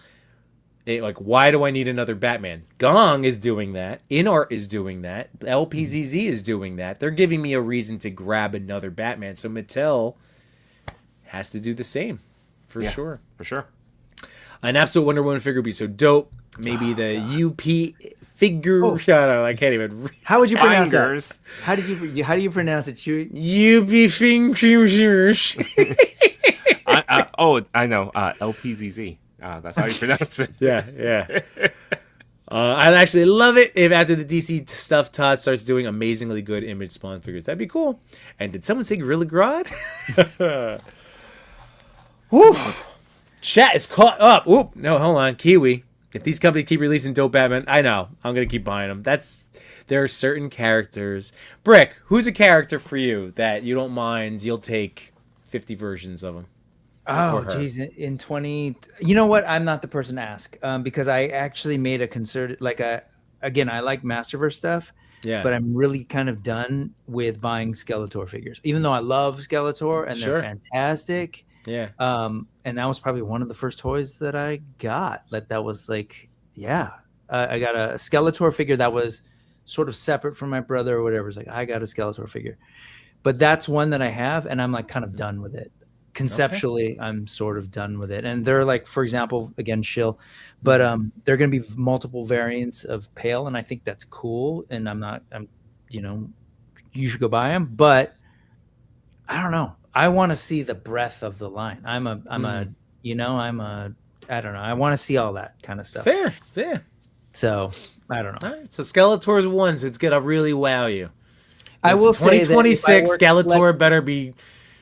Like, why do I need another Batman? Gong is doing that. InArt is doing that. LPZZ is doing that. They're giving me a reason to grab another Batman. So Mattel has to do the same, for sure. For sure. An absolute Wonder Woman figure would be so dope. Maybe the UP figure. I can't even. How would you pronounce Fingers. that? How do you pronounce it? UP fingers. I know. LPZZ. That's how you pronounce it. Yeah. I'd actually love it if after the DC stuff, Todd starts doing amazingly good Image Spawn figures. That'd be cool. And did someone say Gorilla Grodd? Whew. Chat is caught up. Oop, no, hold on. Kiwi. If these companies keep releasing dope Batman, I know. I'm going to keep buying them. There are certain characters. Brick, who's a character for you that you don't mind? You'll take 50 versions of them. Oh, geez. In 20... You know what? I'm not the person to ask because I actually made a concerted... Again, I like Masterverse stuff, but I'm really kind of done with buying Skeletor figures. Even though I love Skeletor and they're fantastic. Yeah. And that was probably one of the first toys that I got. That was like, I got a Skeletor figure that was sort of separate from my brother or whatever. It's like, I got a Skeletor figure. But that's one that I have, and I'm like kind of done with it. Conceptually, I'm sort of done with it. And they're like, for example, again, shill, but there are going to be multiple variants of Pale, and I think that's cool. And you should go buy them. But I don't know. I want to see the breadth of the line. I don't know. I want to see all that kind of stuff. Fair. So I don't know. All right, so Skeletor's one, so it's gonna really wow you. I will say 2026 Skeletor better be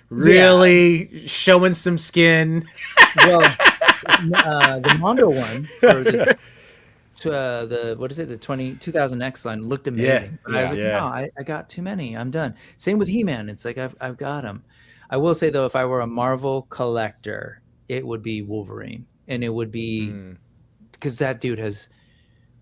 really showing some skin. Well, the Mondo one for the what is it? The 2000X line looked amazing. I was like, no, I got too many. I'm done. Same with He-Man. It's like I've got them. I will say though, if I were a Marvel collector, it would be Wolverine, and it would be because that dude has.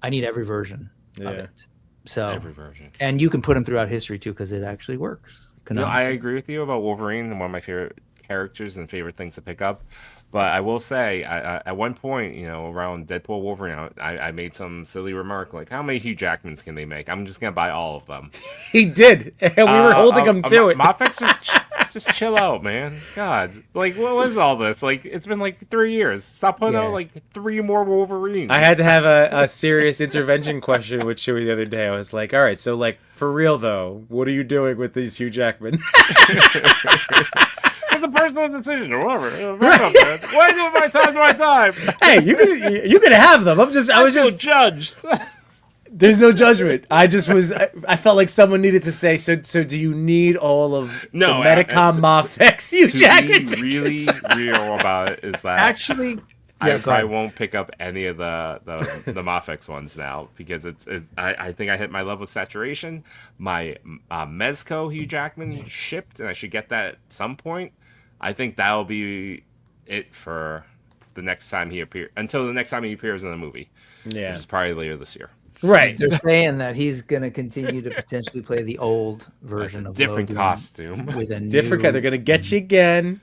I need every version of it. So every version, and you can put them throughout history too, because it actually works. No, I agree with you about Wolverine, one of my favorite characters and favorite things to pick up. But I will say, at one point, around Deadpool Wolverine, I made some silly remark like, "How many Hugh Jackmans can they make? I'm just gonna buy all of them." He did, and we were holding him to it. Mofex, just chill out, man. God, like, what was all this? Like, it's been like 3 years. Stop putting out like 3 more Wolverines. I had to have a serious intervention question with Chewie the other day. I was like, all right, so like for real though, what are you doing with these Hugh Jackman? It's a personal decision or whatever. Why do my time? Hey, you can have them. I was just judged. There's no judgment. I felt like someone needed to say, so do you need all of the Medicom Mofex Hugh Jackman figures? Really real about it is that actually I probably won't pick up any of the Mofex ones now because I think I hit my level of saturation. My Mezco Hugh Jackman shipped, and I should get that at some point. I think that'll be it for the next time he appears, until the next time he appears in a movie. Yeah, which is probably later this year. Right. They're saying that he's going to continue to potentially play the old version of different Logan costume with a different. They're going to get you again,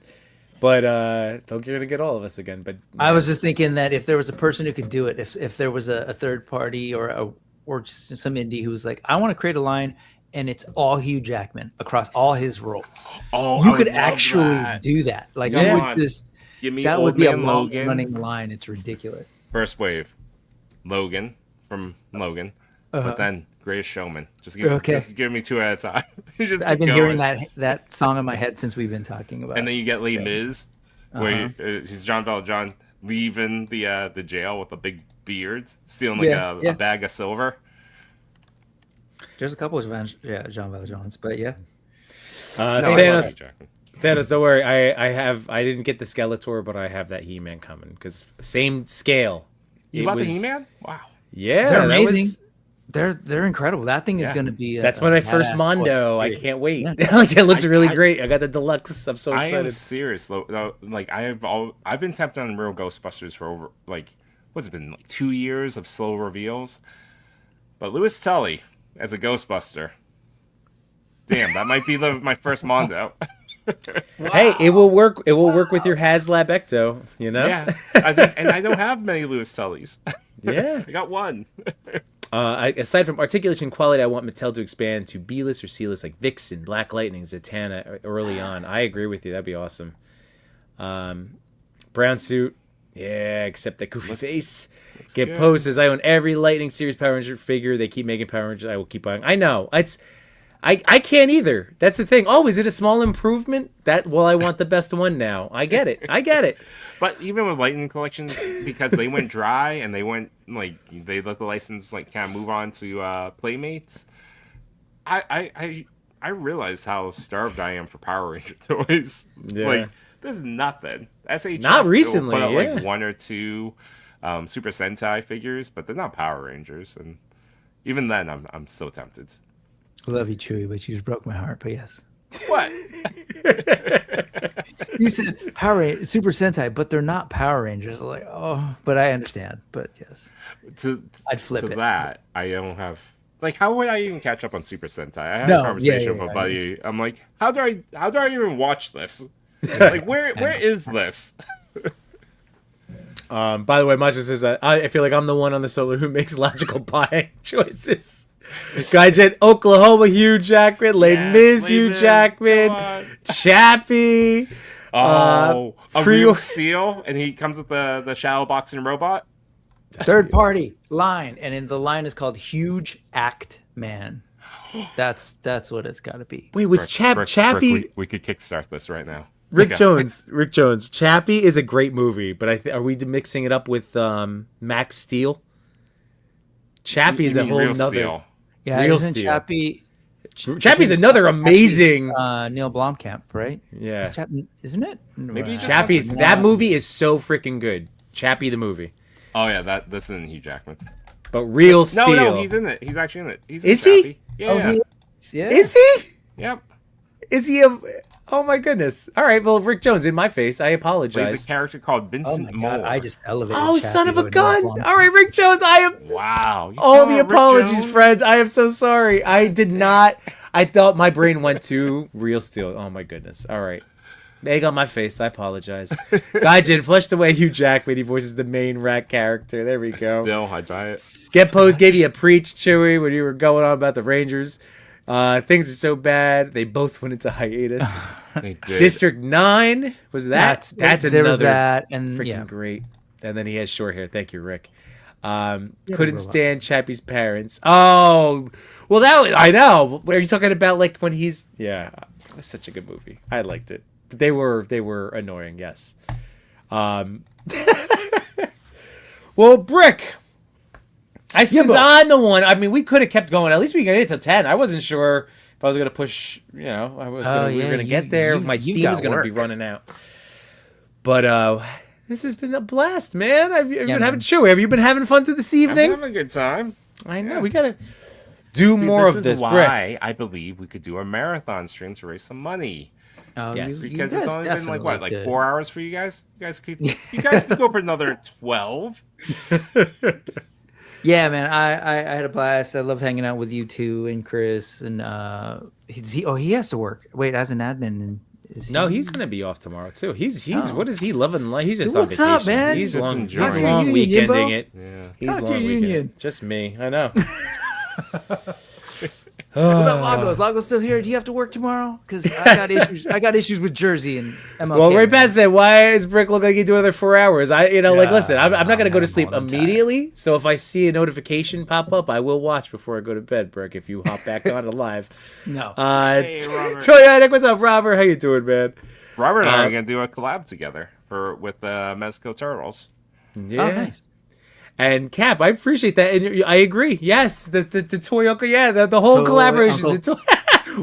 but you're going to get all of us again. But I was just thinking that if there was a person who could do it, if there was a third party or just some indie who was like, I want to create a line and it's all Hugh Jackman across all his roles. Oh, you could actually do that. Like you would just give me that would be a long Logan. running line. It's ridiculous. First wave, Logan from Logan, but then Greatest Showman. Just give me 2 at a time. Just I've keep been going. hearing that song in my head since we've been talking about. And then you get Les Mis, where he's John Valjean leaving the jail with a big beard, stealing like a bag of silver. There's a couple of Jean Valjean's, but yeah. Thanos, don't worry. I didn't get the Skeletor, but I have that He-Man coming because same scale. You bought the He-Man? Wow. Yeah, They're amazing. They're incredible. That thing is going to be. That's my first Mondo. Toy. I can't wait. Yeah. Like it looks really great. I got the deluxe. I'm so excited. I am serious though. Like I've been tapped on Real Ghostbusters for over what's it been 2 years of slow reveals, but Louis Tully as a Ghostbuster. Damn, that might be my first Mondo. Wow. Hey, it will work. It will work with your HasLab Ecto. You know. Yeah, I don't have many Louis Tullys. Yeah, I got one. Aside from articulation quality, I want Mattel to expand to B-list or C-list like Vixen, Black Lightning, Zatanna early on. I agree with you. That'd be awesome. Brown suit. Yeah, except that goofy face. Get posters. I own every Lightning series Power Ranger figure. They keep making Power Rangers. I will keep buying. I know. I can't either. That's the thing. Oh, is it a small improvement? I want the best one now. I get it. But even with Lightning collections, because they went dry and they went they let the license kind of move on to Playmates. I realized how starved I am for Power Ranger toys. Yeah. There's nothing. SHF not recently. Put out one or two Super Sentai figures, but they're not Power Rangers, and even then, I'm still tempted. I love you, Chewy, but you just broke my heart. But yes. What? You said Super Sentai, but they're not Power Rangers. Like, oh, but I understand. But yes, I'd flip it. That I don't have. How would I even catch up on Super Sentai? I had a conversation with a buddy. I'm like, how do I even watch this? Where is this? By the way, Macha says I feel like I'm the one on the solo who makes logical buying choices. Gaijin, Oklahoma, Hugh Jackman, Les Mis, Hugh Jackman, Chappie. A Real Steel, and he comes with the shadow boxing robot. Third party line, and in the line is called Huge Act Man. That's what it's got to be. Wait, was Chappie? We could kickstart this right now. Rick Jones. Chappie is a great movie, but are we mixing it up with Max Steel? Chappie is a whole nother. Steel. Yeah, Real isn't Steel. Chappie's another amazing. Neil Blomkamp, right? Yeah, isn't it? Maybe Chappie's that movie is so freaking good. Chappie the movie. Oh yeah, this isn't Hugh Jackman. But Real Steel. No, he's in it. He's actually in it. Is he? Yeah. Yeah. Is he? Yep. Is he a? Oh my goodness! All right, well, Rick Jones in my face. I apologize. He's a character called Vincent Moore. I just elevated. Oh, son of a gun! All right, Rick Jones. I am. Wow. All the apologies, friend. I am so sorry. I did not. I thought my brain went to Real Steel. Oh my goodness. All right. Egg on my face. I apologize. Gaijin fleshed away Hugh Jackman. He voices the main rat character. There we go. Still, I buy it. Get Pose gave you a preach, Chewy, when you were going on about the Rangers. Things are so bad. They both went into hiatus. They did. District 9 was that? That's there another was that, and freaking great. And then he has short hair. Thank you, Rick. Couldn't stand Chappie's parents. Oh, well, I know. Are you talking about when he's? Yeah, that's such a good movie. I liked it. But they were annoying. Yes. Well, Brick. Since I'm the one, I mean, we could have kept going. At least we got it to 10. I wasn't sure if I was going to push, we were going to get there. My Steam was going to be running out. But this has been a blast, man. Have you been having Chewy? Have you been having fun this evening? I'm having a good time. I know. We got to do more of this, This is Brick. why I believe we could do a marathon stream to raise some money. Yes. Because it's only been 4 hours for you guys? You guys could go for another 12. Yeah, man, I had a blast. I love hanging out with you two and Chris. And he has to work. Wait, as an admin. He's gonna be off tomorrow too. He's what is he loving life? He's just Dude, on vacation. What's up, man? He's long union, weekending Yimbo. it. Yeah. He's long weekending. Just me. I know. What about Lago? Is Lago still here? Do you have to work tomorrow? Because I got issues. I got issues with Jersey and MLK. Well, Ray Pat said, "Why does Brick look like he do another 4 hours?" Listen, I'm not gonna go to sleep immediately. So if I see a notification pop up, I will watch before I go to bed. Brick, if you hop back on live. No. Hey, Robert. Toyatic, what's up, Robert? How you doing, man? Robert and I are gonna do a collab together with the Mety Toys Turtles. Yeah. Oh, nice. And Cap, I appreciate that, and I agree. Yes, the toy uncle, the whole Toy collaboration, uncle.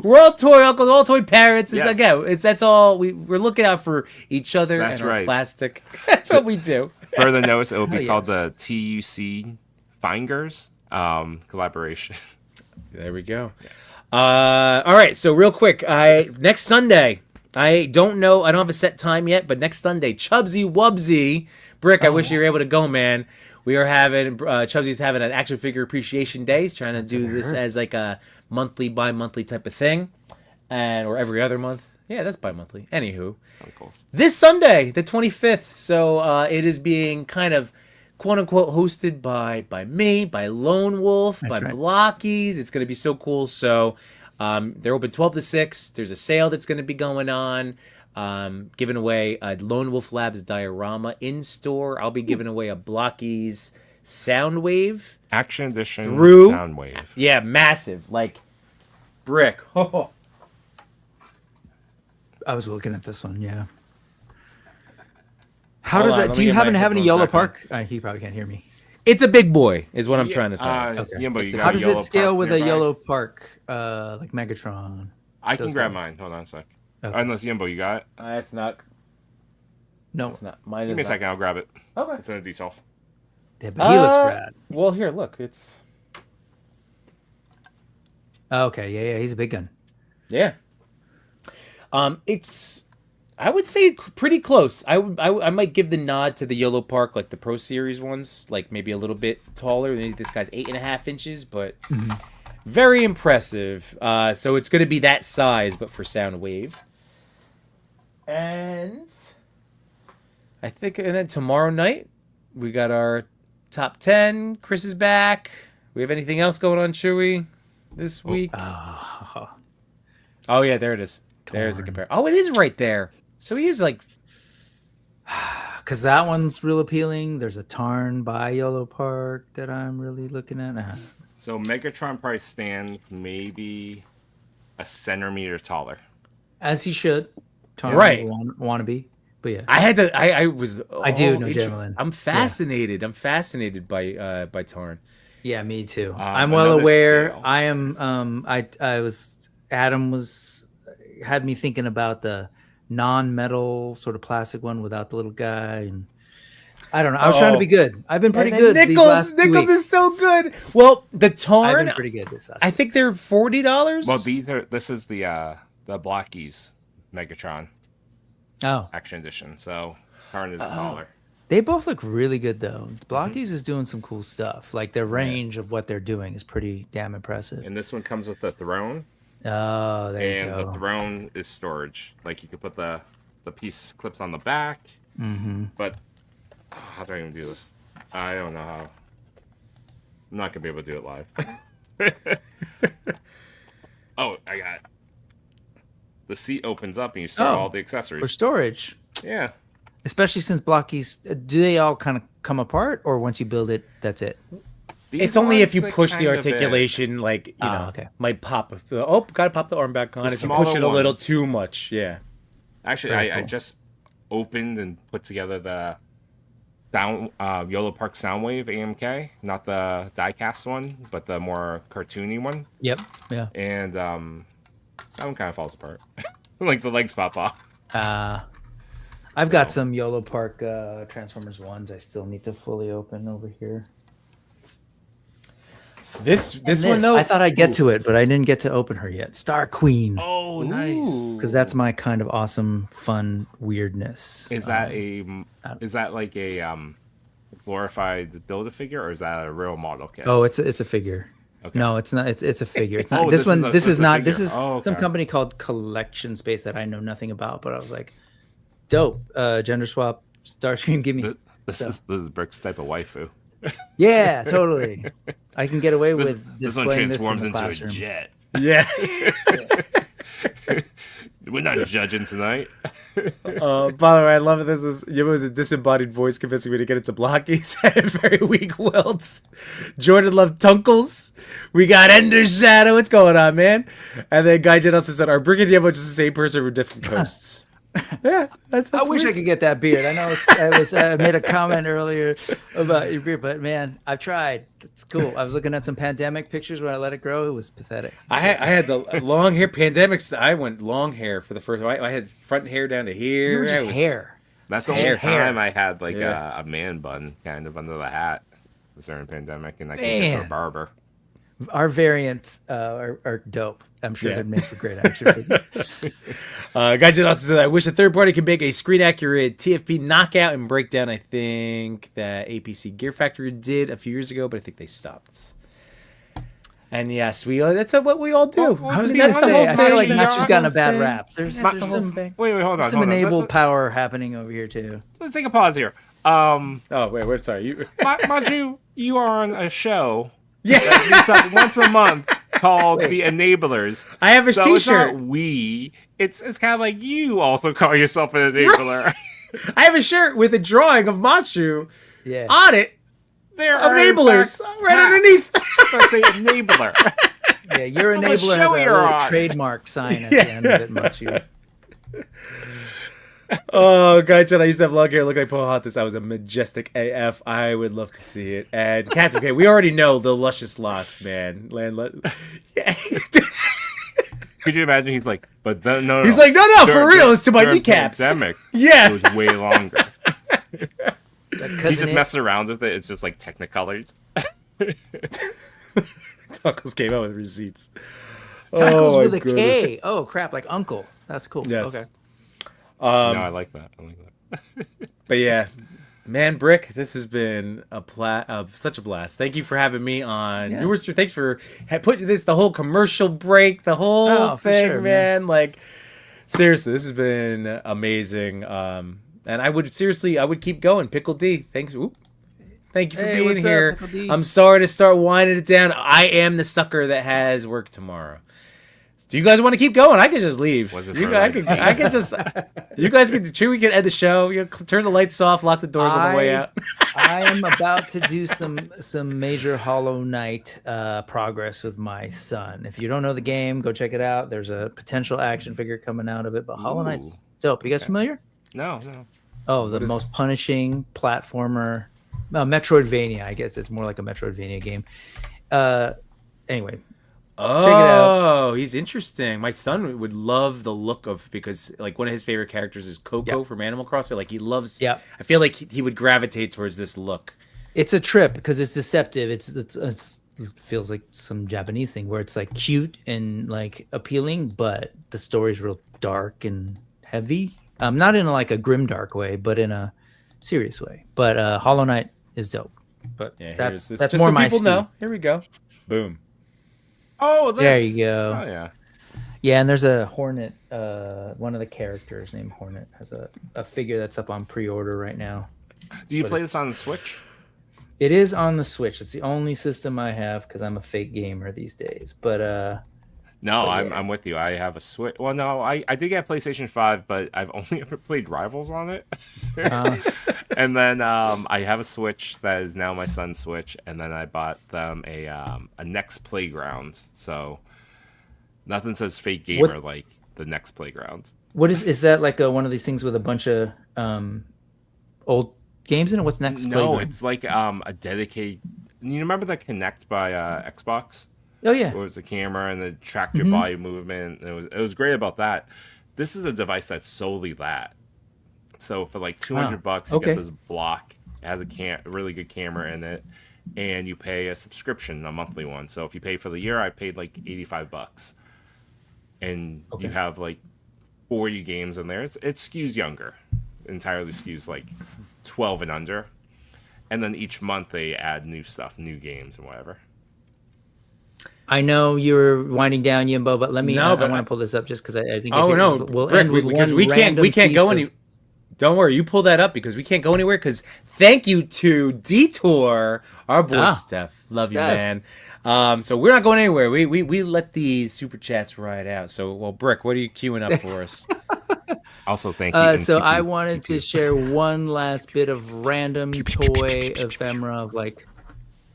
we're all toy uncles, all toy parents. It's Yes. that's all we're looking out for each other. That's and our right. plastic. That's what we do. Further notice, it will be Oh, called yes. the TUC Fingers collaboration. There we go. All right, so real quick, next Sunday. I don't know. I don't have a set time yet, but next Sunday, Chubsy Wubsy, Brick. I wish you were able to go, man. We are having Chubsy's having an action figure appreciation day. He's trying to do this as like a monthly, bi-monthly type of thing, or every other month. Yeah, that's bi-monthly. Anywho, Uncles. this Sunday, the 25th. So it is being kind of quote unquote hosted by me, by Lone Wolf, by right. Blockies. It's gonna be so cool. So they're open 12 to 6. There's a sale that's gonna be going on. Giving away a Lone Wolf Labs diorama in store. I'll be giving away a Blockies Soundwave. Action Edition Through- Soundwave. Yeah, massive. Like Brick. I was looking at this one. Yeah. How Hold does on, that? let Do me you get happen my to have any headphones Yellow back Park? He probably can't hear me. It's a big boy, is what I'm trying to tell you. Okay. Okay. Yimbo, you got How a does Yellow it scale Park with a nearby? Yellow Park, like Megatron? I can those grab guys? mine. Hold on a sec. Okay. Unless Yimbo, you got it. It's not. No. It's not. Mine Give is me a not. second. I'll grab it. Okay. It's in a detail. Yeah, but he looks rad. Well, here, look. It's Oh, okay. Yeah. He's a big gun. yeah. It's. I would say pretty close. I might give the nod to the Yellow Park, like the Pro Series ones, like maybe a little bit taller. Maybe this guy's 8.5 inches, but very impressive. So it's going to be that size, but for Soundwave. And I think, and then tomorrow night we got our top 10. Chris is back. We have anything else going on, Chewy, this week? Oh yeah, there it is. There's the compare. Oh, it is right there. So he is like, Because that one's real appealing. There's a Tarn by Yellow Park that I'm really looking at. So Megatron probably stands maybe a centimeter taller. As he should. Tarn Right. Want to be. But yeah. I had to. I was. I do know inter- Javelin. I'm fascinated. I'm fascinated by Tarn. Yeah, me too. I'm well another aware. scale. I am. I was. Adam had me thinking about the non-metal sort of plastic one without the little guy, and I don't know. I was trying to be good. I've been pretty And good. then these last 2 Nichols weeks. is so good. Well, the I've Tarn. been pretty good this last. I think they're $40. Well, this is the Blockies Megatron Oh, Action Edition. So Tarn is taller. they both look really good though. Blockies is doing some cool stuff. Like their range of what they're doing is pretty damn impressive. And this one comes with the throne. Oh, there you And the go. throne is storage. Like you could put the piece clips on the back. Mm-hmm. But how do I even do this? I don't know how. I'm not gonna be able to do it live. Oh, I got it. The seat opens up and you store Oh, all the For accessories. storage, Yeah. especially since Blockies, do they all kind of come apart, or once you build it, that's it? These It's only if ones, you they push the kind of bend. articulation, like okay. might pop. Oh, gotta pop the arm back on. The If you push it smaller a little ones. too much, yeah. Actually, Very I cool. just opened and put together the Yellow Park Soundwave AMK, not the diecast one, but the more cartoony one. Yep. Yeah. And that one kind of falls apart. Like the legs pop off. I've got some Yellow Park Transformers ones I still need to fully open over here. This one though, I thought I'd get to it, but I didn't get to open her yet. Star Queen. Oh, nice. Because that's my kind of awesome, fun weirdness. Is that like a glorified Build-A-Figure, or is that a real model kit? Oh, it's a figure. Okay. No, it's not. It's a figure. It's not. Oh, this this one. is a- This this is is a not. figure. This is Oh, some okay. company called Collection Space that I know nothing about. But I was like, dope. Gender swap. Starscream. Give me. This is Brick's type of waifu. Yeah, totally. I can get away This with one displaying this in transforms the into classroom. a jet. Yeah. We're not judging tonight. By the way, I love it. This is Yimbo's a disembodied voice convincing me to get into blockies. I have very weak wilts. Jordan loved Tunkles. We got Ender Shadow. What's going on, man? And then Guy Jen also said, "Are Brick and Yimbo just the same person from different coasts?" Yeah, that's I wish I could get that beard. I know I made a comment earlier about your beard, but man, I've tried. It's cool. I was looking at some pandemic pictures when I let it grow. It was pathetic. I had the long hair. Pandemics. I went long hair for the first. I had front hair down to here. You were just hair. That's the only time I had like a man bun kind of under the hat. It was during pandemic, and I couldn't get to a barber. Our variants are dope. I'm sure they'd make for great action figures. Guy Jen also said, "I wish a third party could make a screen accurate TFP knockout and breakdown. I think that APC Gear Factory did a few years ago, but I think they stopped." And yes, that's what we all do. I was going to say, I feel like Nacho's gotten a bad rap. There's some wait, hold on. Some enabled power happening over here too. Let's take a pause here. Oh wait, sorry. Maju, you are on a show. Yeah, that meets up once a month called The Enablers. I have his T-shirt. It's not we. It's kind of like you also call yourself an enabler. I have a shirt with a drawing of Machu on it. There are enablers right underneath. Let's say enabler. Yeah, your enabler has a little trademark sign at the end of it, Machu. Oh, Guy Chen, I used to have long hair, look like Pocahontas. I was a majestic AF. I would love to see it. And Cat, okay, we already know the luscious locks, man. Yeah. Could you imagine? He's like, but no. He's like, no, for real. It's to my kneecaps. Pandemic, yeah, it was way longer. He's just messing around with it. It's just like Technicolors. Tuckles came out with receipts. Tuckles with a K. Oh crap! Like Uncle. That's cool. Yes. Okay. No, I like that. But yeah, man, Brick, this has been such a blast. Thank you for having me on. Yeah. Thanks for putting the whole commercial break, the whole thing, sure, man. Like, seriously, this has been amazing. And I would keep going. Pickle D, thanks. Ooh. Thank you for being here. I'm sorry to start winding it down. I am the sucker that has work tomorrow. Do you guys want to keep going? I could just leave. I could just. You guys can. We can end the show. You turn the lights off, lock the doors on the way out. I am about to do some major Hollow Knight progress with my son. If you don't know the game, go check it out. There's a potential action figure coming out of it, but Hollow Knight's dope. You guys familiar? No. Oh, the most punishing platformer, Metroidvania. I guess it's more like a Metroidvania game. Anyway. Oh, he's interesting. My son would love the look of, because like one of his favorite characters is Coco from Animal Crossing. Like he loves. Yeah, I feel like he would gravitate towards this look. It's a trip because it's deceptive. It feels like some Japanese thing where it's like cute and like appealing, but the story's real dark and heavy. Not in like a grim dark way, but in a serious way. But Hollow Knight is dope. But yeah, that's just more so my people speed. know. Here we go. Boom. Oh, there you go. Oh, yeah. Yeah, and there's a Hornet. One of the characters named Hornet has a figure that's up on pre-order right now. Do you play this on the Switch? It is on the Switch. It's the only system I have because I'm a fake gamer these days. But I'm with you. I have a Switch. Well, no, I did get a PlayStation 5, but I've only ever played Rivals on it. And then I have a Switch that is now my son's Switch, and then I bought them a Next Playground. So nothing says fake gamer like the Next Playground. What is that like one of these things with a bunch of old games in it? What's Next Playground? No, it's like a dedicated. You remember the Kinect by Xbox? Oh yeah, it was a camera and it tracked your body movement. It was great about that. This is a device that's solely that. So for like $200, you get this block. It has a really good camera in it, and you pay a subscription, a monthly one. So if you pay for the year, I paid like $85, and you have like 40 games in there. It skews younger, entirely skews like 12 and under, and then each month they add new stuff, new games and whatever. I know you're winding down, Yimbo, but let me. I want to pull this up just because I think. We'll end with because we can't go any. Don't worry, you pull that up because we can't go anywhere. Because thank you to Detour, our boy Steph. Love you, man. So we're not going anywhere. We let these super chats ride out. So, well, Brick, what are you queuing up for us? Also, thank you. So I wanted to share one last bit of random toy ephemera of like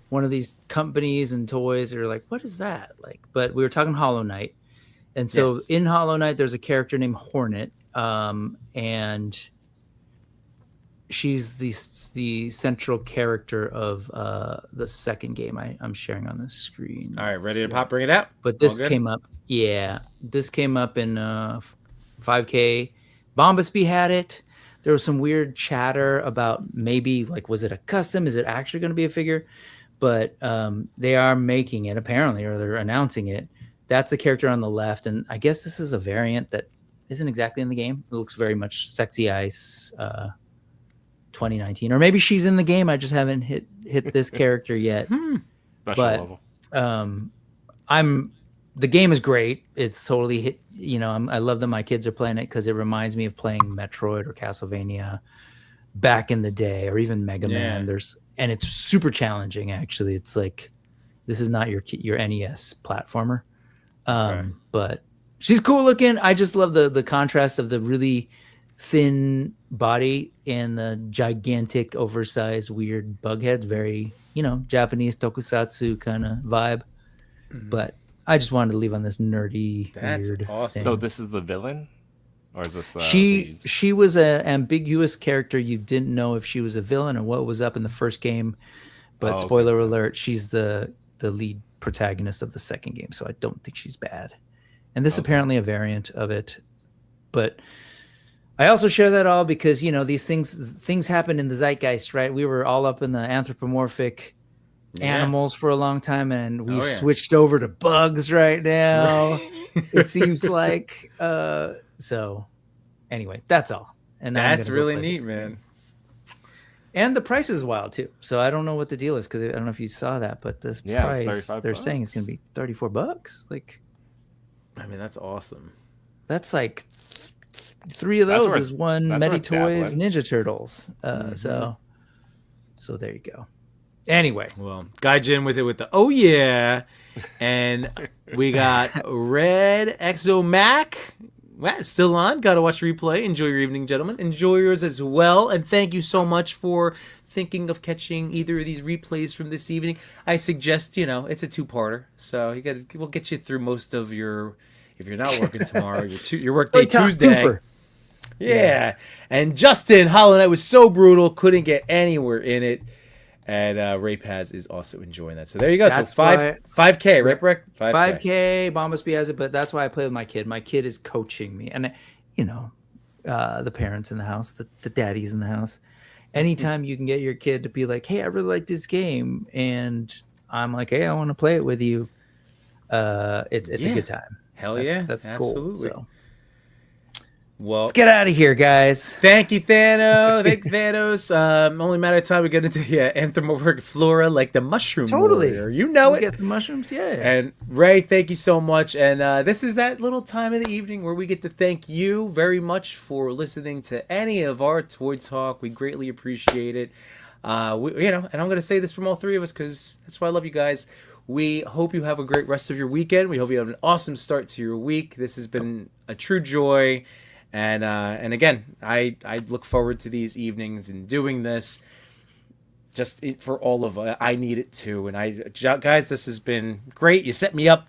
one of these companies and toys that are like, what is that? Like, but we were talking Hollow Knight. And so in Hollow Knight, there's a character named Hornet. And she's the central character of the second game I'm sharing on the screen. All right, ready to pop? Bring it out. But this came up. Yeah, this came up in 5K. Bombasby had it. There was some weird chatter about maybe like, was it a custom? Is it actually going to be a figure? But they are making it apparently, or they're announcing it. That's the character on the left, and I guess this is a variant that isn't exactly in the game. It looks very much Sexy Ice 2019, or maybe she's in the game. I just haven't hit this character yet. Special level. The game is great. It's totally hit. You know, I love that my kids are playing it because it reminds me of playing Metroid or Castlevania back in the day, or even Mega Man. And it's super challenging. Actually, it's like this is not your NES platformer, but she's cool looking. I just love the contrast of the really thin body and the gigantic, oversized, weird bug heads. Very, Japanese tokusatsu kind of vibe. But I just wanted to leave on this nerdy, weird awesome. thing. So this is the villain, or is this the she was an ambiguous character. You didn't know if she was a villain or what was up in the first game. But spoiler alert, she's the lead protagonist of the second game, so I don't think she's bad. And this is apparently a variant of it. But I also share that all because, these things happen in the zeitgeist, right? We were all up in the anthropomorphic animals for a long time, and we've switched over to bugs right now. It seems like. So anyway, that's all. And that's really neat, man. And the price is wild too. So I don't know what the deal is because I don't know if you saw that, but this price they're saying it's going to be $34. Like, I mean, that's awesome. That's like 3 of those is one Mety Toys Ninja Turtles. So there you go. Anyway, well, Gaijin with the and we got Red Exo Mac. Well, still on. Got to watch the replay. Enjoy your evening, gentlemen. Enjoy yours as well. And thank you so much for thinking of catching either of these replays from this evening. I suggest, it's a 2-parter. So we'll get you through most of your, if you're not working tomorrow, your work day Tuesday. Twofer. Yeah. And Justin, Hollow Knight was so brutal. Couldn't get anywhere in it. And Ray Paz is also enjoying that. So there you go. That's so 5K, right, Brick? 5K. Bombasby has it, but that's why I play with my kid. My kid is coaching me. And, the parents in the house, the daddies in the house. Anytime you can get your kid to be like, hey, I really like this game. And I'm like, hey, I want to play it with you. It's a good time. Hell that's absolutely. Cool. So. Well, let's get out of here, guys. Thank you, Thanos. Only matter of time we get into anthropomorphic flora like the mushroom warrior. You know it. Get the mushrooms, And Ray, thank you so much. And this is that little time of the evening where we get to thank you very much for listening to any of our Toy Talk. We greatly appreciate it. And I'm going to say this from all 3 of us because that's why I love you guys. We hope you have a great rest of your weekend. We hope you have an awesome start to your week. This has been a true joy. And again, I look forward to these evenings and doing this just for all of us. I need it too. And guys, this has been great. You set me up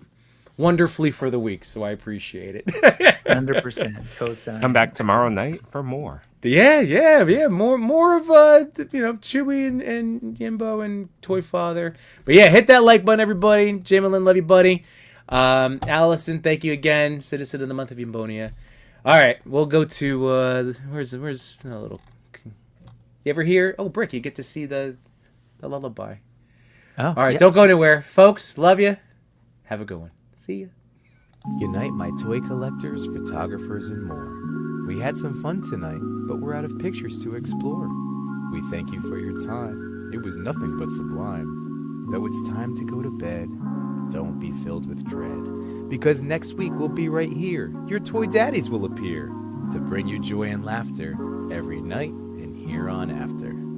wonderfully for the week, so I appreciate it. 100% co-sign. Come back tomorrow night for more. Yeah. More of Chewy and Yimbo and Toy Father. But yeah, hit that like button, everybody. Jamelin, love you, buddy. Allison, thank you again. Citizen of the Month of Yimbonia. All right, we'll go to where's a little. You ever hear? Oh, Brick, you get to see the lullaby. Oh, all right, don't go anywhere, folks. Love you. Have a good one. See ya. Unite my toy collectors, photographers, and more. We had some fun tonight, but we're out of pictures to explore. We thank you for your time. It was nothing but sublime. Though it's time to go to bed, don't be filled with dread. Because next week we'll be right here. Your toy daddies will appear. to bring you joy and laughter every night and here on after.